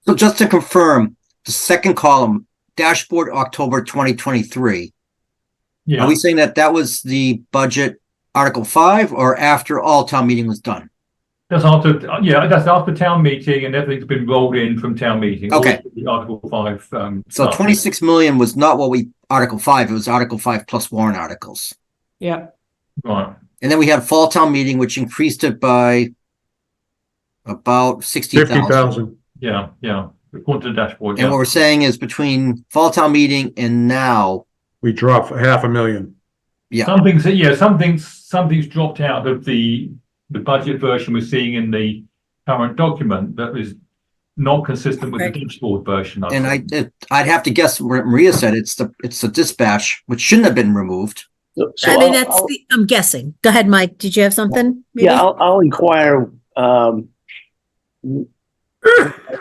So just to confirm, the second column, dashboard October 2023. Yeah. Are we saying that that was the budget Article 5 or after all town meeting was done? That's after, that's after town meeting and everything's been rolled in from town meeting. Okay. Article 5. So 26 million was not what we, Article 5, it was Article 5 plus warrant articles. Yeah. Right. And then we had fall town meeting, which increased it by about 60,000. 50,000. Yeah, yeah. According to the dashboard. And Yeah. what we're saying is between fall town meeting and now, We dropped 500,000. yeah, Something's dropped out of the budget version we're seeing in the current document that is not consistent with the dashboard version. and I'd have to guess what Maria said, it's the dispatch, which shouldn't have been removed. So I mean, I'm guessing. Go ahead, Mike. Did you have something? Maybe? yeah, I'll inquire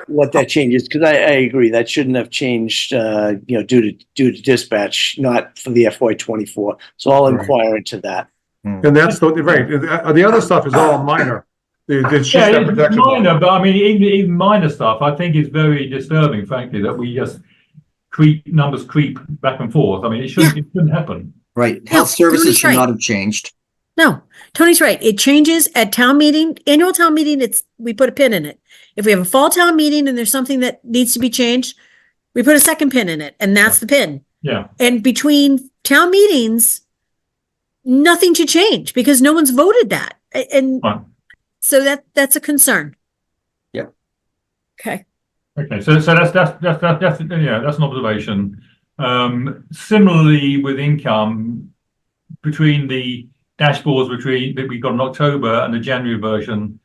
what that changes, because I agree that shouldn't have changed, due to dispatch, not for the FY24. So I'll Right. inquire into that. And that's right. The other stuff is all minor. It's just Yeah, that it's protection. minor, but I mean, even minor stuff, I think is very disturbing, frankly, that we just numbers creep back and forth. I mean, it shouldn't happen. Right, health services Tony's should right. not have changed. No, Tony's right. It changes at town meeting, annual town meeting, we put a pin in it. If we have a fall town meeting and there's something that needs to be changed, we put a second pin in it, and that's the pin. Yeah. And between town meetings, nothing to change because no one's voted that. And Right. so that's a concern. Yep. Okay. Okay, so that's an observation. Similarly with income, between the dashboards that we got in October and the January version,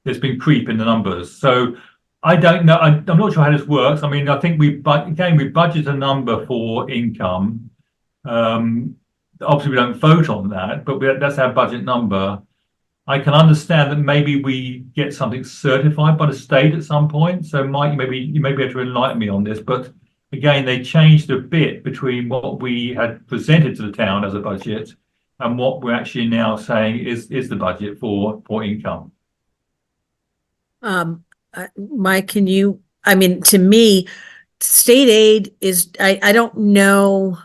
there's been creep in the numbers. So I don't know. I'm not sure how this works. I mean, I think we budget a number for income. Obviously, we don't vote on that, but that's our budget number. I can understand that maybe we get something certified by the state at some point. So, Mike, you may be able to enlighten me on this. But again, they changed a bit between what we had presented to the town as a budget and what we're actually now saying is the budget for income. Mike, to me, state aid is, I don't know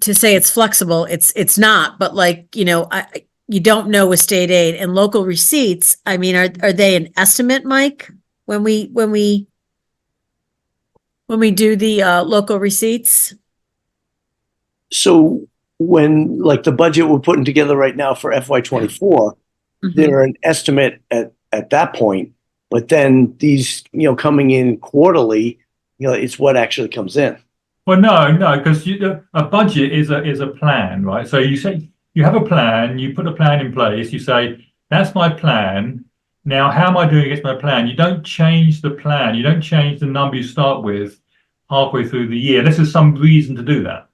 to say it's flexible. It's not, but you don't know with state aid and local receipts. I mean, are they an estimate, Mike, when we do the local receipts? So when the budget we're putting together right now for FY24, they're an estimate at that point, but then these, coming in quarterly, it's what actually comes in. Well, no, because a budget is a plan, right? So you say you have a plan, you put a plan in place, you say, that's my plan. Now, how am I doing against my plan? You don't change the plan. You don't change the number you start with halfway through the year. This is some reason to do that.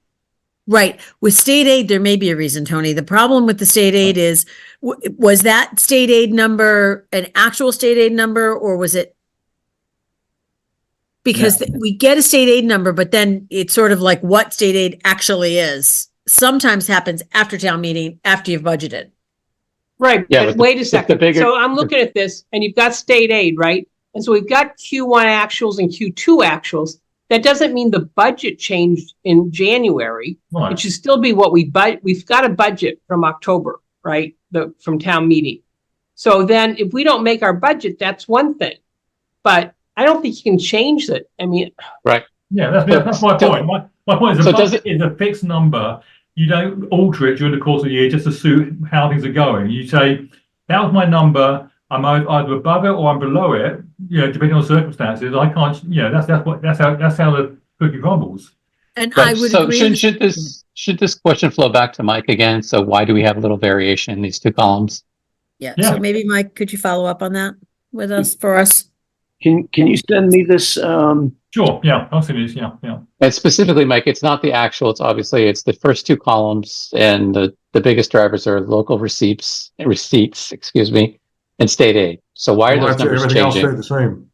Right. With state aid, there may be a reason, Tony. The problem with the state aid is, was that state aid number an actual state aid number, or was it? Because we get a state aid number, but then it's sort of like what state aid actually is. Sometimes happens after town meeting, after you've budgeted. Right, Yeah, but but wait a second. bigger- So I'm looking at this, and you've got state aid, right? And so we've got Q1 actuals and Q2 actuals. That doesn't mean the budget changed in January. Right. It should still be what we've got a budget from October, right? From town meeting. So then if we don't make our budget, that's one thing. But I don't think you can change it. I mean, Yeah, that's my point. My point is So a does budget is a fixed number. You don't alter it during the course of the year just to suit how things are going. You say, that was my number. I'm either above it or I'm below it, depending on circumstances. I can't, that's how the cookie crumbles. And I would So agree. should this question flow back to Mike again? So why do we have a little variation in these two columns? Yeah. Yeah. So maybe Mike, could you follow up on that for us? Can you send me this? Sure, yeah, I'll see this, yeah. And specifically, Mike, it's not the actual, it's the first two columns, and the biggest drivers are local receipts, and state aid. So why are those numbers Everything else stay changing? the same.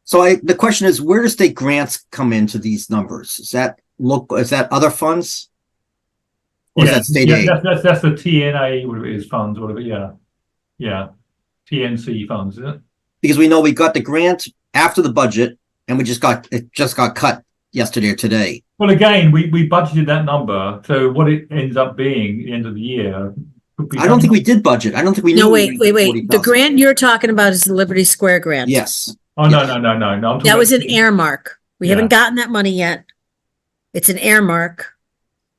So the question is, where do state grants come into these numbers? Is that other funds? Or is that state aid? That's the TNA, whatever it is, funds, whatever, yeah. TNC funds, is it? Because we know we got the grant after the budget, and it just got cut yesterday or today. Well, again, we budgeted that number, so what it ends up being at the end of the year. I don't think we did budget. I don't think we knew. No, we wait. were The 40,000. grant you're talking about is the Liberty Square grant. Yes. Oh, no. I'm talking That was about- an earmark. We Yeah. haven't gotten that money yet. It's an earmark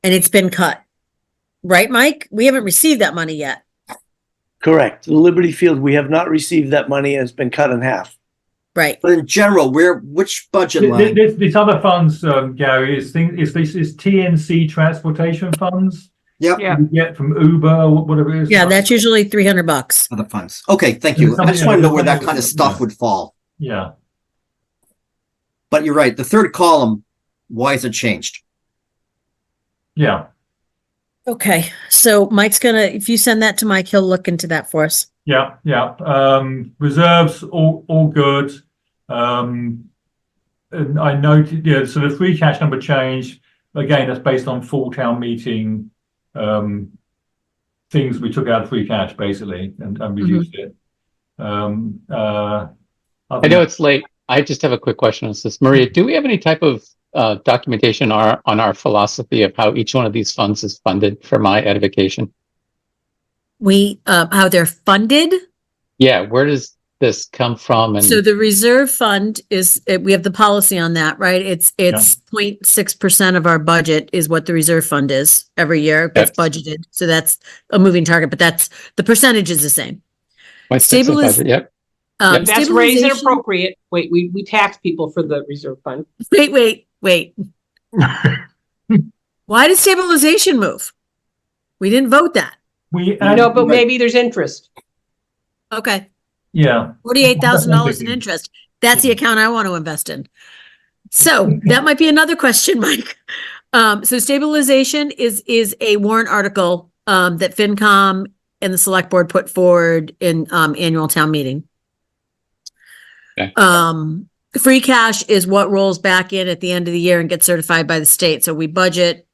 and it's been cut. Right, Mike? We haven't received that money yet. Correct. The Liberty Field, we have not received that money and it's been cut in half. Right. But in general, which budget line? This other funds, Gary, is TNC transportation funds. Yep. Yeah. You get from Uber, whatever it is. Yeah, that's usually $300. Other funds. Okay, thank you. I just want to know where that kind of stuff would fall. Yeah. But you're right. The third column, why is it changed? Yeah. Okay, so Mike's if you send that to Mike, he'll look into that for us. Yeah. Reserves, all good. And I noted, so the free cash number changed. Again, that's based on full town meeting things we took out of free cash, basically, and reduced it. I know it's late. I just have a quick question on this. Maria, do we have any type of documentation on our philosophy of how each one of these funds is funded for my edification? How they're funded? Yeah, where does this come from? And So the reserve fund we have the policy on that, right? It's 0.6% of our budget is what the reserve fund is every year. That's budgeted. So that's a moving target, but the percentage is the same. Yep. That's raised and appropriate. Wait, we tax people for the reserve fund. Wait. Why did stabilization move? We didn't vote that. No, but maybe there's interest. Okay. Yeah. $48,000 in interest. That's the account I want to invest in. So that might be another question, Mike. So stabilization is a warrant article that FinCom and the select board put forward in annual town meeting. Okay. Free cash is what rolls back in at the end of the year and gets certified by the state. So we budget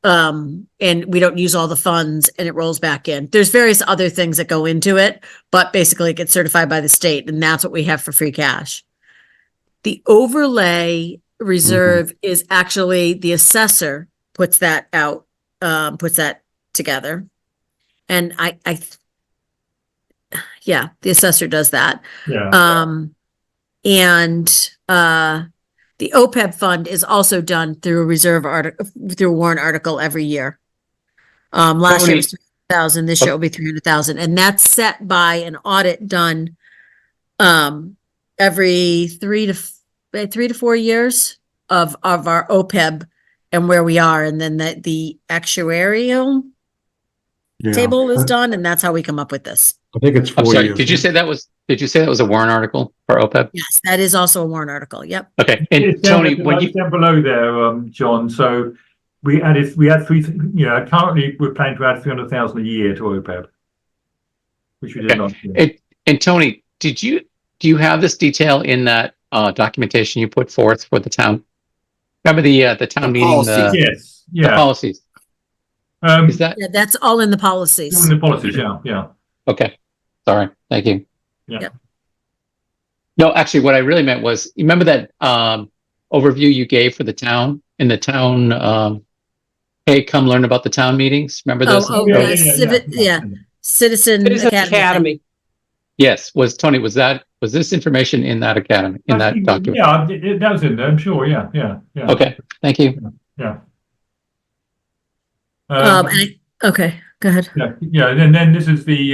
and we don't use all the funds and it rolls back in. There's various other things that go into it, but basically it gets certified by the state, and that's what we have for free cash. The overlay reserve is actually the assessor puts that out, puts that together. And the assessor does that. Yeah. The OPEB fund is also done through a reserve article, through a warrant article every year. Last year was 300,000. This year will be 300,000, and that's set by an audit done every 3 to 4 years of our OPEB and where we are, and then the actuarial table is done, and that's how we come up with this. I think it's 4 I'm sorry, years. did you say that was a warrant article for OPEB? Yes, that is also a warrant article. Yep. Okay. And It's Tony, down below there, John. So we had currently we're planning to add 300,000 a year to OPEB, which we did last year. And Tony, do you have this detail in that documentation you put forth for the town? Remember the town meeting? policies. Yes. The Yeah. policies. Is that Yeah, that's all in the policies. in the policies? Yeah. okay? Sorry, thank you. Yeah. Yep. No, actually, what I really meant was, you remember that overview you gave for the town in the town? Hey, come learn about the town meetings. Remember those? Citizen Academy. Yes. Was this information in that academy, in that document? Yeah, that was in there. I'm sure. Yeah. Okay, thank you. Yeah. Okay, go ahead. Yeah, and then this is the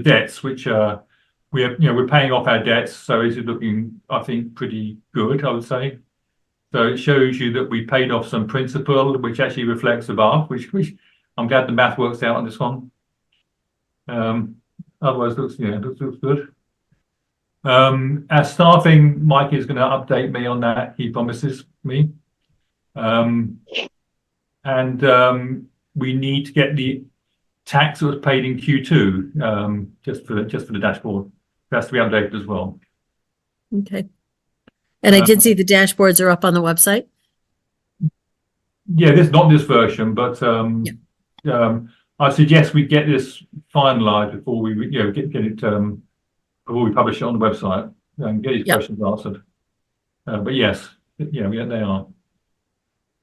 debts, which we have. We're paying off our debts, so it's looking, I think, pretty good, I would say. So it shows you that we paid off some principal, which actually reflects above, which I'm glad the math works out on this one. Otherwise, looks good. Our staffing, Mike is going to update me on that. He promises me. And we need to get the tax that was paid in Q2 just for the dashboard. It has to be updated as well. Okay. And I did see the dashboards are up on the website. Yeah, not this version, but I suggest we get this finalised before we get it before we publish it on the website and get these questions answered. But yes, yeah, they are.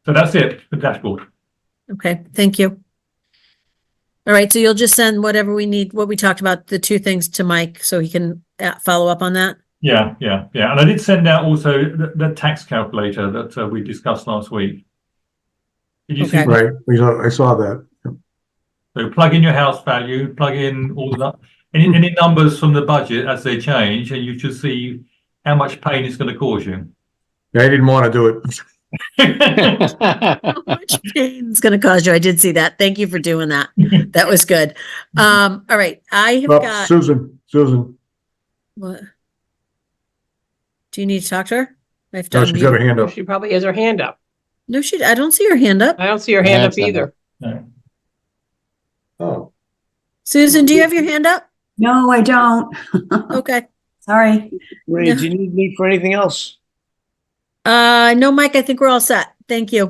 So that's it, the dashboard. Okay, thank you. All right, so you'll just send whatever we need, what we talked about, the two things to Mike, so he can follow up on that? Yeah. And I did send out also the tax calculator that we discussed last week. Did you see that? Right, I saw that. So plug in your house value, plug in all that, any numbers from the budget as they change, and you should see how much pain it's going to cause you. Yeah, I didn't want to do it. How much pain it's going to cause you? I did see that. Thank you for doing that. That was good. All right, I have got. Susan. What? Do you need to talk to her? I've No, done. she's got her hand up. She probably has her hand up. No, I don't see her hand up. I don't see her hand up either. No. Oh. Susan, do you have your hand up? No, I don't. Okay. Sorry. Ray, do you need me for anything else? No, Mike, I think we're all set. Thank you.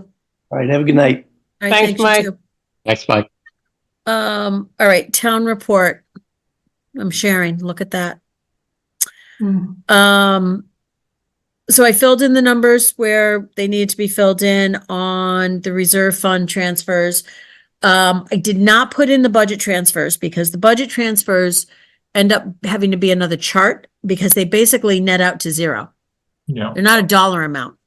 All right, have a good night. All right, Thanks, you Mike. too. Thanks, Mike. All right, town report. I'm sharing. Look at that. So I filled in the numbers where they needed to be filled in on the reserve fund transfers. I did not put in the budget transfers because the budget transfers end up having to be another chart because they basically net out to zero. Yeah. They're not a dollar amount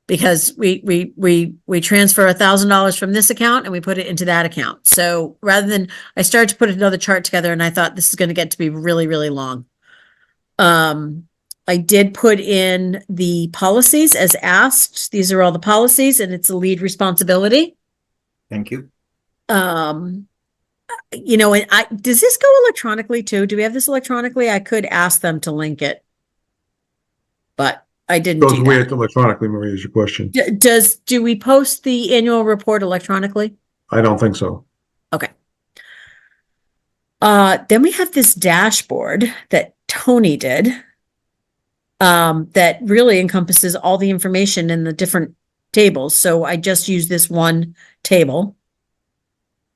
because we transfer $1,000 from this account and we put it into that account. So rather than, I started to put another chart together and I thought this is going to get to be really, really long. I did put in the policies as asked. These are all the policies and it's a lead responsibility. Thank you. And does this go electronically too? Do we have this electronically? I could ask them to link it, but I didn't Goes do where that. electronically, Maria, is your question. Do we post the annual report electronically? I don't think so. Okay. Then we have this dashboard that Tony did. That really encompasses all the information in the different tables. So I just use this one table.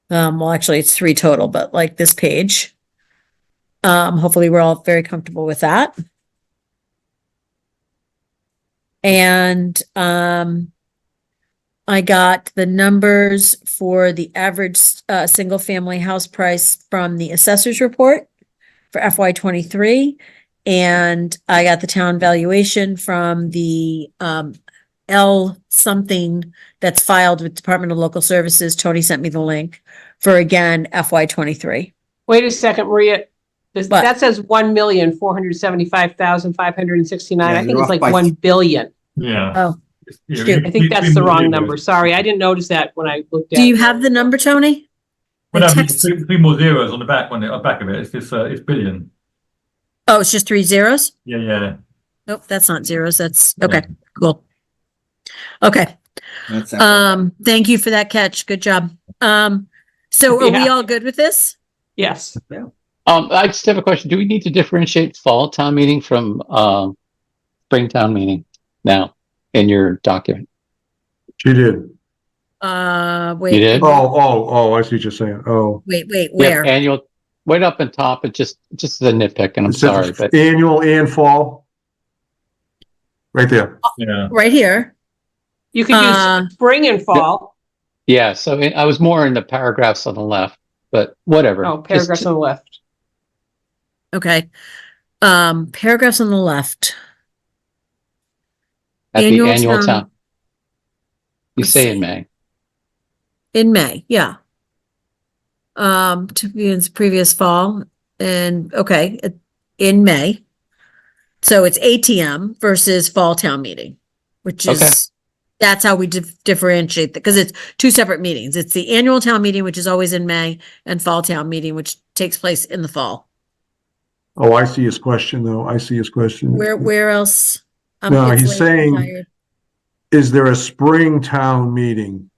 Well, actually it's 3 total, but like this page. Hopefully we're all very comfortable with that. And, I got the numbers for the average, single family house price from the assessor's report for FY23. And I got the town valuation from the, L something that's filed with Department of Local Services. Tony sent me the link for, again, FY23. Wait a second, Maria. What? That says 1,475,569. Yeah, I think you're it's off like by 1 billion. Yeah. Oh, I think that's the wrong number. Sorry, I didn't notice that when I looked at it. do you have the number, Tony? Well, I no, text- 3 more zeros on the back of it. It's this. It's billion. Oh, it's just 3 zeros? Yeah. Nope, that's not zeros. That's okay. Cool. Okay. That's that. Thank you for that catch. Good job. So are we Yeah. all good with this? Yes. I just have a question. Do we need to differentiate fall town meeting from spring town meeting now in your document? She did. Wait. You did? Oh, I see what you're saying. Oh. Wait, Yeah, where? annual, right up on top, it just the nitpick, and I'm It says sorry, but annual and fall. Right there. Yeah. Right here. You could use spring and fall. yeah, so I was more in the paragraphs on the left, but whatever. Oh, paragraphs Just- on the left. Okay. Paragraphs on the left. At the annual annual town- town. You Let's say see. in May. In May, yeah. To be in the previous fall and okay, in May. So it's ATM versus fall town meeting, which is, Okay. that's how we differentiate because it's 2 separate meetings. It's the annual town meeting, which is always in May, and fall town meeting, which takes place in the fall. Oh, I see his question though. I see his question. Where else? No, it's he's late, I'm saying- tired. Is there a spring town meeting?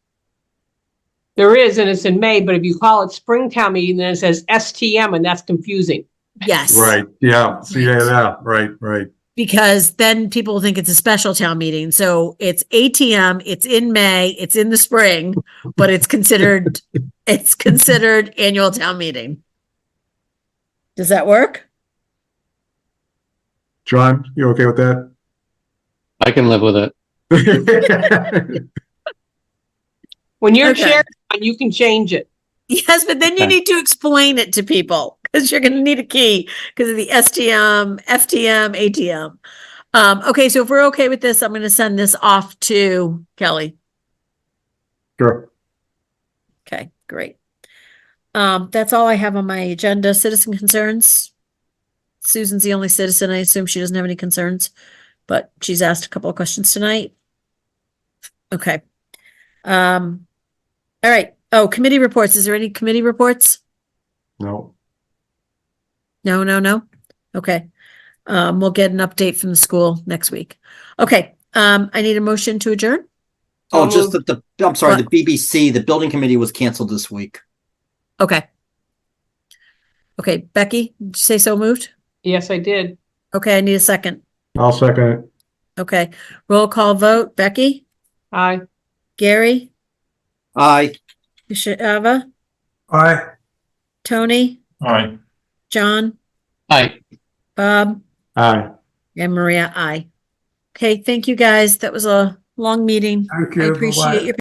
There is, and it's in May, but if you call it Springtown meeting, then it says STM, and that's confusing. Yes. Right, yeah, see, Right. yeah, right. because then people will think it's a special town meeting. So it's ATM, it's in May, it's in the spring, but it's considered annual town meeting. Does that work? John, you okay with that? I can live with it. When you're Okay. chair, you can change it. Yes, but then you Okay. need to explain it to people because you're going to need a key because of the STM, FTM, ATM. Okay, so if we're okay with this, I'm going to send this off to Kelly. Sure. Okay, great. That's all I have on my agenda. Citizen concerns. Susan's the only citizen. I assume she doesn't have any concerns, but she's asked a couple of questions tonight. Okay. All right. Oh, committee reports. Is there any committee reports? No. No. Okay. We'll get an update from the school next week. Okay. I need a motion to adjourn. Oh, just that I'm sorry, What? the BBC, the building committee was canceled this week. Okay. Okay, Becky, did you say so moved? Yes, I did. Okay, I need a second. I'll second it. Okay, roll call vote. Becky, Aye. Gary, Aye. Shava, Aye. Tony, All right. John, Aye. Bob, Aye. and Maria. Aye. Okay, thank you guys. That was a long meeting. Thank I you. appreciate Bye-bye. your